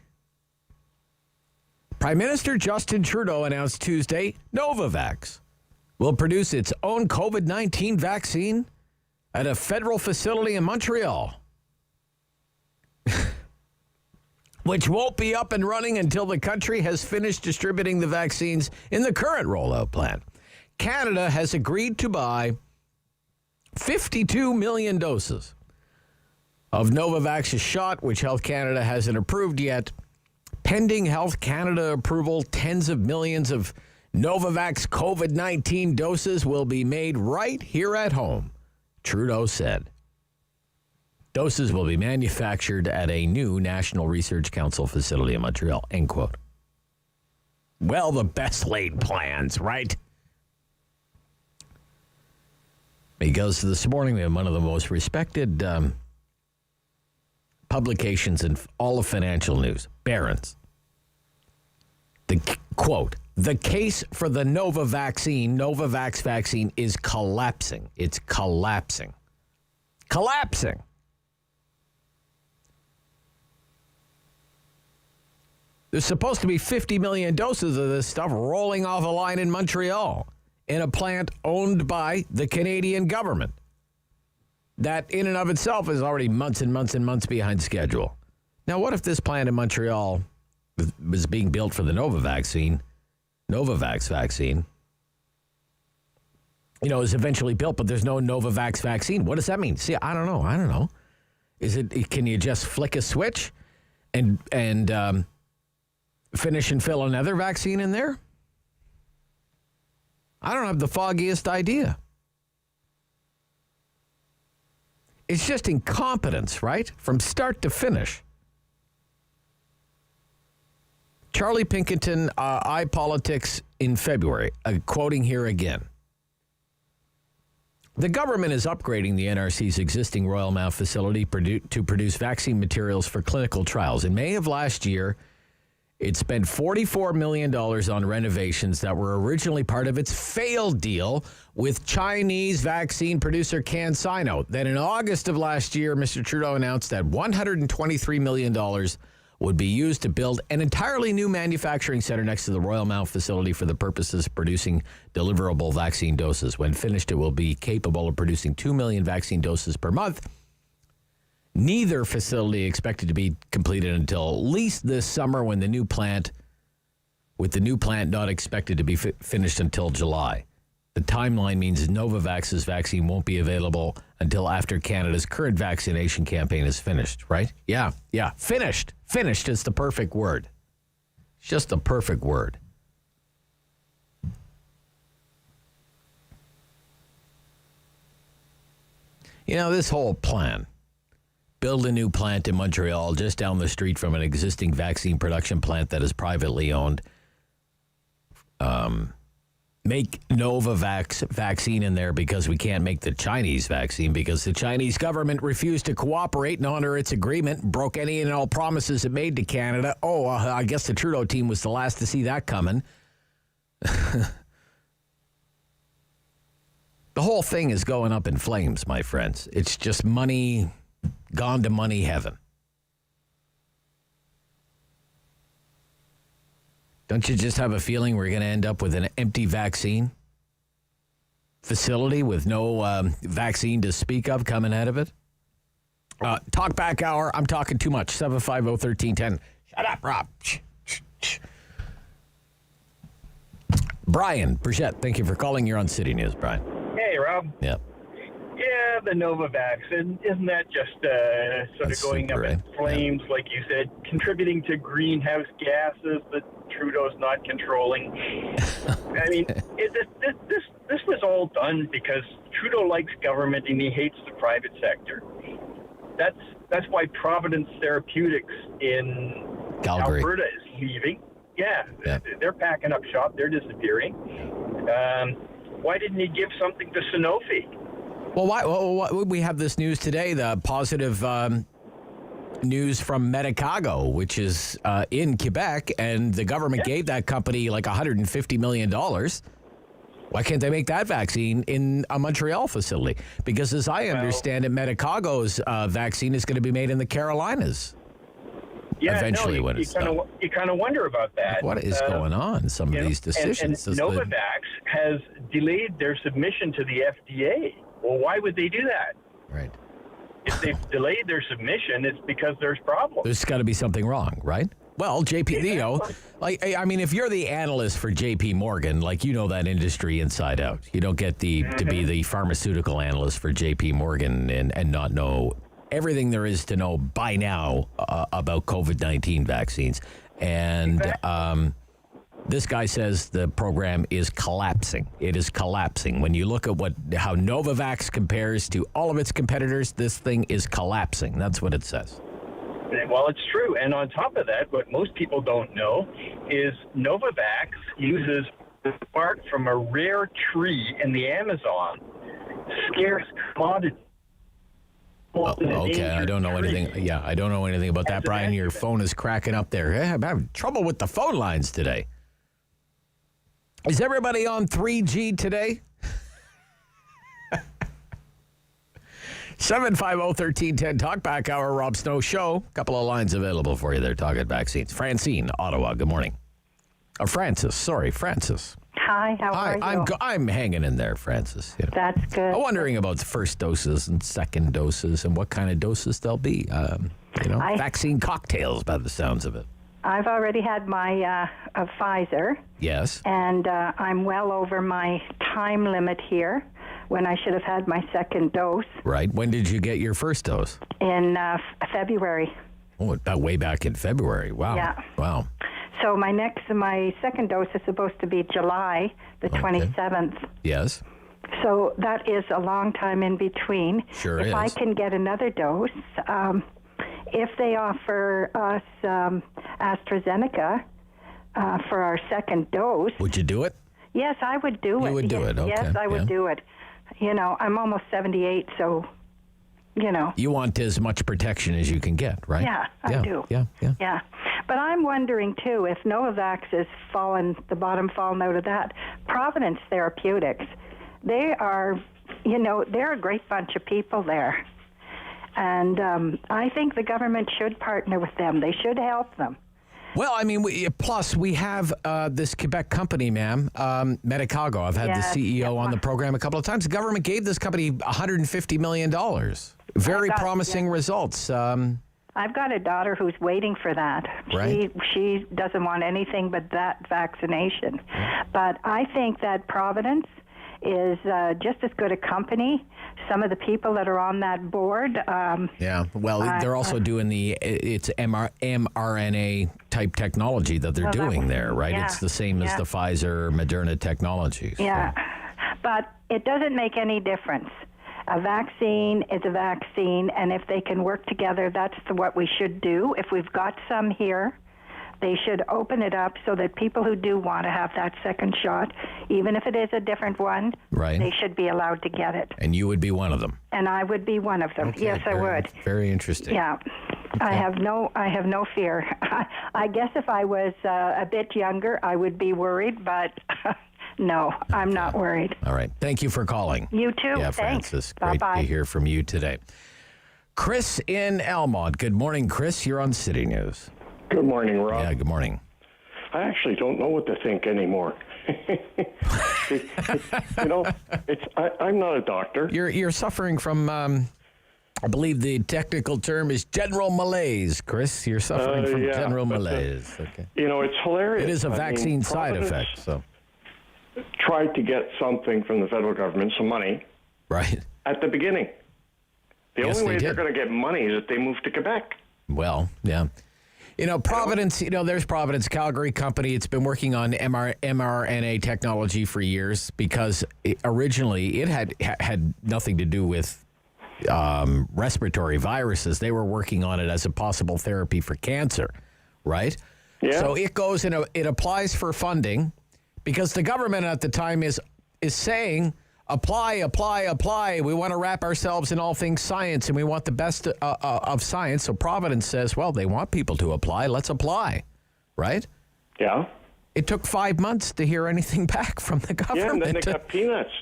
Prime Minister Justin Trudeau announced Tuesday Novavax will produce its own COVID-19 vaccine at a federal facility in Montreal, which won't be up and running until the country has finished distributing the vaccines in the current rollout plan. Canada has agreed to buy 52 million doses of Novavax's shot, which Health Canada hasn't approved yet. Pending Health Canada approval, tens of millions of Novavax COVID-19 doses will be made right here at home, Trudeau said. Doses will be manufactured at a new National Research Council facility in Montreal, end quote. Well, the best laid plans, right? Because this morning we have one of the most respected publications in all of financial news, Barron's. The quote, the case for the Novavax vaccine is collapsing. It's collapsing. Collapsing. There's supposed to be 50 million doses of this stuff rolling off a line in Montreal in a plant owned by the Canadian government. That in and of itself is already months and months and months behind schedule. Now, what if this plant in Montreal was being built for the Novavax vaccine, is eventually built, but there's no Novavax vaccine? What does that mean? See, I don't know. Can you just flick a switch and finish and fill another vaccine in there? I don't have the foggiest idea. It's just incompetence, right? From start to finish. Charlie Pinkerton, iPolitics in February, quoting here again. The government is upgrading the NRC's existing Royal Mount facility to produce vaccine materials for clinical trials. In May of last year, it spent $44 million on renovations that were originally part of its failed deal with Chinese vaccine producer CanSino. Then in August of last year, Mr. Trudeau announced that $123 million would be used to build an entirely new manufacturing center next to the Royal Mount facility for the purposes of producing deliverable vaccine doses. When finished, it will be capable of producing 2 million vaccine doses per month. Neither facility expected to be completed until at least this summer, when the new plant with the new plant not expected to be finished until July. The timeline means Novavax's vaccine won't be available until after Canada's current vaccination campaign is finished, right? Yeah. Finished. Finished is the perfect word. It's just the perfect word. You know, this whole plan, build a new plant in Montreal just down the street from an existing vaccine production plant that is privately owned, make Novavax vaccine in there because we can't make the Chinese vaccine because the Chinese government refused to cooperate and honor its agreement, broke any and all promises it made to Canada. I guess the Trudeau team was the last to see that coming. The whole thing is going up in flames, my friends. It's just money, gone to money heaven. Don't you just have a feeling we're going to end up with an empty vaccine facility with no vaccine to speak of coming out of it? Talk back hour. I'm talking too much. 750-1310. Shut up, Rob. Brian Burchette, thank you for calling. You're on City News, Brian. Hey, Rob. Yeah. Yeah, the Novavax, isn't that just sort of going up in flames, like you said, contributing to greenhouse gases that Trudeau's not controlling? I mean, this was all done because Trudeau likes government and he hates the private sector. That's why Providence Therapeutics in Calgary, Alberta is leaving. Yeah, they're packing up shop. They're disappearing. Why didn't he give something to Sanofi? Well, why we have this news today, the positive news from Medicago, which is in Quebec, and the government gave that company like $150 million. Why can't they make that vaccine in a Montreal facility? Because as I understand it, Medicago's vaccine is going to be made in the Carolinas. Yeah, eventually when it's done. You kind of wonder about that. What is going on? Some of these decisions. And Novavax has delayed their submission to the FDA. Well, why would they do that? Right. If they've delayed their submission, it's because there's problems. There's got to be something wrong, right? Well, JP, you know, if you're the analyst for JP Morgan, you know that industry inside out. You don't get to be the pharmaceutical analyst for JP Morgan and not know everything there is to know by now about COVID-19 vaccines. And this guy says the program is collapsing. It is collapsing. When you look at how Novavax compares to all of its competitors, this thing is collapsing. That's what it says. Well, it's true. And on top of that, what most people don't know is Novavax uses bark from a rare tree in the Amazon, scarce commodity. Okay, I don't know anything. Yeah, I don't know anything about that. Brian, your phone is cracking up there. I'm having trouble with the phone lines today. Is everybody on 3G today? 750-1310 Talkback Hour, Rob Snow Show. A couple of lines available for you there, talking vaccines. Francine, Ottawa, good morning. Francis. Hi, how are you? I'm hanging in there, Francis. You know. That's good. I'm wondering about the first doses and second doses and what kind of doses they'll be. Vaccine cocktails by the sounds of it. I've already had my Pfizer. Yes. And I'm well over my time limit here when I should have had my second dose. Right. When did you get your first dose? In February. Oh, way back in February. Wow. Yeah. Wow. So my second dose is supposed to be July the 27th. Yes. So that is a long time in between. Sure is. If I can get another dose, if they offer us AstraZeneca for our second dose. Would you do it? Yes, I would do it. You would do it, okay. Yes, I would do it. You know, I'm almost 78, so, you know. You want as much protection as you can get, right? Yeah, I do. Yeah. But I'm wondering, too, if Novavax is the bottom falling out of that, Providence Therapeutics, they are, they're a great bunch of people there. And I think the government should partner with them. They should help them. Well, I mean, plus we have this Quebec company, ma'am, Medicago. I've had the CEO on the program a couple of times. The government gave this company $150 million. Very promising results. I've got a daughter who's waiting for that. Right. She doesn't want anything but that vaccination. But I think that Providence is just as good a company. Some of the people that are on that board. They're also doing it's mRNA type technology that they're doing there, right? Yeah, it's the same as the Pfizer, Moderna technologies. Yeah, but it doesn't make any difference. A vaccine is a vaccine, and if they can work together, that's what we should do. If we've got some here, they should open it up so that people who do want to have that second shot, even if it is a different one, they should be allowed to get it. And you would be one of them. And I would be one of them. Okay, yes, I would. Very interesting. Yeah. Okay. I have no fear. I guess if I was a bit younger, I would be worried, but no, I'm not worried. All right. Thank you for calling. You too. Yeah, Thanks. Francis. Bye-bye. Great to hear from you today. Chris in Elmont. Good morning, Chris. You're on City News. Good morning, Rob. Yeah, good morning. I actually don't know what to think anymore. I'm not a doctor. You're suffering from, I believe the technical term is general malaise, Chris. You're suffering from general malaise. Okay. It's hilarious. It is a vaccine side effect. So, tried to get something from the federal government, some money, right at the beginning. The Yes, only way they they're did. going to get money is if they move to Quebec. Well, yeah. Providence, there's Providence Calgary company. It's been working on mRNA technology for years because originally it had nothing to do with respiratory viruses. They were working on it as a possible therapy for cancer, right? Yeah. So it goes and it applies for funding because the government at the time is saying, apply. We want to wrap ourselves in all things science, and we want the best of science. So Providence says, well, they want people to apply. Let's apply, right? Yeah. It took 5 months to hear anything back from the government. Yeah, and then they got peanuts.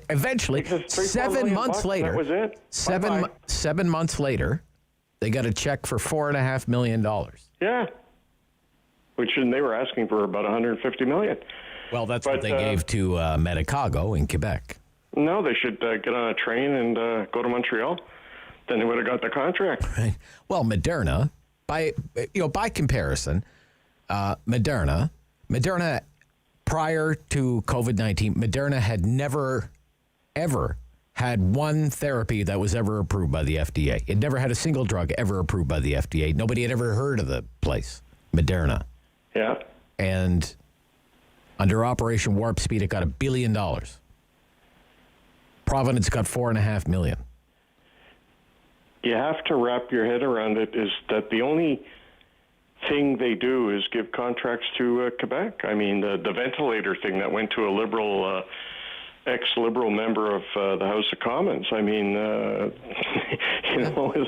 Eventually, 7 months later, that was it. 7 months later, they got a check for $4.5 million. Yeah. And they were asking for about $150 million. Well, that's what they gave to Medicago in Quebec. No, they should get on a train and go to Montreal. Then they would have got the contract. Right. Well, Moderna, by comparison, Moderna prior to COVID-19, Moderna had never, ever had one therapy that was ever approved by the FDA. It never had a single drug ever approved by the FDA. Nobody had ever heard of the place, Moderna. Yeah. And under Operation Warp Speed, it got $1 billion. Providence got $4.5 million. You have to wrap your head around it is that the only thing they do is give contracts to Quebec. I mean, the ventilator thing that went to a liberal, ex-liberal member of the House of Commons. I mean, it's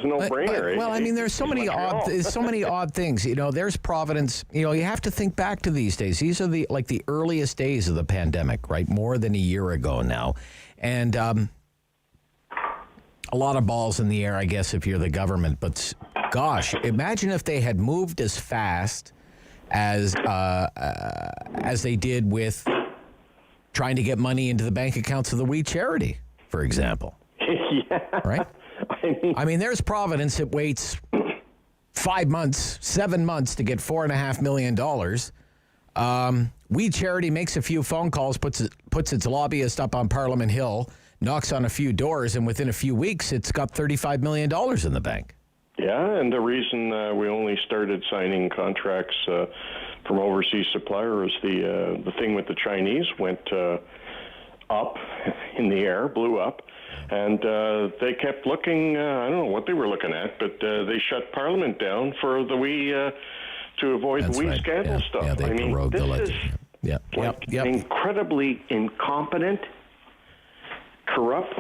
a no-brainer. Well, I mean, there's so many odd things. There's Providence. You have to think back to these days. These are the earliest days of the pandemic, right? More than a year ago now, and a lot of balls in the air, I guess, if you're the government. But gosh, imagine if they had moved as fast as they did with trying to get money into the bank accounts of the We Charity, for example. Yeah. Right? I mean, there's Providence that waits 5 months, 7 months to get $4.5 million. We Charity makes a few phone calls, puts its lobbyist up on Parliament Hill, knocks on a few doors, and within a few weeks, it's got $35 million in the bank. Yeah, and the reason we only started signing contracts from overseas suppliers, the thing with the Chinese went up in the air, blew up, and they kept looking. I don't know what they were looking at, but they shut Parliament down for the to avoid the wee scandal stuff. Yeah, they prorogued the legislation. Yeah, an incredibly incompetent, corrupt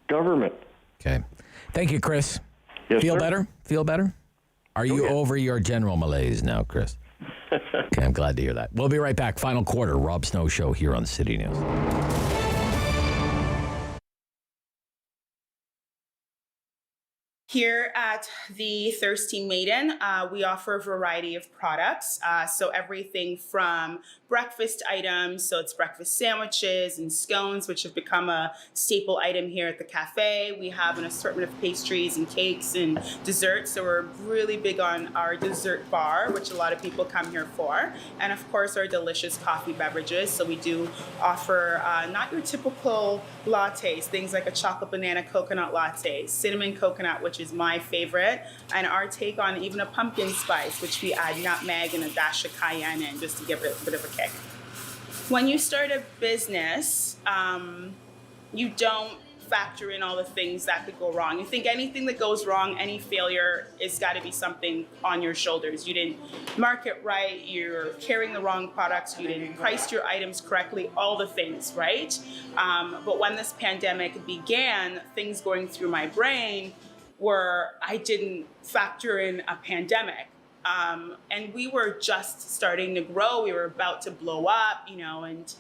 government. Okay, thank you, Chris. Yes, Feel sir. better? Feel better? Are you over your general malaise now, Chris? Okay, I'm glad to hear that. We'll be right back. Final quarter, Rob Snow Show here on City News. Here at the Thirsty Maiden, we offer a variety of products. So everything from breakfast items, so it's breakfast sandwiches and scones, which have become a staple item here at the cafe. We have an assortment of pastries and cakes and desserts. So we're really big on our dessert bar, which a lot of people come here for. And of course, our delicious coffee beverages. So we do offer not your typical lattes, things like a chocolate banana coconut latte, cinnamon coconut, which is my favorite, and our take on even a pumpkin spice, which we add nutmeg and a dash of cayenne in just to give it a bit of a kick. When you start a business, you don't factor in all the things that could go wrong. You think anything that goes wrong, any failure, it's got to be something on your shoulders. You didn't market right, you're carrying the wrong products, you didn't price your items correctly, all the things, right? But when this pandemic began, things going through my brain were I didn't factor in a pandemic. And we were just starting to grow. We were about to blow up, and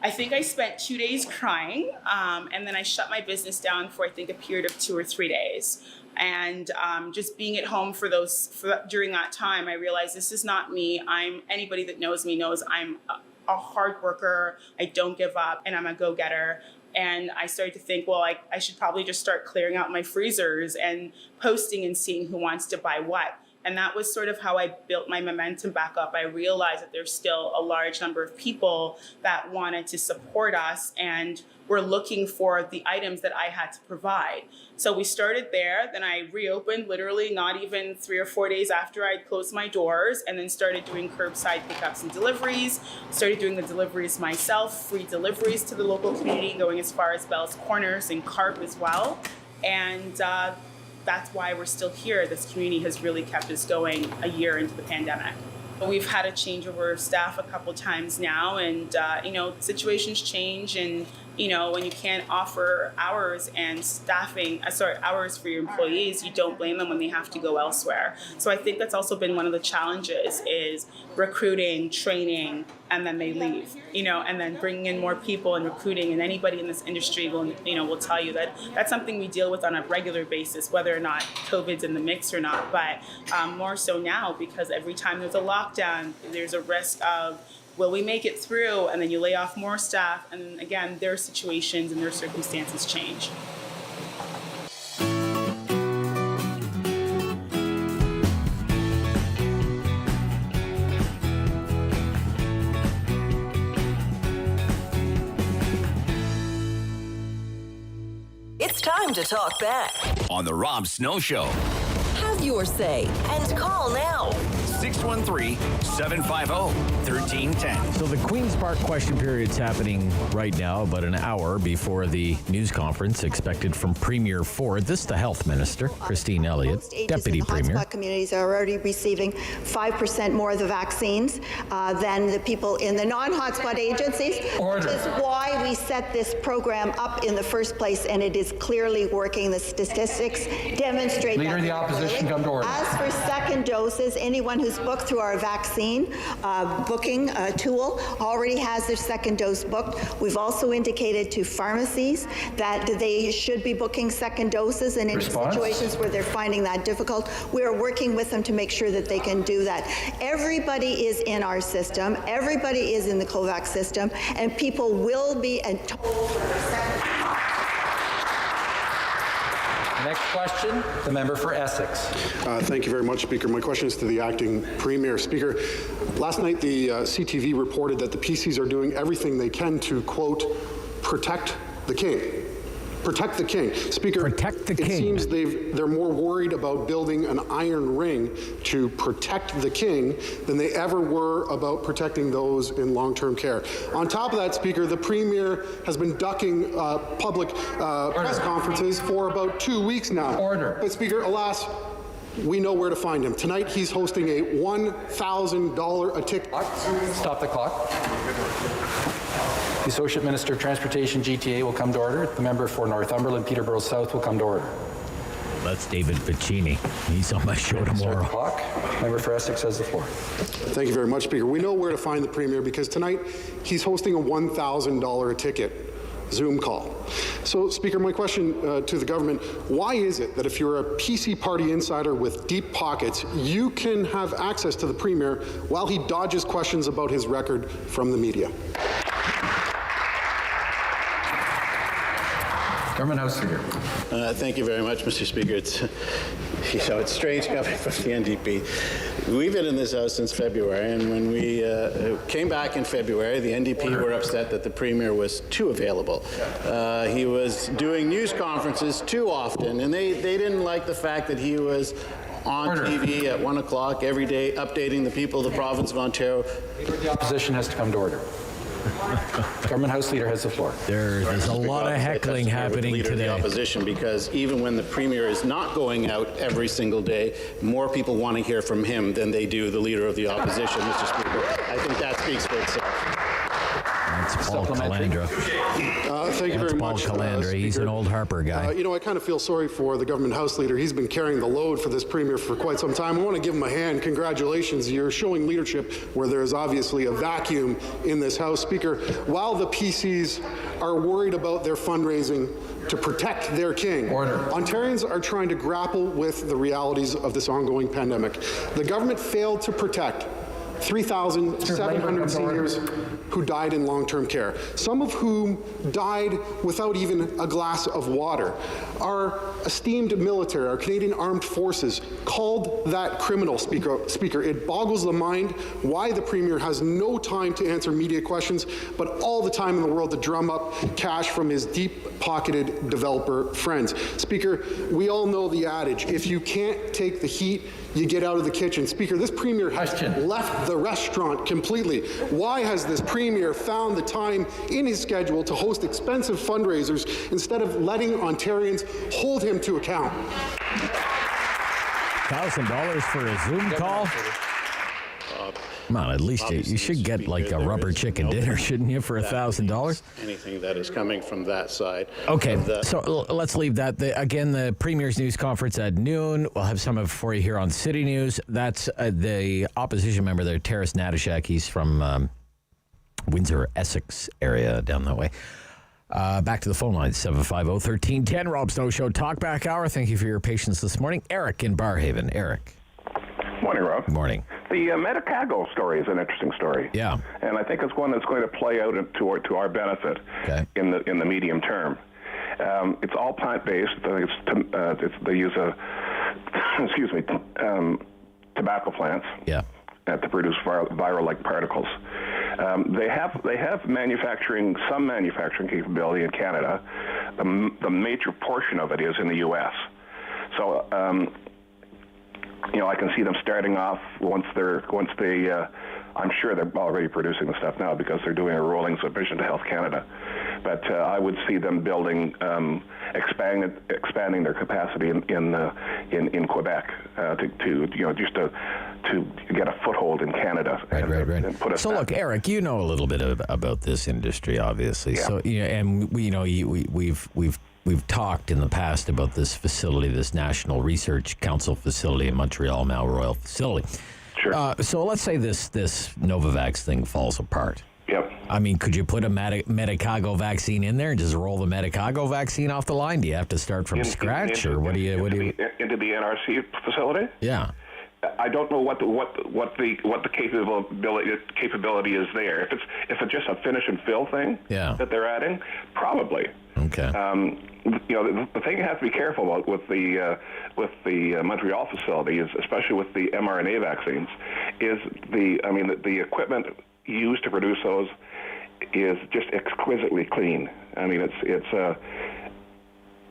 I think I spent 2 days crying, and then I shut my business down for I think a period of 2 or 3 days. And just being at home during that time, I realized this is not me. Anybody that knows me knows I'm a hard worker. I don't give up, and I'm a go-getter. And I started to think, well, I should probably just start clearing out my freezers and posting and seeing who wants to buy what. And that was sort of how I built my momentum back up. I realized that there's still a large number of people that wanted to support us and were looking for the items that I had to provide. So we started there. Then I reopened literally not even 3 or 4 days after I'd closed my doors, and then started doing curbside pickups and deliveries. Started doing the deliveries myself, free deliveries to the local community, going as far as Bell's Corners and Carp as well. And that's why we're still here. This community has really kept us going a year into the pandemic. We've had a changeover of staff a couple times now, and situations change, and when you can't offer hours and hours for your employees, you don't blame them when they have to go elsewhere. So I think that's also been one of the challenges is recruiting, training, and then they leave, and then bringing in more people and recruiting. And anybody in this industry will tell you that that's something we deal with on a regular basis, whether or not COVID's in the mix or not. But more so now, because every time there's a lockdown, there's a risk of, will we make it through? And then you lay off more staff. And again, their situations and their circumstances change. It's time to talk back on the Rob Snow Show. Have your say and call now. 613-750-1310. So the Queen's Park question period's happening right now, about an hour before the news conference expected from Premier Ford. This is the Health Minister, Christine Elliott, Deputy Premier. Hotspot communities are already receiving 5% more of the vaccines than the people in the non-hotspot agencies, which is why we set this program up in the first place, and it is clearly working. The statistics demonstrate Leader of the Opposition, come to order. As for second doses, anyone who's booked through our vaccine booking tool already has their second dose booked. We've also indicated to pharmacies that they should be booking second doses, and in situations where they're finding that difficult, we are working with them to make sure that they can do that. Everybody is in our system. Everybody is in the COVAX system, and people will be told for their second. Next question, the member for Essex. Thank you very much, Speaker. My question is to the acting Premier. Speaker, last night the CTV reported that the PCs are doing everything they can to, quote, protect the king. Protect the king. Speaker, protect the king. It seems they're more worried about building an iron ring to protect the king than they ever were about protecting those in long-term care. On top of that, Speaker, the Premier has been ducking public press conferences for about 2 weeks now. Order. But Speaker, alas, we know where to find him. Tonight, he's hosting a $1,000 a ticket. Stop the clock. The Associate Minister of Transportation, GTA, will come to order. The member for Northumberland, Peterborough South, will come to order. That's David Piccini. He's on my show tomorrow. Clock. Member for Essex has the floor. Thank you very much, Speaker. We know where to find the Premier because tonight he's hosting a $1,000 ticket. Zoom call. So, Speaker, my question to the government, why is it that if you're a PC party insider with deep pockets, you can have access to the Premier while he dodges questions about his record from the media? Government House Leader. Thank you very much, Mr. Speaker. It's strange coming from the NDP. We've been in this House since February, and when we came back in February, the NDP were upset that the Premier was too available. He was doing news conferences too often, and they didn't like the fact that he was on TV at 1 o'clock every day, updating the people of the province of Ontario. The opposition has to come to order. Government House Leader has the floor. There's a lot of heckling happening today. The opposition, because even when the Premier is not going out every single day, more people want to hear from him than they do the Leader of the Opposition, Mr. Speaker. I think that speaks for itself. That's Paul Calandra. Thank you very much. Paul Calandra. He's an old Harper guy. I kind of feel sorry for the Government House Leader. He's been carrying the load for this Premier for quite some time. I want to give him a hand. Congratulations. You're showing leadership where there is obviously a vacuum in this House. Speaker, while the PCs are worried about their fundraising to protect their king, Ontarians are trying to grapple with the realities of this ongoing pandemic. The government failed to protect 3,700 seniors who died in long-term care, some of whom died without even a glass of water. Our esteemed military, our Canadian Armed Forces, called that criminal, Speaker. It boggles the mind why the Premier has no time to answer media questions, but all the time in the world to drum up cash from his deep-pocketed developer friends. Speaker, we all know the adage, if you can't take the heat, you get out of the kitchen. Speaker, this Premier has left the restaurant completely. Why has this Premier found the time in his schedule to host expensive fundraisers instead of letting Ontarians hold him to account? $1,000 for a Zoom call? Come on, at least you should get like a rubber chicken dinner, shouldn't you, for $1,000? Anything that is coming from that side. Okay, so let's leave that. Again, the Premier's news conference at noon. We'll have some of it for you here on City News. That's the opposition member there, Terrace Natashak. He's from Windsor, Essex area down that way. Back to the phone line, 750-1310. Rob Snow Show Talkback Hour. Thank you for your patience this morning. Eric in Barrhaven. Eric. Morning, Rob. Morning. The Medicago story is an interesting story. Yeah. And I think it's one that's going to play out to our benefit in the medium term. It's all plant-based. They use tobacco plants to produce viral-like particles. They have some manufacturing capability in Canada. The major portion of it is in the U.S. So I can see them starting off once they. I'm sure they're already producing the stuff now because they're doing a rolling submission to Health Canada. But I would see them building, expanding their capacity in Quebec to get a foothold in Canada. Right. And put us so look, Eric, you know a little bit about this industry, obviously. Yeah. So and we've talked in the past about this facility, this National Research Council facility in Montreal, Mount Royal facility. Sure. So let's say this Novavax thing falls apart. Yep. I mean, could you put a Medicago vaccine in there and just roll the Medicago vaccine off the line? Do you have to start from scratch, or what do you into the NRC facility? Yeah. I don't know what the capability is there. If it's just a finish and fill thing that they're adding, probably. Okay. The thing you have to be careful about with the Montreal facility is, especially with the mRNA vaccines, is the equipment used to produce those is just exquisitely clean. I mean,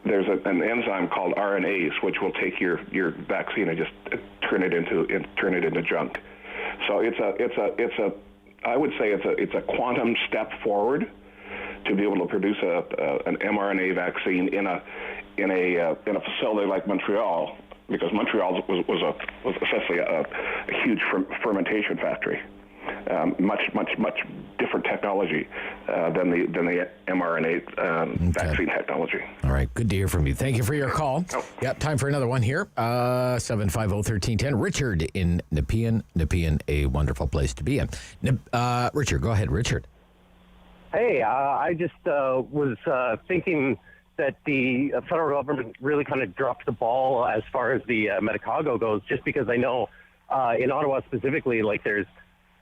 there's an enzyme called RNase which will take your vaccine and just turn it into junk. So I would say it's a quantum step forward to be able to produce an mRNA vaccine in a facility like Montreal, because Montreal was essentially a huge fermentation factory. Much different technology than the mRNA vaccine technology. All right, good to hear from you. Thank you for your call. Yep, time for another one here. 750-1310. Richard in Nepean, a wonderful place to be in. Richard, go ahead, Richard. Hey, I just was thinking that the federal government really kind of dropped the ball as far as the Medicago goes, just because I know in Ottawa specifically, like there's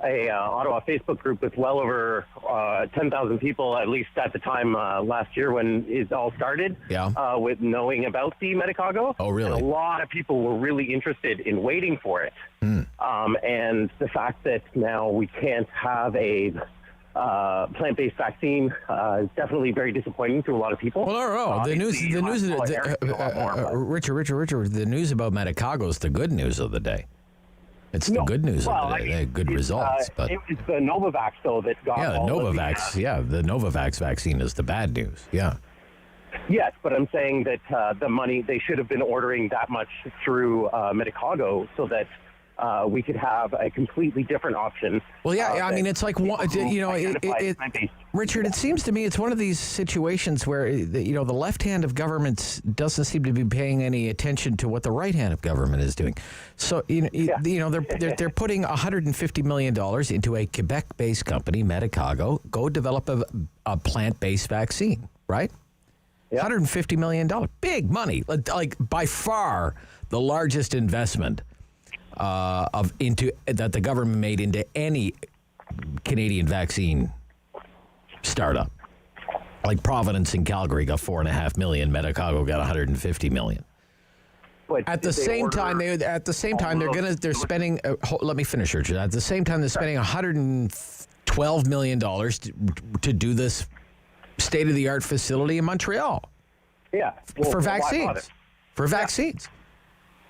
a Ottawa Facebook group with well over 10,000 people, at least at the time last year when it all started, with knowing about the Medicago. Oh, really? And a lot of people were really interested in waiting for it. And the fact that now we can't have a plant-based vaccine is definitely very disappointing to a lot of people. Well, no. The news, Richard, the news about Medicago is the good news of the day. It's the good news of the day. They had good results. But it's the Novavax, though, that got the Novavax. The Novavax vaccine is the bad news. Yeah. Yes, but I'm saying that the money, they should have been ordering that much through Medicago so that we could have a completely different option. Well, I mean, it's like, Richard, it seems to me it's one of these situations where, the left hand of government doesn't seem to be paying any attention to what the right hand of government is doing. So, they're putting $150 million into a Quebec-based company, Medicago, go develop a plant-based vaccine, right? Yep. $150 million. Big money. Like, by far the largest investment that the government made into any Canadian vaccine startup. Like Providence and Calgary got $4.5 million. Medicago got $150 million. But at the same time, they're spending. Let me finish, Richard. At the same time, they're spending $112 million to do this state-of-the-art facility in Montreal. Yeah, for vaccines. For vaccines.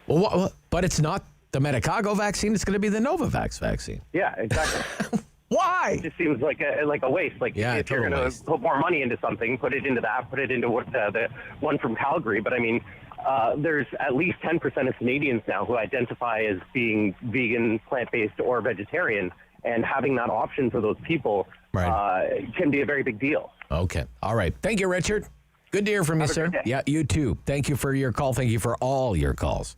Well, but it's not the Medicago vaccine. It's going to be the Novavax vaccine. Yeah, exactly. Why? It just seems like a waste. Like if you're going to put more money into something, put it into that. Put it into what the one from Calgary. But I mean, there's at least 10% of Canadians now who identify as being vegan, plant-based, or vegetarian, and having that option for those people can be a very big deal. Okay. All right. Thank you, Richard. Good to hear from you, sir. Yeah, you too. Thank you for your call. Thank you for all your calls.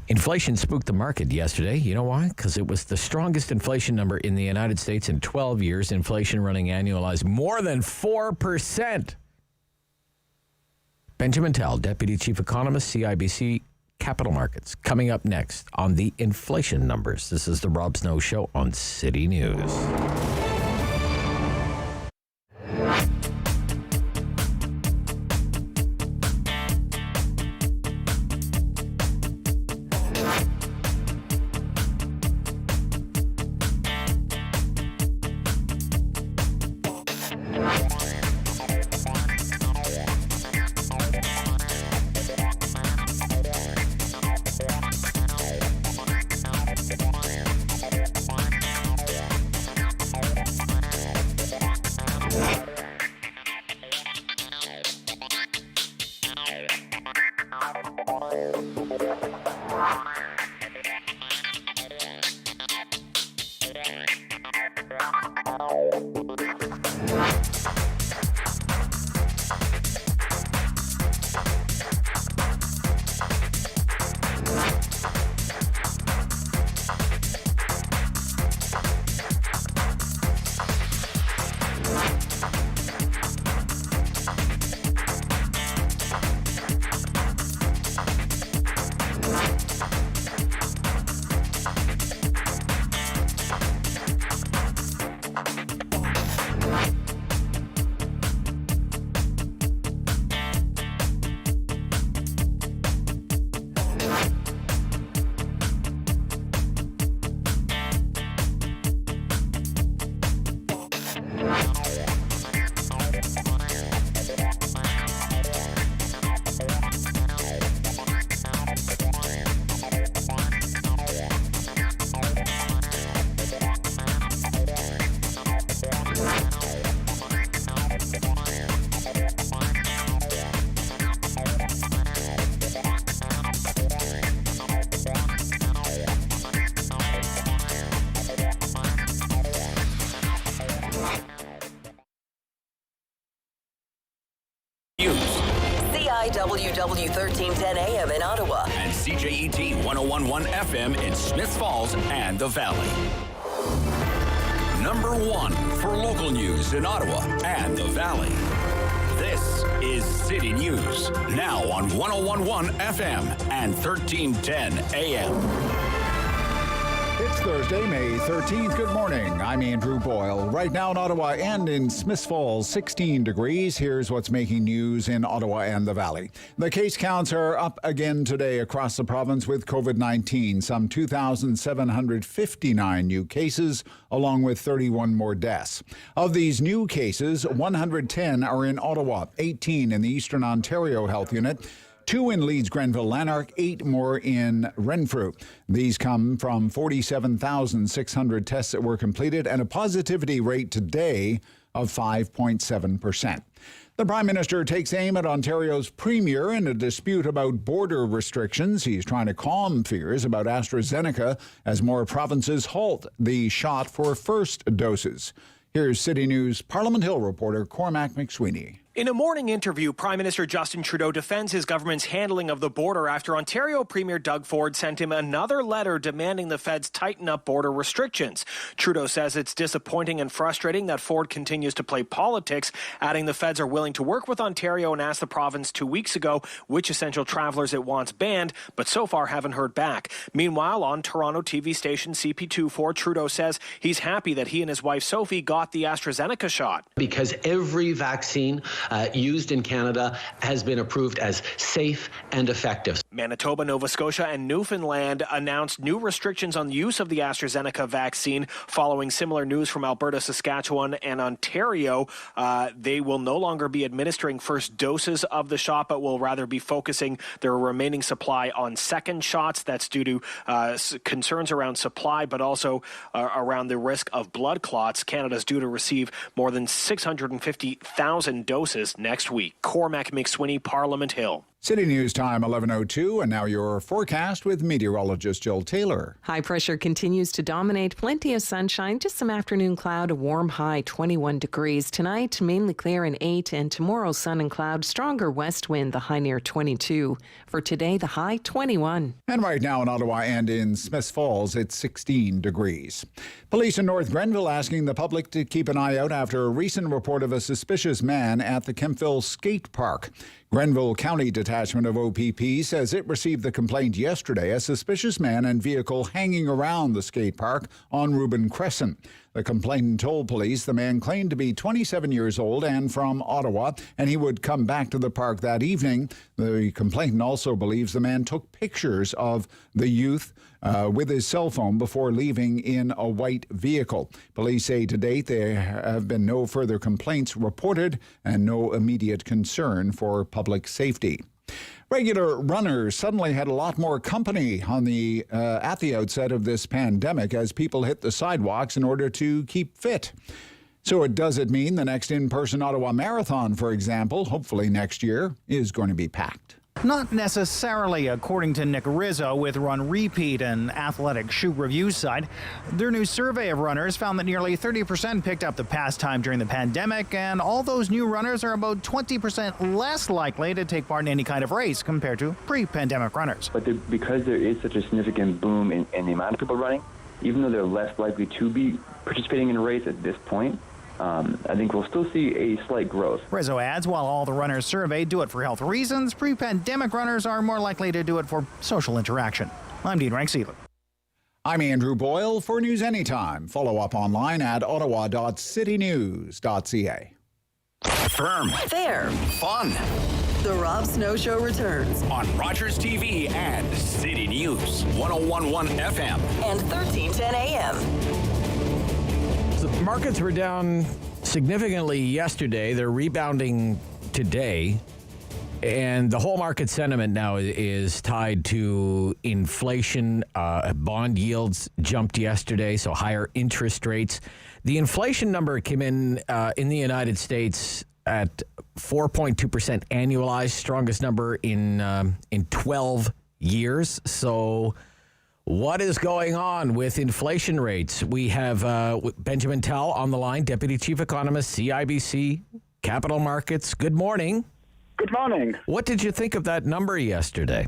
Inflation spooked the market yesterday. You know why? Because it was the strongest inflation number in the United States in 12 years. Inflation running annualized more than 4%. Benjamin Tal, Deputy Chief Economist, CIBC Capital Markets, coming up next on the inflation numbers. This is the Rob Snow Show on City News. CIWW 1310 AM in Ottawa. And CJET 1011 FM in Smiths Falls and the Valley. Number 1 for local news in Ottawa and the Valley. This is City News, now on 101.1 FM and 1310 AM. It's Thursday, May 13th. Good morning. I'm Andrew Boyle. Right now in Ottawa and in Smiths Falls, 16 degrees. Here's what's making news in Ottawa and the Valley. The case counts are up again today across the province with COVID-19. Some 2,759 new cases, along with 31 more deaths. Of these new cases, 110 are in Ottawa, 18 in the Eastern Ontario Health Unit, 2 in Leeds, Grenville, Lanark, 8 more in Renfrew. These come from 47,600 tests that were completed and a positivity rate today of 5.7%. The Prime Minister takes aim at Ontario's Premier in a dispute about border restrictions. He's trying to calm fears about AstraZeneca as more provinces halt the shot for first doses. Here's City News Parliament Hill reporter Cormac McSweeney. In a morning interview, Prime Minister Justin Trudeau defends his government's handling of the border after Ontario Premier Doug Ford sent him another letter demanding the feds tighten up border restrictions. Trudeau says it's disappointing and frustrating that Ford continues to play politics, adding the feds are willing to work with Ontario and asked the province 2 weeks ago which essential travelers it wants banned, but so far haven't heard back. Meanwhile, on Toronto TV station CP2, Ford Trudeau says he's happy that he and his wife Sophie got the AstraZeneca shot. Because every vaccine used in Canada has been approved as safe and effective. Manitoba, Nova Scotia, and Newfoundland announced new restrictions on the use of the AstraZeneca vaccine following similar news from Alberta, Saskatchewan, and Ontario. They will no longer be administering first doses of the shot, but will rather be focusing their remaining supply on second shots. That's due to concerns around supply, but also around the risk of blood clots. Canada's due to receive more than 650,000 doses next week. Cormac McSweeney, Parliament Hill. City News Time 11:02, and now your forecast with meteorologist Jill Taylor. High pressure continues to dominate. Plenty of sunshine, just some afternoon cloud, a warm high 21 degrees. Tonight, mainly clear and 8, and tomorrow, sun and cloud, stronger west wind, the high near 22. For today, the high 21. And right now in Ottawa and in Smiths Falls, it's 16 degrees. Police in North Grenville asking the public to keep an eye out after a recent report of a suspicious man at the Kemptville skate park. Grenville County Detachment of OPP says it received the complaint yesterday, a suspicious man and vehicle hanging around the skate park on Reuben Crescent. The complainant told police the man claimed to be 27 years old and from Ottawa, and he would come back to the park that evening. The complainant also believes the man took pictures of the youth with his cell phone before leaving in a white vehicle. Police say to date there have been no further complaints reported and no immediate concern for public safety. Regular runners suddenly had a lot more company on at the outset of this pandemic as people hit the sidewalks in order to keep fit. So does it mean the next in-person Ottawa Marathon, for example, hopefully next year, is going to be packed? Not necessarily, according to Nick Rizzo with Run Repeat, an athletic shoe review site. Their new survey of runners found that nearly 30% picked up the pastime during the pandemic, and all those new runners are about 20% less likely to take part in any kind of race compared to pre-pandemic runners. But because there is such a significant boom in the amount of people running, even though they're less likely to be participating in a race at this point, I think we'll still see a slight growth. Rizzo adds, while all the runners surveyed do it for health reasons, pre-pandemic runners are more likely to do it for social interaction. I'm Dean Rank-Seeler. I'm Andrew Boyle. For News Anytime, follow up online at ottawa.citynews.ca. Firm. Fair. Fun. The Rob Snow Show returns on Rogers TV and City News 101.1 FM and 1310 AM. The markets were down significantly yesterday. They're rebounding today. And the whole market sentiment now is tied to inflation. Bond yields jumped yesterday, so higher interest rates. The inflation number came in the United States at 4.2% annualized, strongest number in 12 years. So what is going on with inflation rates? We have Benjamin Tell on the line, Deputy Chief Economist, CIBC Capital Markets. Good morning. Good morning. What did you think of that number yesterday?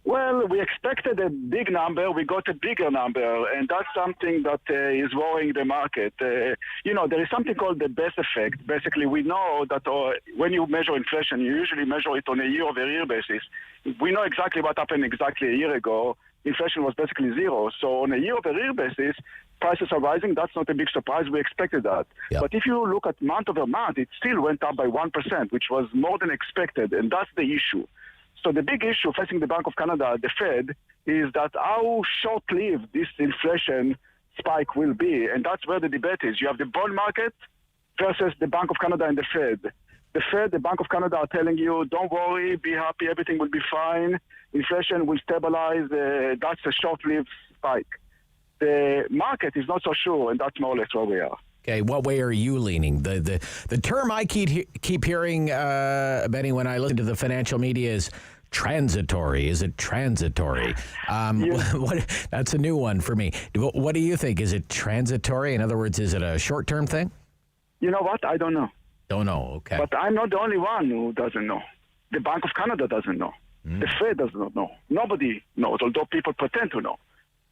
Well, we expected a big number. We got a bigger number, and that's something that is worrying the market. There is something called the base effect. Basically, we know that when you measure inflation, you usually measure it on a year-over-year basis. We know exactly what happened exactly a year ago. Inflation was basically zero. So on a year-over-year basis, prices are rising. That's not a big surprise. We expected that. Yep. But if you look at month-over-month, it still went up by 1%, which was more than expected, and that's the issue. So the big issue facing the Bank of Canada, the Fed, is that how short-lived this inflation spike will be. And that's where the debate is. You have the bond market versus the Bank of Canada and the Fed. The Fed, the Bank of Canada are telling you, don't worry, be happy, everything will be fine. Inflation will stabilize. That's a short-lived spike. The market is not so sure, and that's more or less where we are. Okay, what way are you leaning? The term I keep hearing, Benny, when I listen to the financial media is transitory. Is it transitory? That's a new one for me. What do you think? Is it transitory? In other words, is it a short-term thing? You know what? I don't know. Don't know, okay. But I'm not the only one who doesn't know. The Bank of Canada doesn't know. The Fed does not know. Nobody knows, although people pretend to know.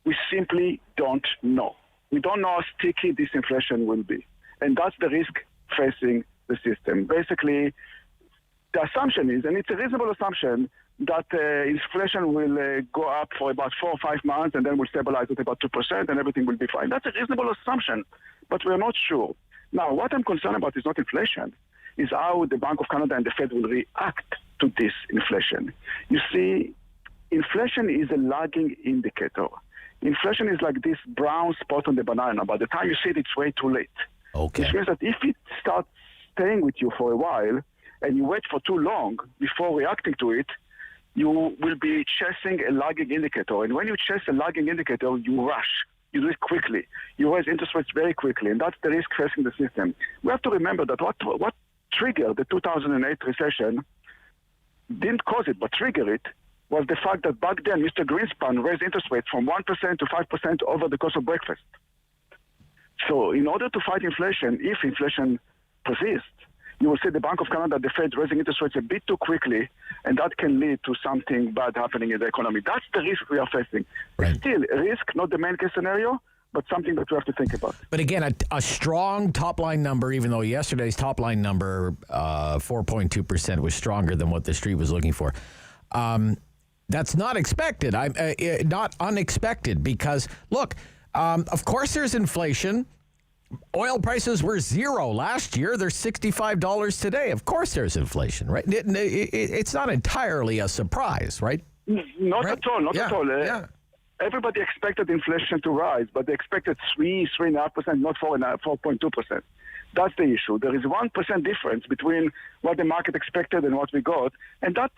We simply don't know. We don't know how sticky this inflation will be. And that's the risk facing the system. Basically, the assumption is, and it's a reasonable assumption, that inflation will go up for about 4 or 5 months and then will stabilize at about 2% and everything will be fine. That's a reasonable assumption, but we're not sure. Now, what I'm concerned about is not inflation, is how the Bank of Canada and the Fed will react to this inflation. You see, inflation is a lagging indicator. Inflation is like this brown spot on the banana. By the time you see it, it's way too late. Okay. Which means that if it starts staying with you for a while and you wait for too long before reacting to it, you will be chasing a lagging indicator. And when you chase a lagging indicator, you rush. You do it quickly. You raise interest rates very quickly, and that's the risk facing the system. We have to remember that what triggered the 2008 recession didn't cause it, but triggered it, was the fact that back then Mr. Greenspan raised interest rates from 1% to 5% over the course of breakfast. So in order to fight inflation, if inflation persists, you will see the Bank of Canada, the Fed, raising interest rates a bit too quickly, and that can lead to something bad happening in the economy. That's the risk we are facing. Right. Still, a risk, not the main case scenario, but something that we have to think about. But again, a strong top-line number, even though yesterday's top-line number, 4.2%, was stronger than what the street was looking for. That's not expected. Not unexpected because, look, of course there's inflation. Oil prices were zero last year. They're $65 today. Of course there's inflation, right? It's not entirely a surprise, right? Not at all. Not at all. Yeah. Everybody expected inflation to rise, but they expected 3.5%, not 4.2%. That's the issue. There is 1% difference between what the market expected and what we got, and that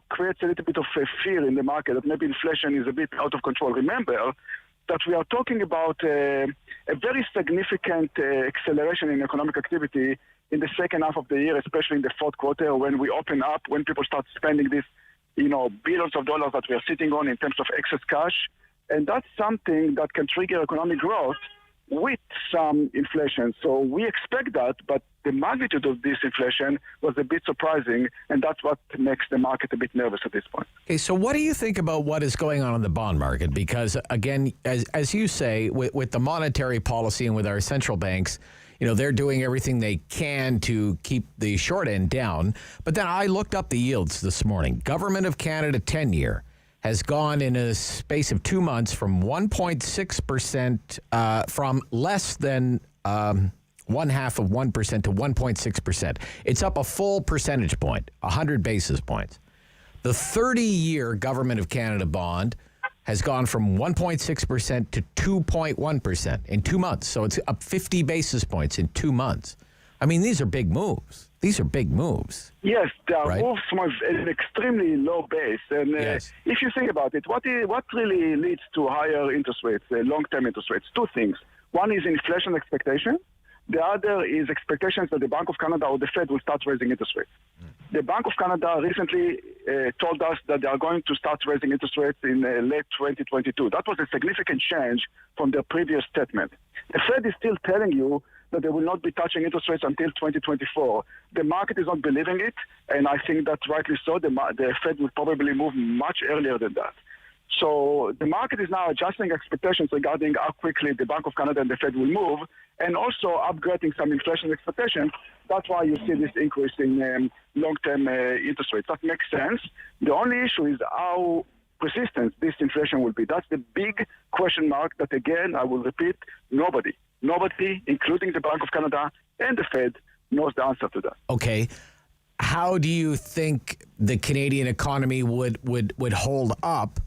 creates a little bit of fear in the market that maybe inflation is a bit out of control. Remember that we are talking about a very significant acceleration in economic activity in the second half of the year, especially in the fourth quarter when we open up, when people start spending this, billions of dollars that we are sitting on in terms of excess cash. And that's something that can trigger economic growth with some inflation. So we expect that, but the magnitude of this inflation was a bit surprising, and that's what makes the market a bit nervous at this point. Okay, so what do you think about what is going on in the bond market? Because, again, as you say, with the monetary policy and with our central banks, they're doing everything they can to keep the short end down. But then I looked up the yields this morning. Government of Canada 10-year has gone in a space of 2 months from 1.6%, from less than 0.5% to 1.6%. It's up a full percentage point, 100 basis points. The 30-year Government of Canada bond has gone from 1.6% to 2.1% in 2 months. So it's up 50 basis points in 2 months. I mean, these are big moves. These are big moves. Yes, they are moves from an extremely low base. And if you think about it, what really leads to higher interest rates, long-term interest rates? Two things. One is inflation expectation. The other is expectations that the Bank of Canada or the Fed will start raising interest rates. The Bank of Canada recently told us that they are going to start raising interest rates in late 2022. That was a significant change from their previous statement. The Fed is still telling you that they will not be touching interest rates until 2024. The market is not believing it, and I think that rightly so. The Fed will probably move much earlier than that. So the market is now adjusting expectations regarding how quickly the Bank of Canada and the Fed will move, and also upgrading some inflation expectations. That's why you see this increase in long-term interest rates. That makes sense. The only issue is how persistent this inflation will be. That's the big question mark that, again, I will repeat, nobody, including the Bank of Canada and the Fed, knows the answer to that. Okay. How do you think the Canadian economy would hold up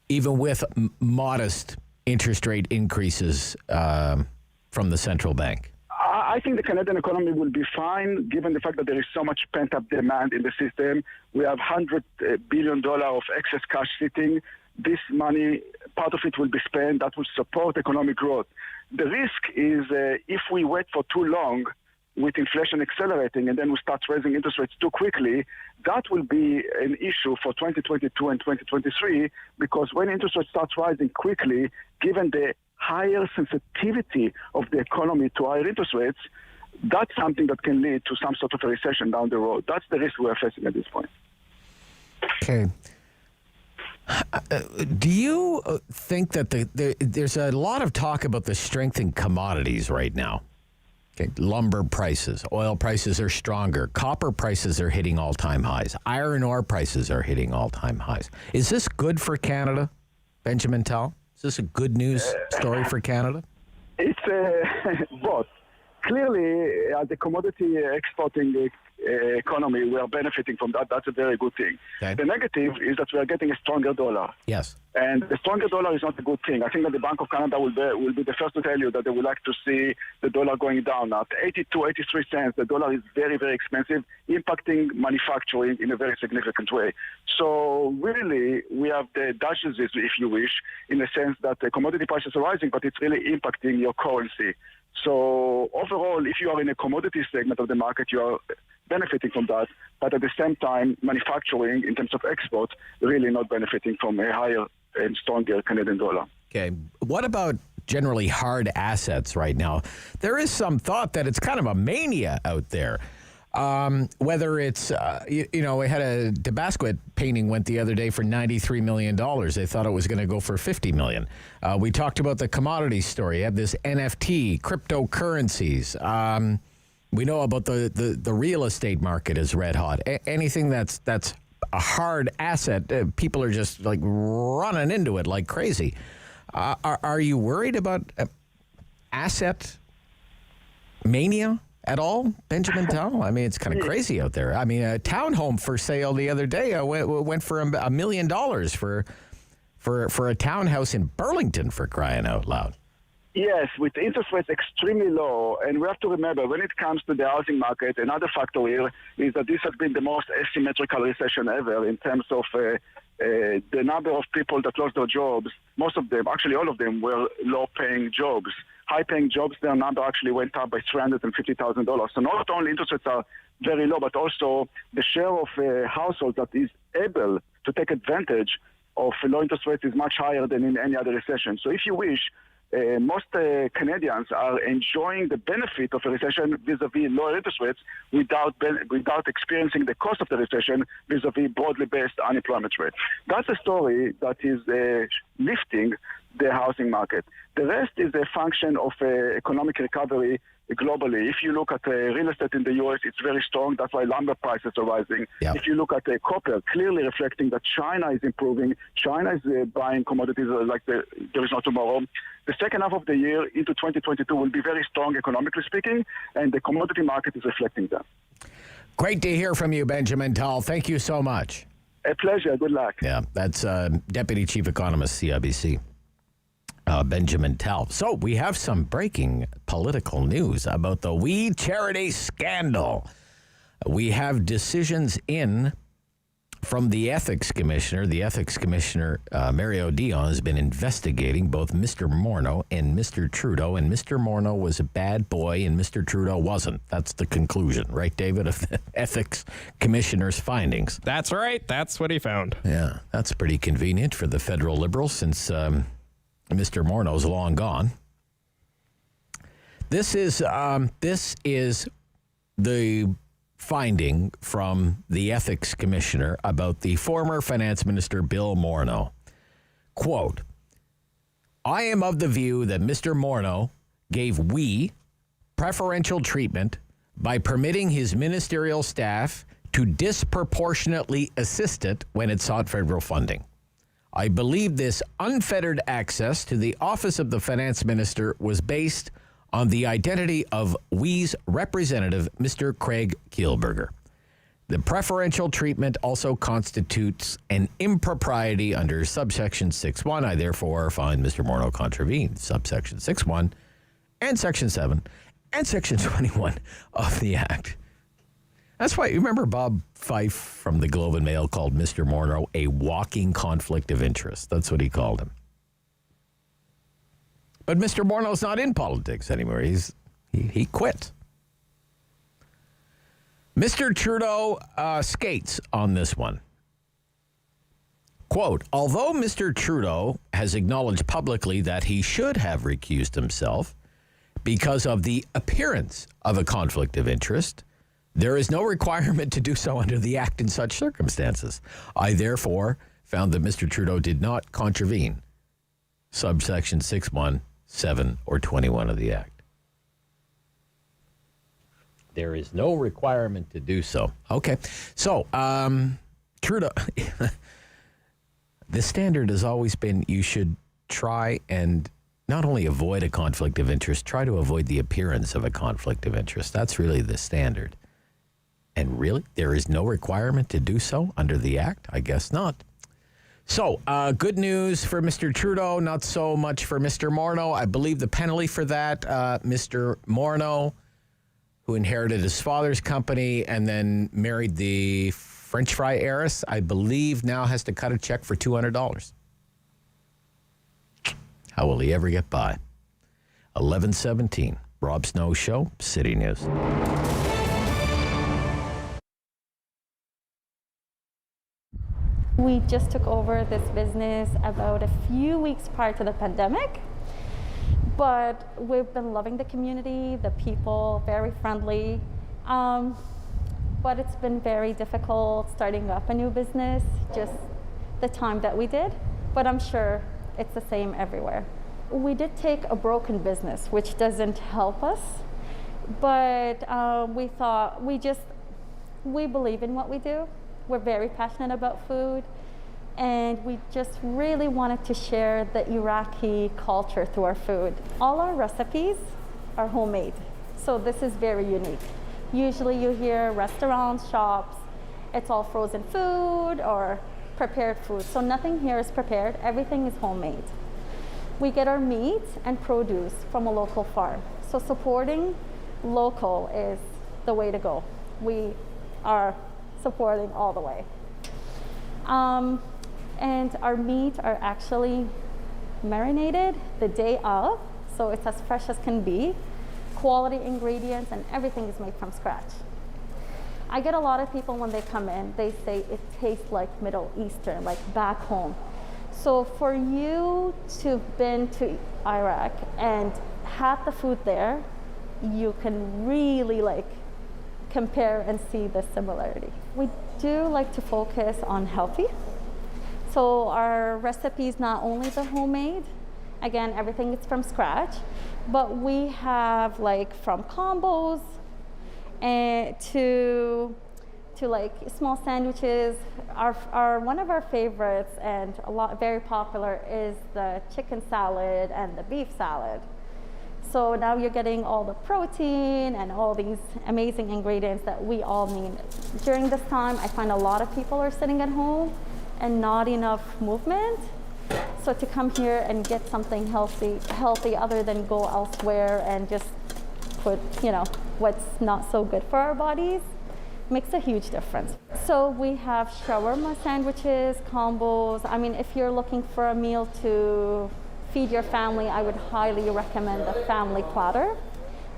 even with modest interest rate increases from the central bank? I think the Canadian economy will be fine, given the fact that there is so much pent-up demand in the system. We have $100 billion of excess cash sitting. This money, part of it will be spent. That will support economic growth. The risk is if we wait for too long with inflation accelerating and then we start raising interest rates too quickly, that will be an issue for 2022 and 2023, because when interest rates start rising quickly, given the higher sensitivity of the economy to higher interest rates, that's something that can lead to some sort of a recession down the road. That's the risk we're facing at this point. Okay. Do you think that there's a lot of talk about the strength in commodities right now? Okay, lumber prices, oil prices are stronger. Copper prices are hitting all-time highs. Iron ore prices are hitting all-time highs. Is this good for Canada, Benjamin Tal? Is this a good news story for Canada? It's both. Clearly, as a commodity exporting economy, we are benefiting from that. That's a very good thing. Okay. The negative is that we are getting a stronger dollar. Yes. And the stronger dollar is not a good thing. I think that the Bank of Canada will be the first to tell you that they would like to see the dollar going down. At 82, 83 cents, the dollar is very, very expensive, impacting manufacturing in a very significant way. So really, we have the dashes, if you wish, in the sense that the commodity prices are rising, but it's really impacting your currency. So overall, if you are in a commodity segment of the market, you are benefiting from that. But at the same time, manufacturing, in terms of export, really not benefiting from a higher and stronger Canadian dollar. Okay. What about generally hard assets right now? There is some thought that it's kind of a mania out there. Whether it's, we had a Tabasco painting went the other day for $93 million. They thought it was going to go for $50 million. We talked about the commodity story. You have this NFT, cryptocurrencies. We know about the real estate market is red hot. Anything that's a hard asset, people are just like running into it like crazy. Are you worried about asset mania at all, Benjamin Tal? I mean, it's kind of crazy out there. I mean, a townhome for sale the other day went for $1 million for a townhouse in Burlington, for crying out loud. Yes, with interest rates extremely low, and we have to remember, when it comes to the housing market, another factor here is that this has been the most asymmetrical recession ever in terms of the number of people that lost their jobs. Most of them, actually all of them, were low-paying jobs. High-paying jobs, their number actually went up by $350,000. So not only interest rates are very low, but also the share of households that is able to take advantage of low interest rates is much higher than in any other recession. So if you wish, most Canadians are enjoying the benefit of a recession vis-a-vis lower interest rates without experiencing the cost of the recession vis-a-vis broadly based unemployment rate. That's a story that is lifting the housing market. The rest is a function of economic recovery globally. If you look at real estate in the U.S., it's very strong. That's why lumber prices are rising. Yep. If you look at copper, clearly reflecting that China is improving. China is buying commodities like there is no tomorrow. The second half of the year into 2022 will be very strong economically speaking, and the commodity market is reflecting that. Great to hear from you, Benjamin Tal. Thank you so much. A pleasure. Good luck. Yeah, that's Deputy Chief Economist, CIBC. Benjamin Tal. So we have some breaking political news about the We Charity scandal. We have decisions in from the Ethics Commissioner. The Ethics Commissioner, Mario Dion, has been investigating both Mr. Morneau and Mr. Trudeau, and Mr. Morneau was a bad boy and Mr. Trudeau wasn't. That's the conclusion, right, David, of the Ethics Commissioner's findings? That's right. That's what he found. Yeah, that's pretty convenient for the federal Liberals since Mr. Morneau's long gone. This is the finding from the ethics commissioner about the former finance minister Bill Morneau. Quote, I am of the view that Mr. Morneau gave we preferential treatment by permitting his ministerial staff to disproportionately assist it when it sought federal funding. I believe this unfettered access to the office of the finance minister was based on the identity of we's representative, Mr. Craig Kielburger. The preferential treatment also constitutes an impropriety under subsection 6.1. I therefore find Mr. Morneau contravened subsection 6.1 and section 7 and section 21 of the Act. That's why, you remember Bob Fife from the Globe and Mail called Mr. Morneau a walking conflict of interest. That's what he called him. But Mr. Morneau's not in politics anymore. He quit. Mr. Trudeau skates on this one. Quote, although Mr. Trudeau has acknowledged publicly that he should have recused himself because of the appearance of a conflict of interest, there is no requirement to do so under the Act in such circumstances. I therefore found that Mr. Trudeau did not contravene subsection 6.1, 7, or 21 of the Act. There is no requirement to do so. Okay. So, Trudeau, the standard has always been you should try and not only avoid a conflict of interest, try to avoid the appearance of a conflict of interest. That's really the standard. And really, there is no requirement to do so under the Act? I guess not. So, good news for Mr. Trudeau, not so much for Mr. Morneau. I believe the penalty for that, Mr. Morneau, who inherited his father's company and then married the French fry heiress, I believe now has to cut a check for $200. How will he ever get by? 11:17, Rob Snow Show, City News. We just took over this business about a few weeks prior to the pandemic. But we've been loving the community, the people, very friendly. But it's been very difficult starting up a new business, just the time that we did. But I'm sure it's the same everywhere. We did take a broken business, which doesn't help us. But we thought, we believe in what we do. We're very passionate about food. And we just really wanted to share the Iraqi culture through our food. All our recipes are homemade, so this is very unique. Usually you hear restaurants, shops, it's all frozen food or prepared food. So nothing here is prepared, everything is homemade. We get our meat and produce from a local farm. So supporting local is the way to go. We are supporting all the way. And our meat are actually marinated the day of, so it's as fresh as can be. Quality ingredients and everything is made from scratch. I get a lot of people when they come in, they say it tastes like Middle Eastern, like back home. So for you to have been to Iraq and had the food there, you can really compare and see the similarity. We do like to focus on healthy. So our recipes, not only the homemade, again, everything is from scratch, but we have from combos and to small sandwiches. One of our favorites and very popular is the chicken salad and the beef salad. So now you're getting all the protein and all these amazing ingredients that we all need. During this time, I find a lot of people are sitting at home and not enough movement. So to come here and get something healthy other than go elsewhere and just put, what's not so good for our bodies, makes a huge difference. So we have shawarma sandwiches, combos. I mean, if you're looking for a meal to feed your family, I would highly recommend the family platter.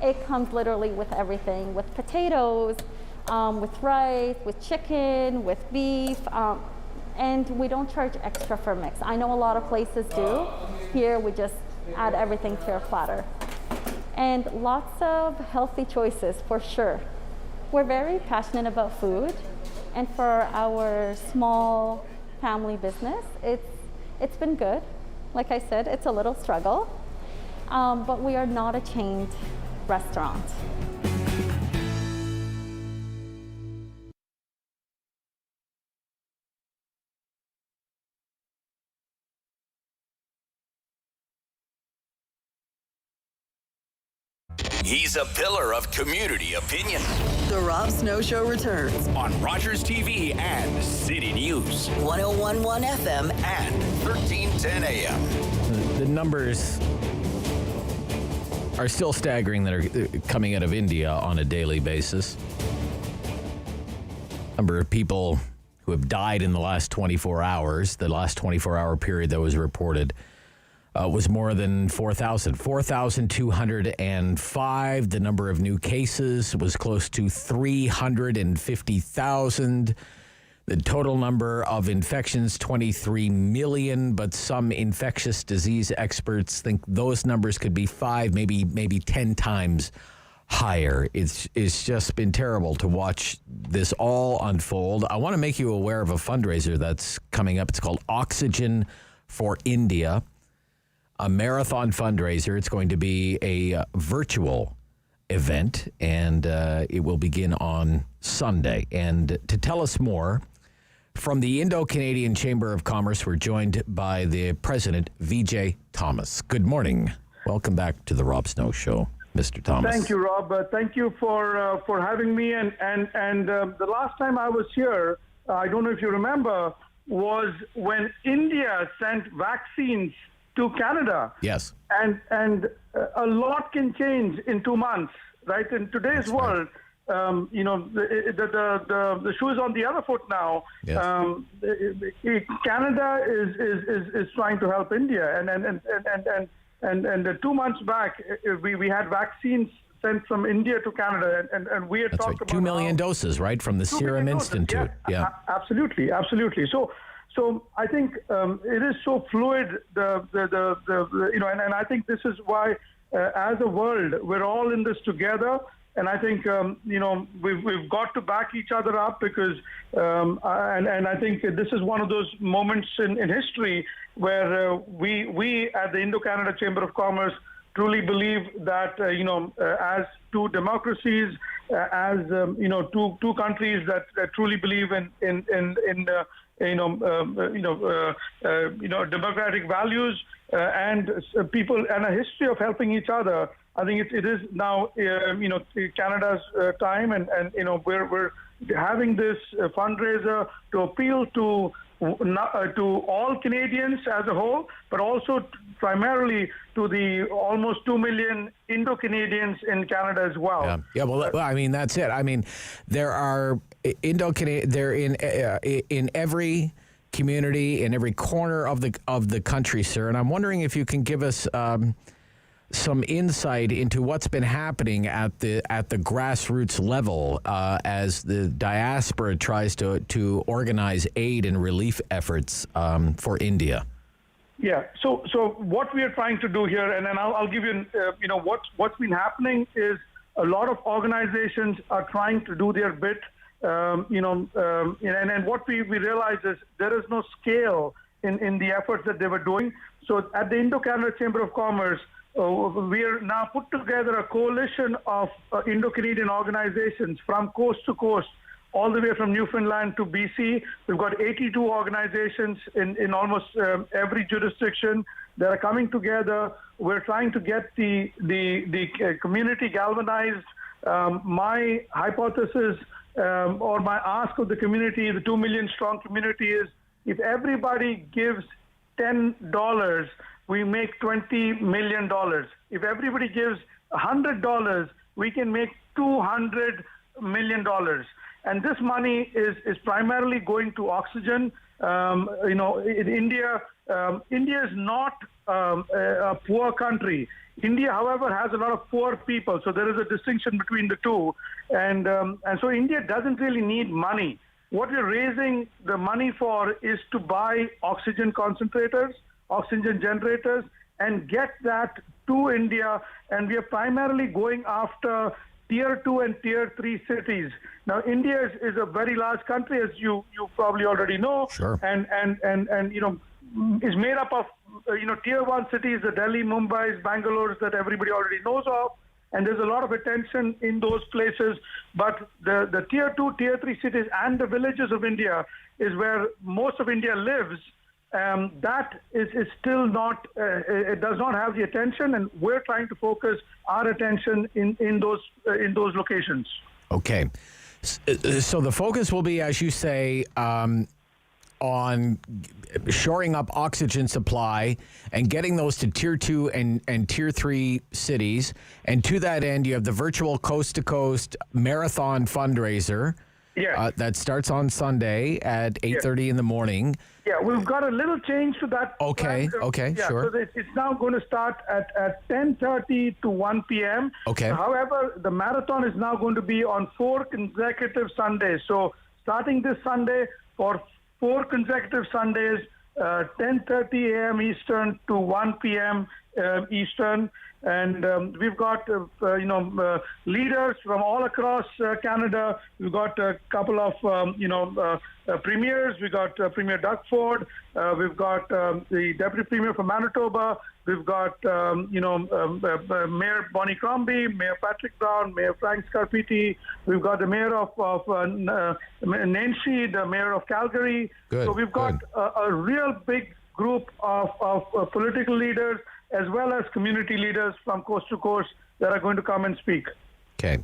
It comes literally with everything, with potatoes, with rice, with chicken, with beef, and we don't charge extra for mix. I know a lot of places do. Here we just add everything to your platter. and lots of healthy choices for sure. We're very passionate about food, and for our small family business, it's been good. Like I said, it's a little struggle, but we are not a chained restaurant. He's a pillar of community opinion. The Rob Snow Show returns on Rogers TV and City News. 101.1 FM and 1310 AM. The numbers are still staggering that are coming out of India on a daily basis. Number of people who have died in the last 24 hours, the last 24-hour period that was reported, was more than 4,000. 4,205. The number of new cases was close to 350,000. The total number of infections, 23 million, but some infectious disease experts think those numbers could be 5, maybe 10 times higher. It's just been terrible to watch this all unfold. I want to make you aware of a fundraiser that's coming up. It's called Oxygen for India, a marathon fundraiser. It's going to be a virtual event, and it will begin on Sunday. And to tell us more, from the Indo-Canadian Chamber of Commerce, we're joined by the president, Vijay Thomas. Good morning. Welcome back to the Rob Snow Show, Mr. Thomas. Thank you, Rob. Thank you for having me. And the last time I was here, I don't know if you remember, was when India sent vaccines to Canada. Yes. And a lot can change in 2 months, right? In today's world, the shoe is on the other foot now. Yes. Canada is trying to help India, and 2 months back we had vaccines sent from India to Canada, and we had That's talked right. about 2 million doses, right, from the Serum Institute. Yeah. Absolutely. So I think it is so fluid. And I think this is why, as a world, we're all in this together. And I think we've got to back each other up because, and I think this is one of those moments in history where we at the Indo-Canada Chamber of Commerce truly believe that as two democracies, as two countries that truly believe in democratic values and people and a history of helping each other. I think it is now Canada's time, and we're having this fundraiser to appeal to all Canadians as a whole, but also primarily to the almost 2 million Indo-Canadians in Canada as well. Yeah. Well, I mean, that's it. I mean, there are Indo-Canadian. They're in every community, in every corner of the country, sir. And I'm wondering if you can give us some insight into what's been happening at the grassroots level as the diaspora tries to organize aid and relief efforts for India. Yeah. So what we are trying to do here, and then I'll give you, what's been happening is a lot of organizations are trying to do their bit, and what we realize is there is no scale in the efforts that they were doing. So at the Indo-Canada Chamber of Commerce, we are now put together a coalition of Indo-Canadian organizations from coast to coast, all the way from Newfoundland to BC. We've got 82 organizations in almost every jurisdiction that are coming together. We're trying to get the community galvanized. My hypothesis or my ask of the community, the 2 million strong community, is if everybody gives $10, we make $20 million. If everybody gives $100, we can make $200 million. And this money is primarily going to oxygen. In India, India is not a poor country. India, however, has a lot of poor people, so there is a distinction between the two. And so India doesn't really need money. What we're raising the money for is to buy oxygen concentrators, oxygen generators, and get that to India, and we are primarily going after Tier 2 and Tier 3 cities. Now, India is a very large country, as you probably already know, and is made up of Tier 1 cities, the Delhi, Mumbai, Bangalore that everybody already knows of, and there's a lot of attention in those places. But the Tier 2, Tier 3 cities and the villages of India is where most of India lives. That is still not, it does not have the attention, and we're trying to focus our attention in those locations. Okay. So the focus will be, as you say, on shoring up oxygen supply and getting those to Tier 2 and Tier 3 cities. And to that end, you have the virtual coast-to-coast marathon fundraiser. Yeah. That starts on Sunday at 8:30 in the morning. Yeah, we've got a little change to that. Okay, sure. So it's now going to start at 10:30 to 1 p.m. Okay. However, the marathon is now going to be on 4 consecutive Sundays. So starting this Sunday for 4 consecutive Sundays, 10:30 a.m. Eastern to 1 p.m. Eastern. And we've got, leaders from all across Canada. We've got a couple of, premiers. We've got Premier Doug Ford. We've got the Deputy Premier from Manitoba. We've got, Mayor Bonnie Crombie, Mayor Patrick Brown, Mayor Frank Scarpiti. We've got the Mayor of Nancy, the Mayor of Calgary. Good, so we've got a real big group of political leaders as well as community leaders from coast to coast that are going to come and speak. Okay.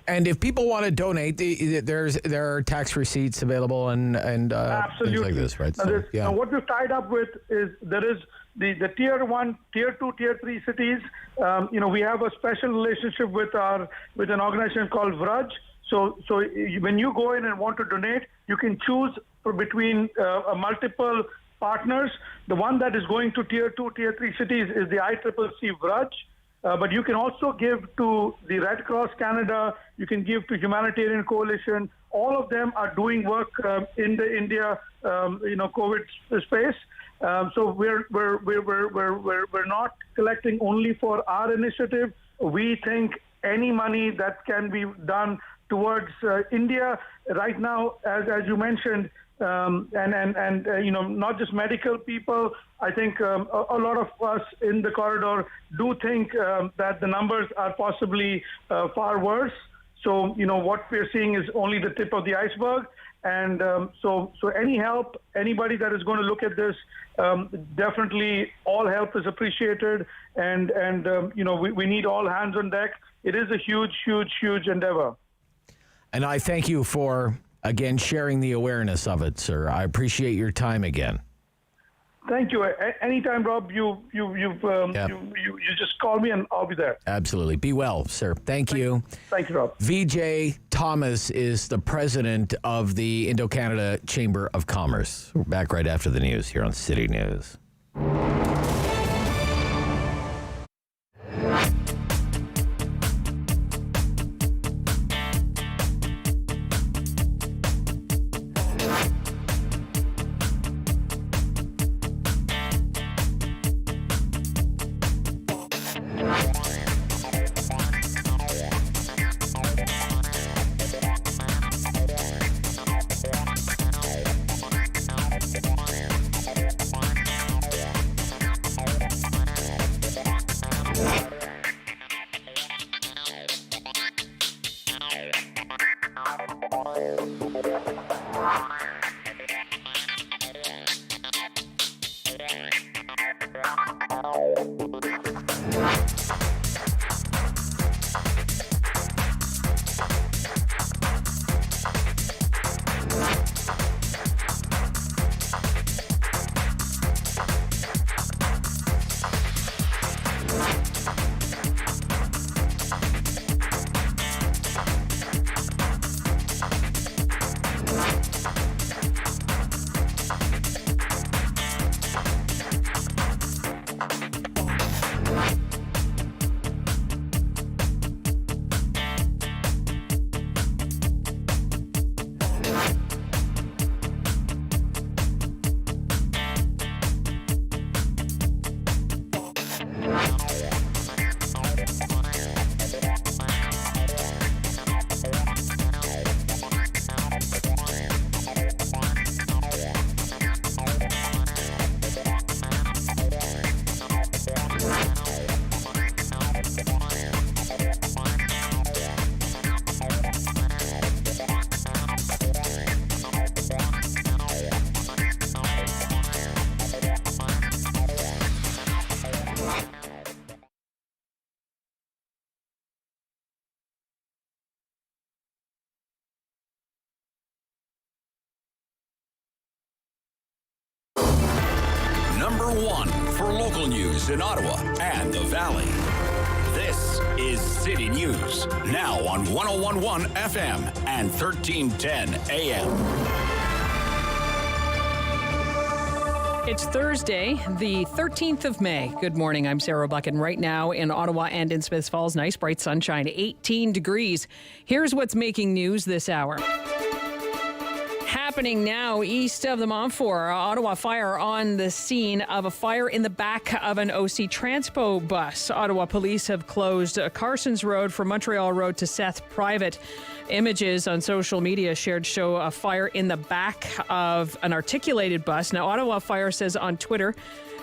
And if people want to donate, there are tax receipts available and Absolutely. things like this, right? So, now what we've tied up with is there is the Tier 1, Tier 2, Tier 3 cities. We have a special relationship with an organization called VRUJ. So when you go in and want to donate, you can choose between multiple partners. The one that is going to Tier 2, Tier 3 cities is the ICCC VRUJ. But you can also give to the Red Cross Canada. You can give to Humanitarian Coalition. All of them are doing work in the India, COVID space. So we're not collecting only for our initiative. We think any money that can be done towards India right now, as you mentioned, not just medical people. I think a lot of us in the corridor do think that the numbers are possibly far worse. So, what we're seeing is only the tip of the iceberg. And so any help, anybody that is going to look at this, definitely all help is appreciated. And we need all hands on deck. It is a huge, huge, huge endeavor. And I thank you for, again, sharing the awareness of it, sir. I appreciate your time again. Thank you. Anytime, Rob, you just call me and I'll be there. Absolutely. Be well, sir. Thank you. Thank you, Rob. Vijay Thomas is the president of the Indo-Canada Chamber of Commerce. We're back right after the news here on City News. one for local news in Ottawa and the Valley. This is City News, now on 101.1 FM and 1310 AM. It's Thursday, the 13th of May. Good morning, I'm Sarah Buchan. Right now in Ottawa and in Smiths Falls, nice bright sunshine, 18 degrees. Here's what's making news this hour. Happening now east of the Montfort, Ottawa fire on the scene of a fire in the back of an OC Transpo bus. Ottawa police have closed Carson's Road from Montreal Road to Seth Private. Images on social media shared show a fire in the back of an articulated bus. Now, Ottawa Fire says on Twitter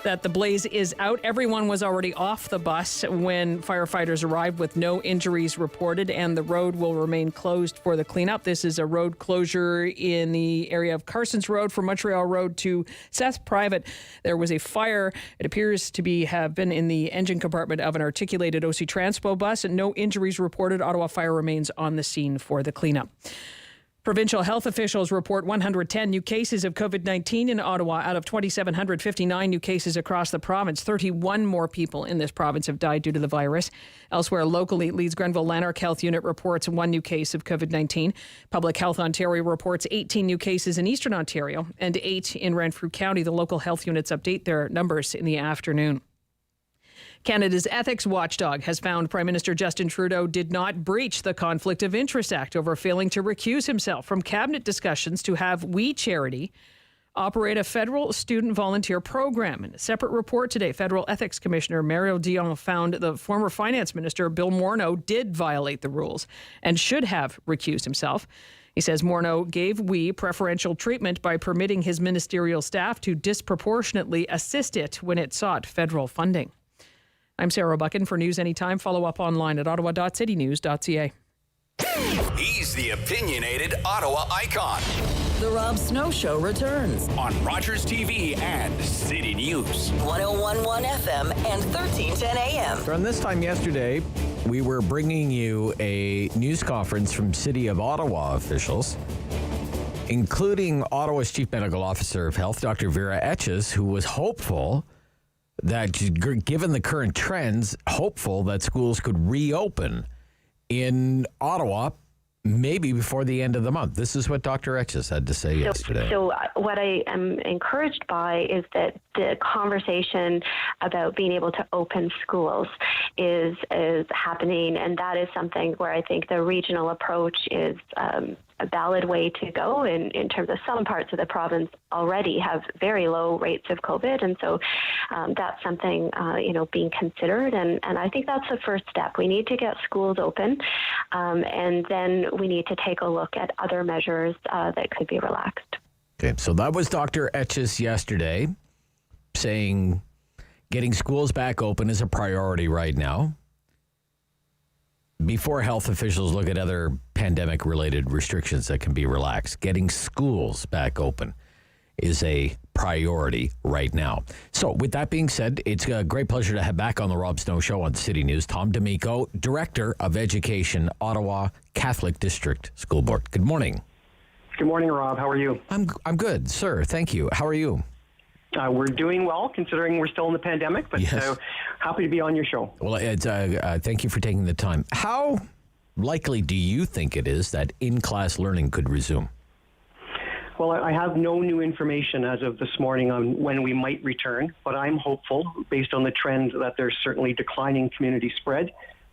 that the blaze is out. Everyone was already off the bus when firefighters arrived with no injuries reported, and the road will remain closed for the cleanup. This is a road closure in the area of Carson's Road from Montreal Road to Seth Private. There was a fire. It appears to have been in the engine compartment of an articulated OC Transpo bus, and no injuries reported. Ottawa Fire remains on the scene for the cleanup. Provincial health officials report 110 new cases of COVID-19 in Ottawa out of 2,759 new cases across the province. 31 more people in this province have died due to the virus. Elsewhere locally, Leeds Grenville Lanark Health Unit reports 1 new case of COVID-19. Public Health Ontario reports 18 new cases in Eastern Ontario and 8 in Renfrew County. The local health units update their numbers in the afternoon. Canada's ethics watchdog has found Prime Minister Justin Trudeau did not breach the Conflict of Interest Act over failing to recuse himself from cabinet discussions to have We Charity operate a federal student volunteer program. In a separate report today, Federal Ethics Commissioner Mario Dion found the former Finance Minister Bill Morneau did violate the rules and should have recused himself. He says Morneau gave We preferential treatment by permitting his ministerial staff to disproportionately assist it when it sought federal funding. I'm Sarah Buchan. For News Anytime, follow up online at ottawa.citynews.ca. He's the opinionated Ottawa icon. The Rob Snow Show returns on Rogers TV and City News. 101.1 FM and 1310 AM. From this time yesterday, we were bringing you a news conference from City of Ottawa officials, including Ottawa's Chief Medical Officer of Health, Dr. Vera Etches, who was hopeful that, given the current trends, hopeful that schools could reopen in Ottawa maybe before the end of the month. This is what Dr. Etches had to say yesterday. So what I am encouraged by is that the conversation about being able to open schools is happening, and that is something where I think the regional approach is a valid way to go in terms of some parts of the province already have very low rates of COVID. And so that's something, being considered. And I think that's the first step. We need to get schools open. And then we need to take a look at other measures that could be relaxed. Okay, so that was Dr. Etches yesterday saying getting schools back open is a priority right now. Before health officials look at other pandemic-related restrictions that can be relaxed, getting schools back open is a priority right now. So with that being said, it's a great pleasure to have back on the Rob Snow Show on City News, Tom D'Amico, Director of Education, Ottawa Catholic District School Board. Good morning. Good morning, Rob. How are you? I'm good, sir. Thank you. How are you? We're doing well, considering we're still in the pandemic, but yes. Happy to be on your show. Well, it's, thank you for taking the time. How likely do you think it is that in-class learning could resume? Well, I have no new information as of this morning on when we might return, but I'm hopeful, based on the trend, that there's certainly declining community spread.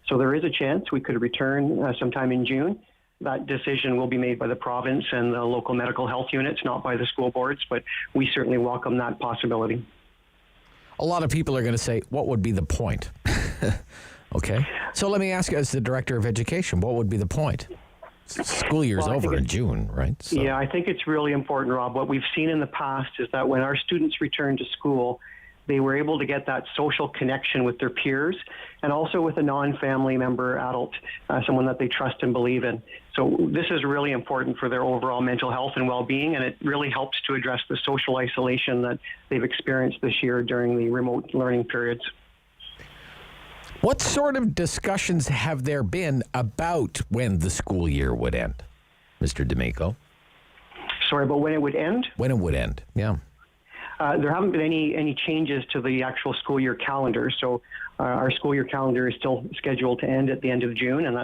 So there is a chance we could return sometime in June. That decision will be made by the province and the local medical health units, not by the school boards, but we certainly welcome that possibility. A lot of people are going to say, what would be the point? Okay. So let me ask you, as the Director of Education, what would be the point? School year's over in June, right? So. Yeah, I think it's really important, Rob. What we've seen in the past is that when our students return to school, they were able to get that social connection with their peers and also with a non-family member adult, someone that they trust and believe in. So this is really important for their overall mental health and well-being, and it really helps to address the social isolation that they've experienced this year during the remote learning periods. What sort of discussions have there been about when the school year would end, Mr. D'Amico? Sorry, about when it would end? When it would end, yeah. There haven't been any changes to the actual school year calendar. So our school year calendar is still scheduled to end at the end of June, and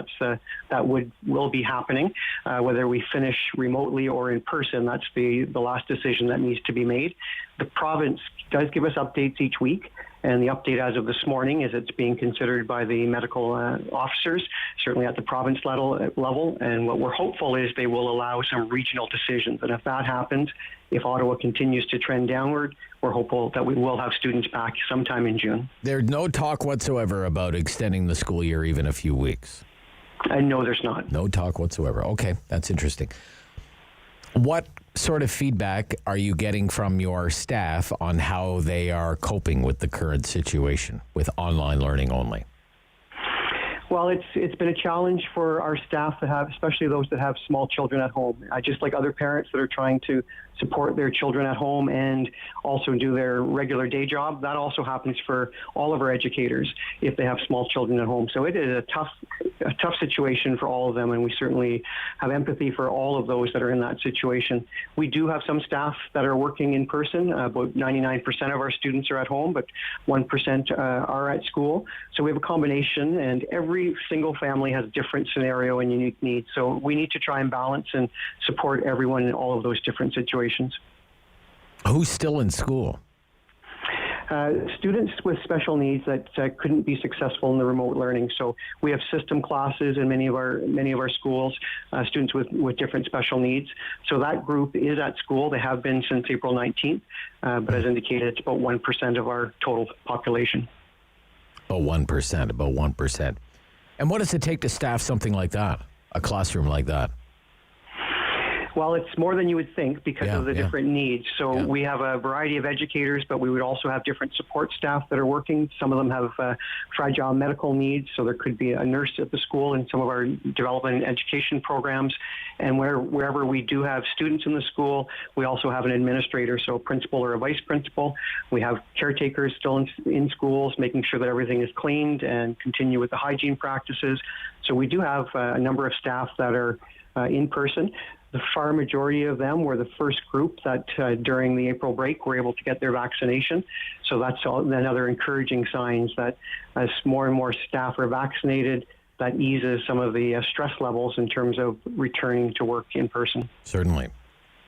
that will be happening. Whether we finish remotely or in person, that's the last decision that needs to be made. The province does give us updates each week, and the update as of this morning is it's being considered by the medical officers, certainly at the province level. And what we're hopeful is they will allow some regional decisions. And if that happens, if Ottawa continues to trend downward, we're hopeful that we will have students back sometime in June. There's no talk whatsoever about extending the school year even a few weeks. No, there's not. No talk whatsoever. Okay, that's interesting. What sort of feedback are you getting from your staff on how they are coping with the current situation with online learning only? Well, it's been a challenge for our staff that have, especially those that have small children at home. Just like other parents that are trying to support their children at home and also do their regular day job, that also happens for all of our educators if they have small children at home. So it is a tough situation for all of them, and we certainly have empathy for all of those that are in that situation. We do have some staff that are working in person. About 99% of our students are at home, but 1% are at school. So we have a combination, and every single family has a different scenario and unique needs. So we need to try and balance and support everyone in all of those different situations. Who's still in school? Students with special needs that couldn't be successful in the remote learning. So we have system classes in many of our schools, students with different special needs. So that group is at school. They have been since April 19th, but as indicated, it's about 1% of our total population. About 1%. And what does it take to staff something like that, a classroom like that? Well, it's more than you would think because of the different needs. So we have a variety of educators, but we would also have different support staff that are working. Some of them have fragile medical needs, so there could be a nurse at the school in some of our development and education programs. And wherever we do have students in the school, we also have an administrator, so a principal or a vice principal. We have caretakers still in schools, making sure that everything is cleaned and continue with the hygiene practices. So we do have a number of staff that are in person. The far majority of them were the first group that during the April break were able to get their vaccination. So that's another encouraging signs that as more and more staff are vaccinated, that eases some of the stress levels in terms of returning to work in person. Certainly.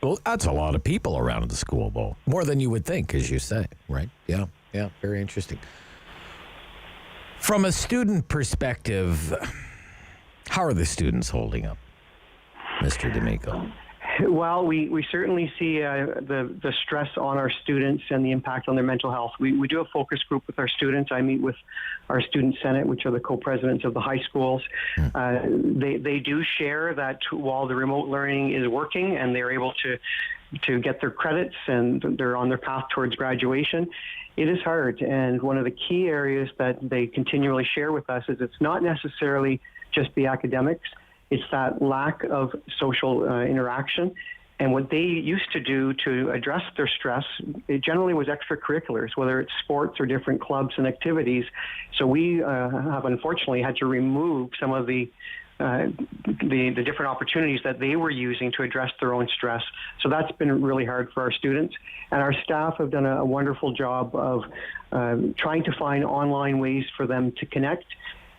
Well, that's a lot of people around the school, though. More than you would think, as you say, right? Yeah, very interesting. From a student perspective, how are the students holding up, Mr. D'Amico? Well, we certainly see the stress on our students and the impact on their mental health. We do a focus group with our students. I meet with our student senate, which are the co-presidents of the high schools. They do share that while the remote learning is working and they're able to get their credits and they're on their path towards graduation, it is hard. And one of the key areas that they continually share with us is it's not necessarily just the academics. It's that lack of social interaction. And what they used to do to address their stress, it generally was extracurriculars, whether it's sports or different clubs and activities. So we have unfortunately had to remove some of the different opportunities that they were using to address their own stress. So that's been really hard for our students. And our staff have done a wonderful job of trying to find online ways for them to connect.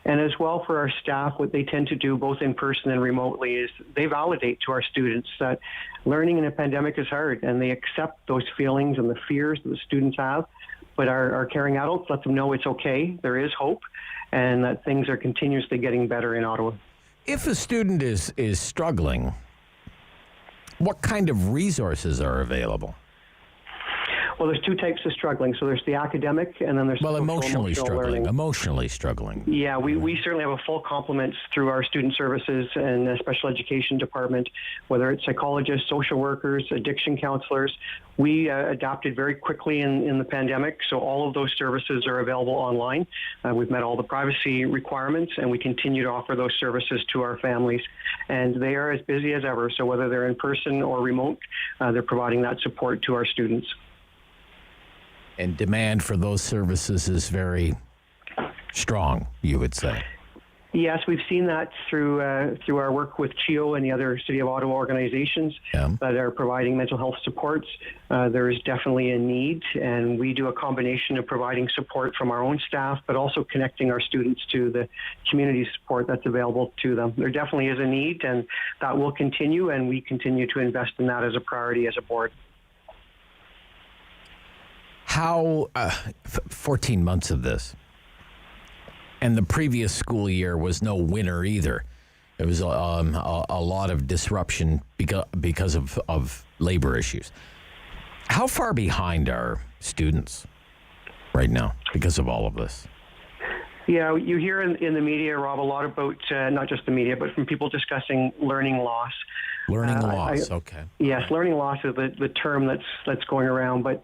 And as well for our staff, what they tend to do both in person and remotely is they validate to our students that learning in a pandemic is hard, and they accept those feelings and the fears that the students have. But our caring adults let them know it's okay, there is hope, and that things are continuously getting better in Ottawa. If a student is struggling, what kind of resources are available? Well, there's two types of struggling. So there's the academic, and then there's emotionally struggling. learning. Emotionally struggling. Yeah, we certainly have a full complement through our student services and the special education department, whether it's psychologists, social workers, addiction counselors. We adapted very quickly in the pandemic, so all of those services are available online. We've met all the privacy requirements, and we continue to offer those services to our families. And they are as busy as ever, so whether they're in person or remote, they're providing that support to our students. And demand for those services is very strong, you would say. Yes, we've seen that through our work with CHEO and the other City of Ottawa organizations that are providing mental health supports. There is definitely a need, and we do a combination of providing support from our own staff, but also connecting our students to the community support that's available to them. There definitely is a need, and that will continue, and we continue to invest in that as a priority as a board. How, 14 months of this, and the previous school year was no winner either. It was a lot of disruption because of labor issues. How far behind are students right now because of all of this? Yeah, you hear in the media, Rob, a lot about, not just the media, but from people discussing learning loss. Learning loss, okay. Yes, learning loss is the term that's going around, but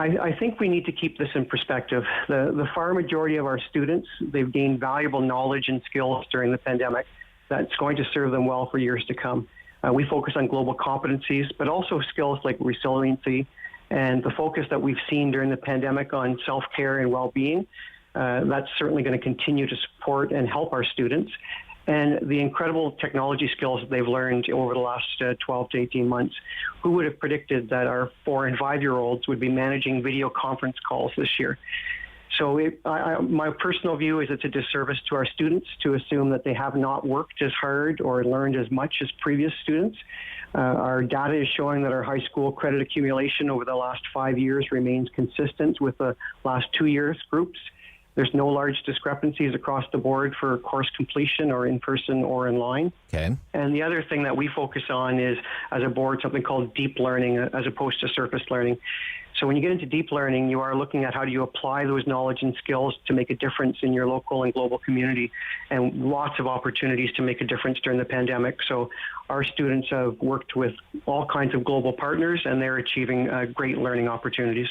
I think we need to keep this in perspective. The far majority of our students, they've gained valuable knowledge and skills during the pandemic that's going to serve them well for years to come. We focus on global competencies, but also skills like resiliency and the focus that we've seen during the pandemic on self-care and well-being. That's certainly going to continue to support and help our students. And the incredible technology skills that they've learned over the last 12 to 18 months. Who would have predicted that our 4- and 5-year-olds would be managing video conference calls this year? So my personal view is it's a disservice to our students to assume that they have not worked as hard or learned as much as previous students. Our data is showing that our high school credit accumulation over the last 5 years remains consistent with the last 2 years groups. There's no large discrepancies across the board for course completion or in person or in line. Okay. And the other thing that we focus on is, as a board, something called deep learning as opposed to surface learning. So when you get into deep learning, you are looking at how do you apply those knowledge and skills to make a difference in your local and global community, and lots of opportunities to make a difference during the pandemic. So our students have worked with all kinds of global partners, and they're achieving great learning opportunities.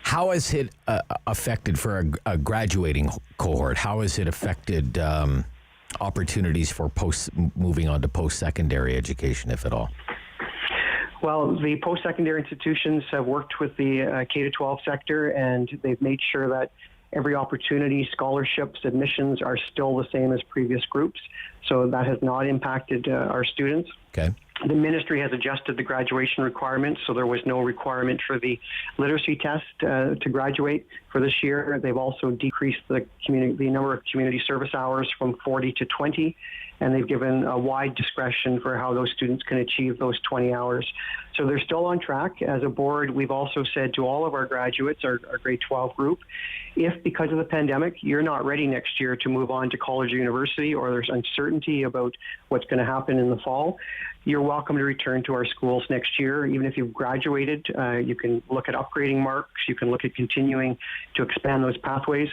How has it affected for a graduating cohort? How has it affected opportunities for moving on to post-secondary education, if at all? Well, the post-secondary institutions have worked with the K-12 sector, and they've made sure that every opportunity, scholarships, admissions are still the same as previous groups. So that has not impacted our students. Okay. The ministry has adjusted the graduation requirements, so there was no requirement for the literacy test to graduate for this year. They've also decreased the number of community service hours from 40 to 20, and they've given a wide discretion for how those students can achieve those 20 hours. So they're still on track. As a board, we've also said to all of our graduates, our grade 12 group, if because of the pandemic, you're not ready next year to move on to college or university, or there's uncertainty about what's going to happen in the fall, you're welcome to return to our schools next year. Even if you've graduated, you can look at upgrading marks, you can look at continuing to expand those pathways.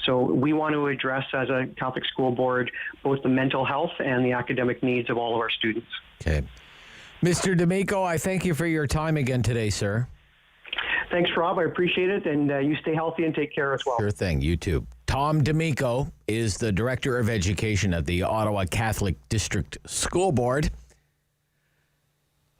So we want to address, as a Catholic school board, both the mental health and the academic needs of all of our students. Okay. Mr. D'Amico, I thank you for your time again today, sir. Thanks, Rob. I appreciate it. And you stay healthy and take care as well. Sure thing. You too. Tom D'Amico is the Director of Education at the Ottawa Catholic District School Board.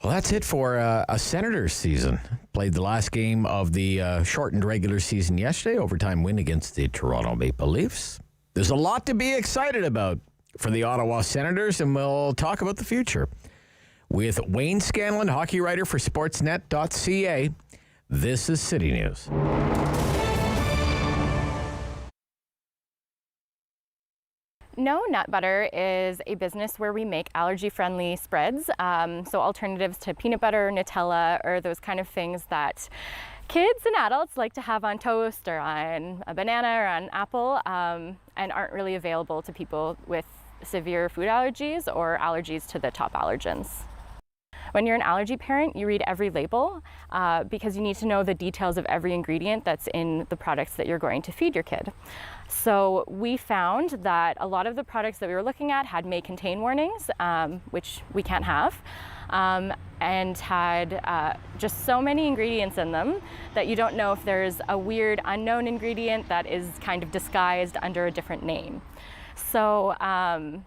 Well, that's it for a Senators season. Played the last game of the shortened regular season yesterday, overtime win against the Toronto Maple Leafs. There's a lot to be excited about for the Ottawa Senators, and we'll talk about the future with Wayne Scanlan, hockey writer for Sportsnet.ca. This is City News. No Nut Butter is a business where we make allergy-friendly spreads, so alternatives to peanut butter, Nutella, or those kind of things that kids and adults like to have on toast or on a banana or on an apple, and aren't really available to people with severe food allergies or allergies to the top allergens. When you're an allergy parent, you read every label because you need to know the details of every ingredient that's in the products that you're going to feed your kid. So we found that a lot of the products that we were looking at had may contain warnings, which we can't have, and had just so many ingredients in them that you don't know if there's a weird unknown ingredient that is kind of disguised under a different name. So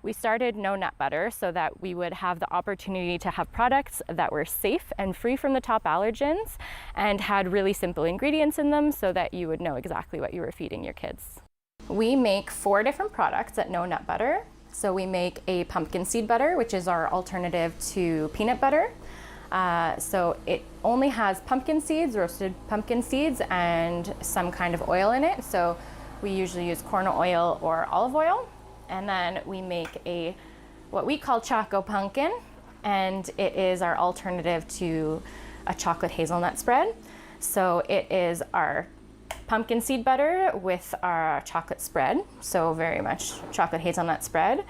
we started No Nut Butter so that we would have the opportunity to have products that were safe and free from the top allergens and had really simple ingredients in them so that you would know exactly what you were feeding your kids. We make 4 different products at No Nut Butter. So we make a pumpkin seed butter, which is our alternative to peanut butter. So it only has pumpkin seeds, roasted pumpkin seeds, and some kind of oil in it. So we usually use corn oil or olive oil. And then we make what we call Choco Pumpkin, and it is our alternative to a chocolate hazelnut spread. So it is our pumpkin seed butter with our chocolate spread, so very much chocolate hazelnut spread.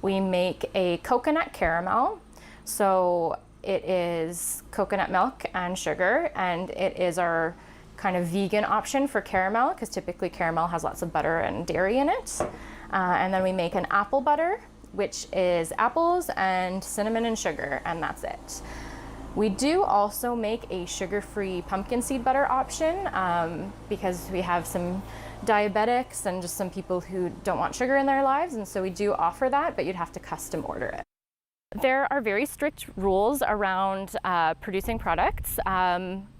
We make a coconut caramel, so it is coconut milk and sugar, and it is our kind of vegan option for caramel, because typically caramel has lots of butter and dairy in it. And then we make an apple butter, which is apples and cinnamon and sugar, and that's it. We do also make a sugar-free pumpkin seed butter option because we have some diabetics and just some people who don't want sugar in their lives, and so we do offer that, but you'd have to custom order it. There are very strict rules around producing products,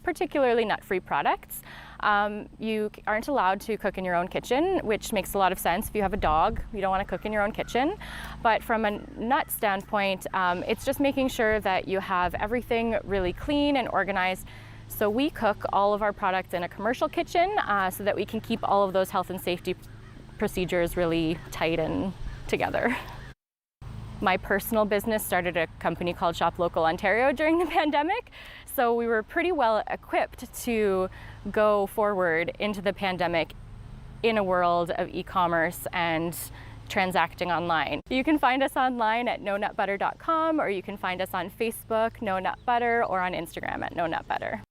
particularly nut-free products. You aren't allowed to cook in your own kitchen, which makes a lot of sense. If you have a dog, you don't want to cook in your own kitchen. But from a nut standpoint, it's just making sure that you have everything really clean and organized. So we cook all of our products in a commercial kitchen so that we can keep all of those health and safety procedures really tight and together. My personal business started a company called Shop Local Ontario during the pandemic, so we were pretty well equipped to go forward into the pandemic in a world of e-commerce and transacting online. You can find us online at nonutbutter.com, or you can find us on Facebook, No Nut Butter, or on Instagram at No Nut Butter.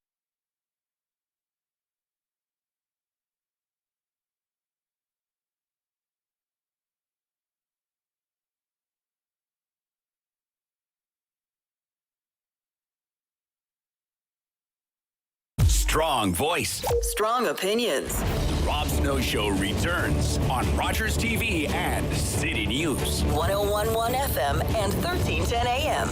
Strong voice. Strong opinions. The Rob Snow Show returns on Rogers TV and City News. 101.1 FM and 1310 AM.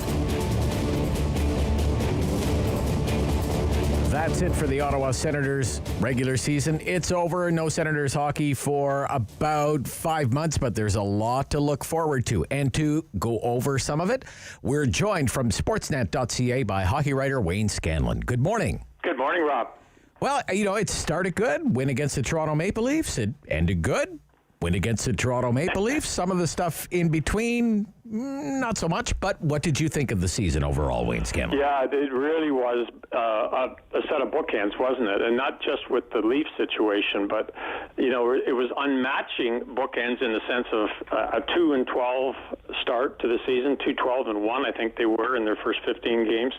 That's it for the Ottawa Senators regular season. It's over. No Senators hockey for about 5 months, but there's a lot to look forward to. And to go over some of it, we're joined from Sportsnet.ca by hockey writer Wayne Scanlan. Good morning. Good morning, Rob. Well, it started good. Win against the Toronto Maple Leafs. It ended good. Win against the Toronto Maple Leafs. Some of the stuff in between, not so much. But what did you think of the season overall, Wayne Scanlan? Yeah, it really was a set of bookends, wasn't it? And not just with the Leaf situation, but, it was unmatching bookends in the sense of a 2-12 start to the season, 2-12-1, I think they were in their first 15 games.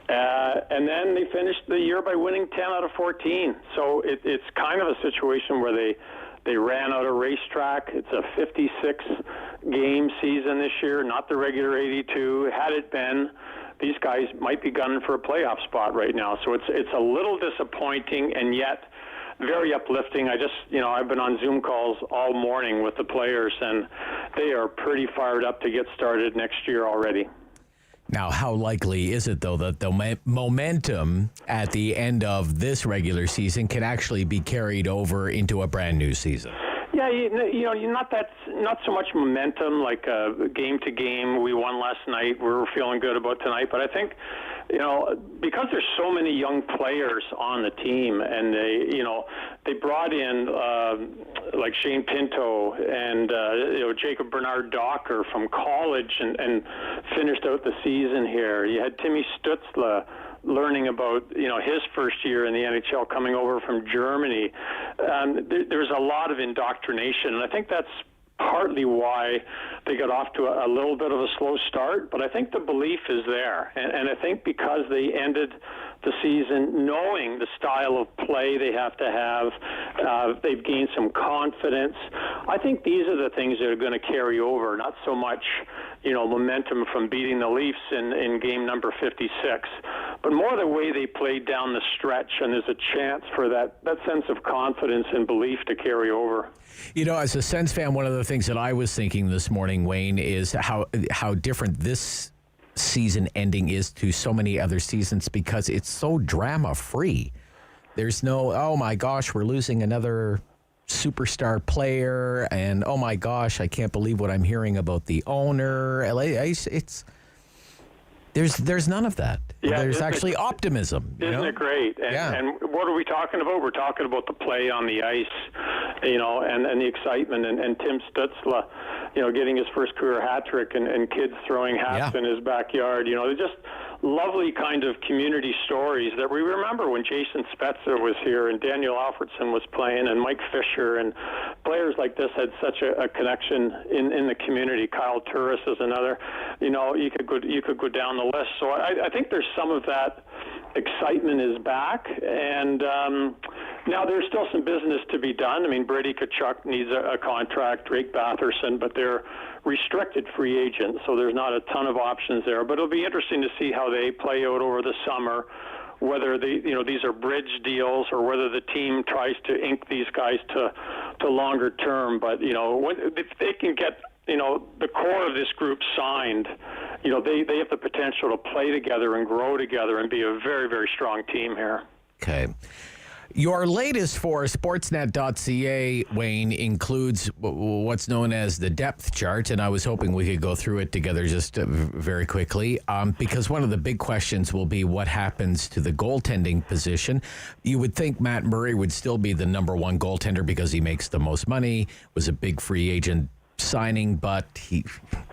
And then they finished the year by winning 10 out of 14. So it's kind of a situation where they ran out of racetrack. It's a 56-game season this year, not the regular 82. Had it been, these guys might be gunning for a playoff spot right now. So it's a little disappointing and yet very uplifting. I've been on Zoom calls all morning with the players, and they are pretty fired up to get started next year already. Now, how likely is it, though, that the momentum at the end of this regular season can actually be carried over into a brand new season? Yeah, not so much momentum like game to game. We won last night. We're feeling good about tonight. But I think, because there's so many young players on the team, and they brought in like Shane Pinto and Jacob Bernard Docker from college and finished out the season here. You had Timmy Stutzla learning about his first year in the NHL, coming over from Germany. There's a lot of indoctrination, and I think that's partly why they got off to a little bit of a slow start, but I think the belief is there. And I think because they ended the season knowing the style of play they have to have, they've gained some confidence. I think these are the things that are going to carry over, not so much, momentum from beating the Leafs in game number 56, but more the way they played down the stretch, and there's a chance for that sense of confidence and belief to carry over. As a Sens fan, one of the things that I was thinking this morning, Wayne, is how different this season ending is to so many other seasons because it's so drama-free. There's no, oh my gosh, we're losing another superstar player, and oh my gosh, I can't believe what I'm hearing about the owner. There's none of that. Yeah, there's actually optimism. Isn't it great? And what are we talking about? We're talking about the play on the ice, and the excitement, and Tim Stützle, getting his first career hat trick, and kids throwing hats in his backyard. They're just lovely kind of community stories that we remember when Jason Spezza was here and Daniel Alfredson was playing and Mike Fisher, and players like this had such a connection in the community. Kyle Turris is another. You could go down the list. So I think there's some of that excitement is back, and now there's still some business to be done. I mean, Brady Tkachuk needs a contract, Drake Batherson, but they're restricted free agents, so there's not a ton of options there. But it'll be interesting to see how they play out over the summer, whether these are bridge deals or whether the team tries to ink these guys to longer term. But if they can get the core of this group signed, they have the potential to play together and grow together and be a very, very strong team here. Okay. Your latest for Sportsnet.ca, Wayne, includes what's known as the depth chart, and I was hoping we could go through it together just very quickly, because one of the big questions will be what happens to the goaltending position. You would think Matt Murray would still be the number one goaltender because he makes the most money, was a big free agent signing, but he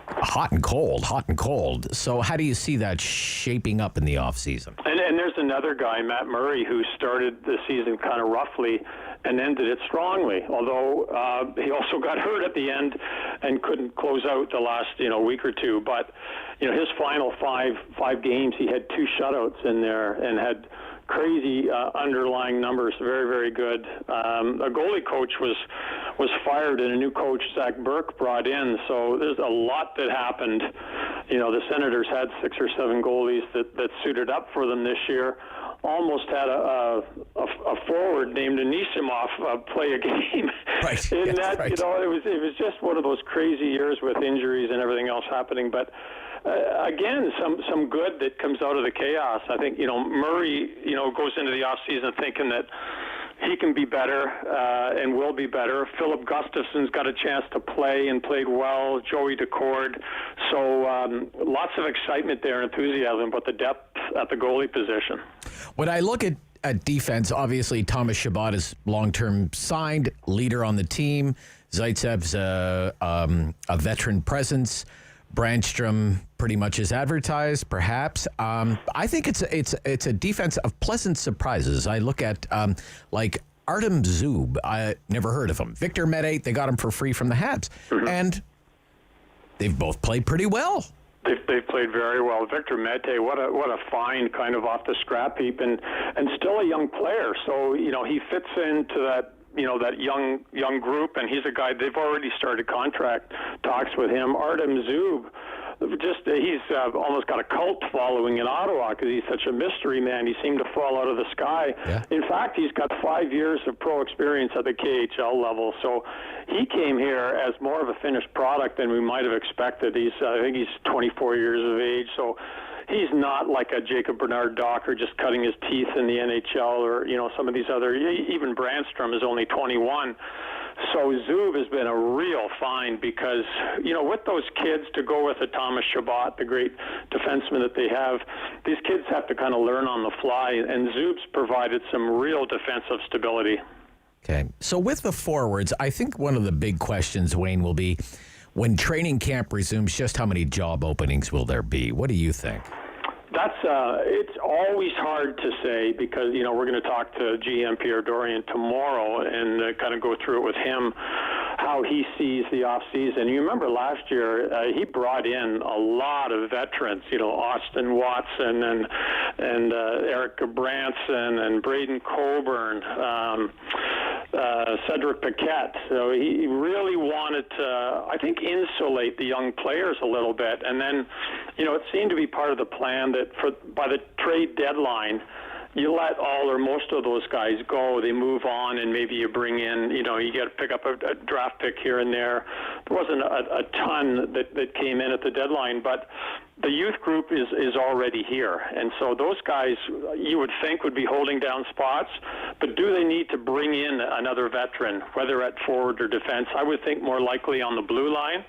hot and cold. So how do you see that shaping up in the offseason? And there's another guy, Matt Murray, who started the season kind of roughly and ended it strongly, although he also got hurt at the end and couldn't close out the last week or two. But his final five games, he had 2 shutouts in there and had crazy underlying numbers, very, very good. A goalie coach was fired and a new coach, Zach Burke, brought in. So there's a lot that happened. The Senators had 6 or 7 goalies that suited up for them this year. Almost had a forward named Anisimov play a game. Right. Right. It was just one of those crazy years with injuries and everything else happening. But again, some good that comes out of the chaos. I think Murray goes into the off season thinking that he can be better and will be better. Philip Gustafson's got a chance to play and played well. Joey Decord. So lots of excitement there, enthusiasm, but the depth at the goalie position. When I look at defense, obviously Thomas Chabot is long-term signed, leader on the team. Zaitsev's a veteran presence. Brandstrom pretty much is advertised, perhaps. I think it's a defense of pleasant surprises. I look at like Artem Zub. I never heard of him. Victor Mete, they got him for free from the Habs, and they've both played pretty well. They've played very well. Victor Mete, what a find, kind of off the scrap heap, and still a young player. So he fits into that. That young group, and he's a guy, they've already started contract talks with him. Artem Zub, he's almost got a cult following in Ottawa because he's such a mystery man. He seemed to fall out of the sky. Yeah. In fact, he's got 5 years of pro experience at the KHL level, so he came here as more of a finished product than we might have expected. I think he's 24 years of age, so he's not like a Jacob Bernard-Docker just cutting his teeth in the NHL or, some of these other, even Brandstrom is only 21. So Zub has been a real find because, with those kids to go with a Thomas Chabot, the great defenseman that they have, these kids have to kind of learn on the fly, and Zub's provided some real defensive stability. Okay. So with the forwards, I think one of the big questions, Wayne, will be, when training camp resumes, just how many job openings will there be? What do you think? It's always hard to say because, we're going to talk to GM Pierre Dorian tomorrow and kind of go through it with him, how he sees the offseason. You remember last year, he brought in a lot of veterans, Austin Watson and Eric Branson and Braden Coburn, Cedric Paquette. So he really wanted to, I think, insulate the young players a little bit. And then, it seemed to be part of the plan that by the trade deadline, you let all or most of those guys go. They move on, and maybe you bring in, you get to pick up a draft pick here and there. There wasn't a ton that came in at the deadline, but the youth group is already here. And so those guys, you would think, would be holding down spots, but do they need to bring in another veteran, whether at forward or defense? I would think more likely on the blue line,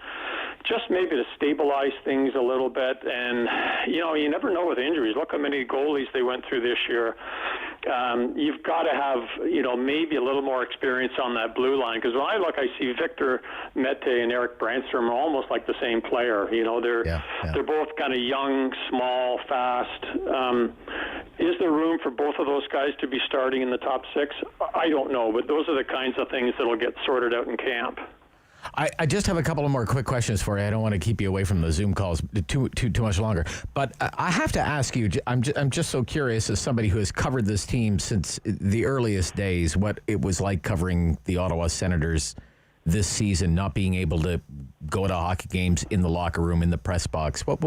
just maybe to stabilize things a little bit. And, you never know with injuries. Look how many goalies they went through this year. You've got to have, maybe a little more experience on that blue line. Because when I look, I see Victor Mete and Eric Brandstrom are almost like the same player. They're both kind of young, small, fast. Is there room for both of those guys to be starting in the top six? I don't know, but those are the kinds of things that'll get sorted out in camp. I just have a couple of more quick questions for you. I don't want to keep you away from the Zoom calls too much longer. But I have to ask you, I'm just so curious, as somebody who has covered this team since the earliest days, what it was like covering the Ottawa Senators this season, not being able to go to hockey games in the locker room, in the press box. What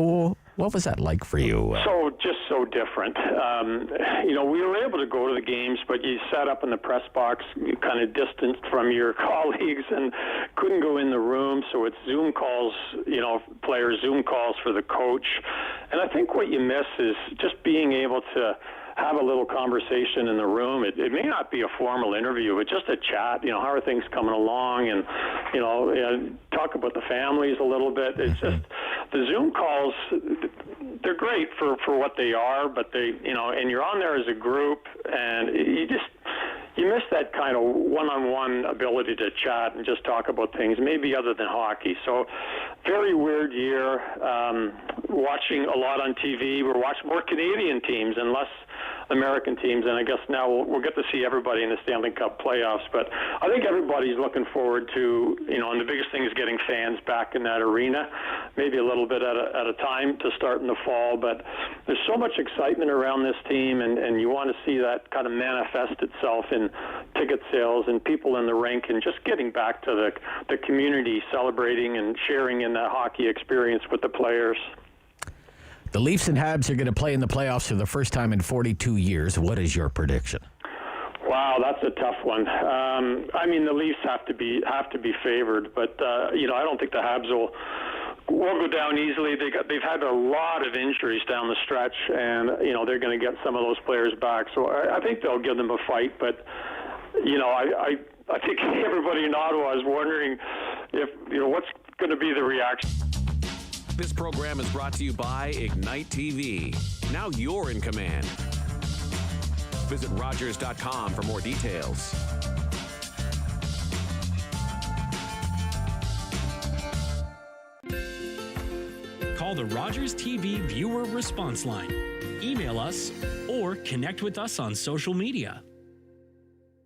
was that like for you? So different. We were able to go to the games, but you sat up in the press box, you kind of distanced from your colleagues and couldn't go in the room. So it's Zoom calls, players Zoom calls for the coach. And I think what you miss is just being able to have a little conversation in the room. It may not be a formal interview, but just a chat. How are things coming along? And, talk about the families a little bit. It's just the Zoom calls, they're great for what they are, but they, and you're on there as a group, and you miss that kind of one-on-one ability to chat and just talk about things, maybe other than hockey. So very weird year. Watching a lot on TV. We're watching more Canadian teams and less American teams, and I guess now we'll get to see everybody in the Stanley Cup playoffs. But I think everybody's looking forward to, and the biggest thing is getting fans back in that arena, maybe a little bit at a time to start in the fall. But there's so much excitement around this team, and you want to see that kind of manifest itself in ticket sales and people in the rink and just getting back to the community, celebrating and sharing in that hockey experience with the players. The Leafs and Habs are going to play in the playoffs for the first time in 42 years. What is your prediction? Wow, that's a tough one. The Leafs have to be favored, but I don't think the Habs will go down easily. They've had a lot of injuries down the stretch, and they're going to get some of those players back. So I think they'll give them a fight, but I think everybody in Ottawa is wondering if what's going to be the reaction. This program is brought to you by Ignite TV. Now you're in command. Visit Rogers.com for more details. Call the Rogers TV viewer response line. Email us or connect with us on social media.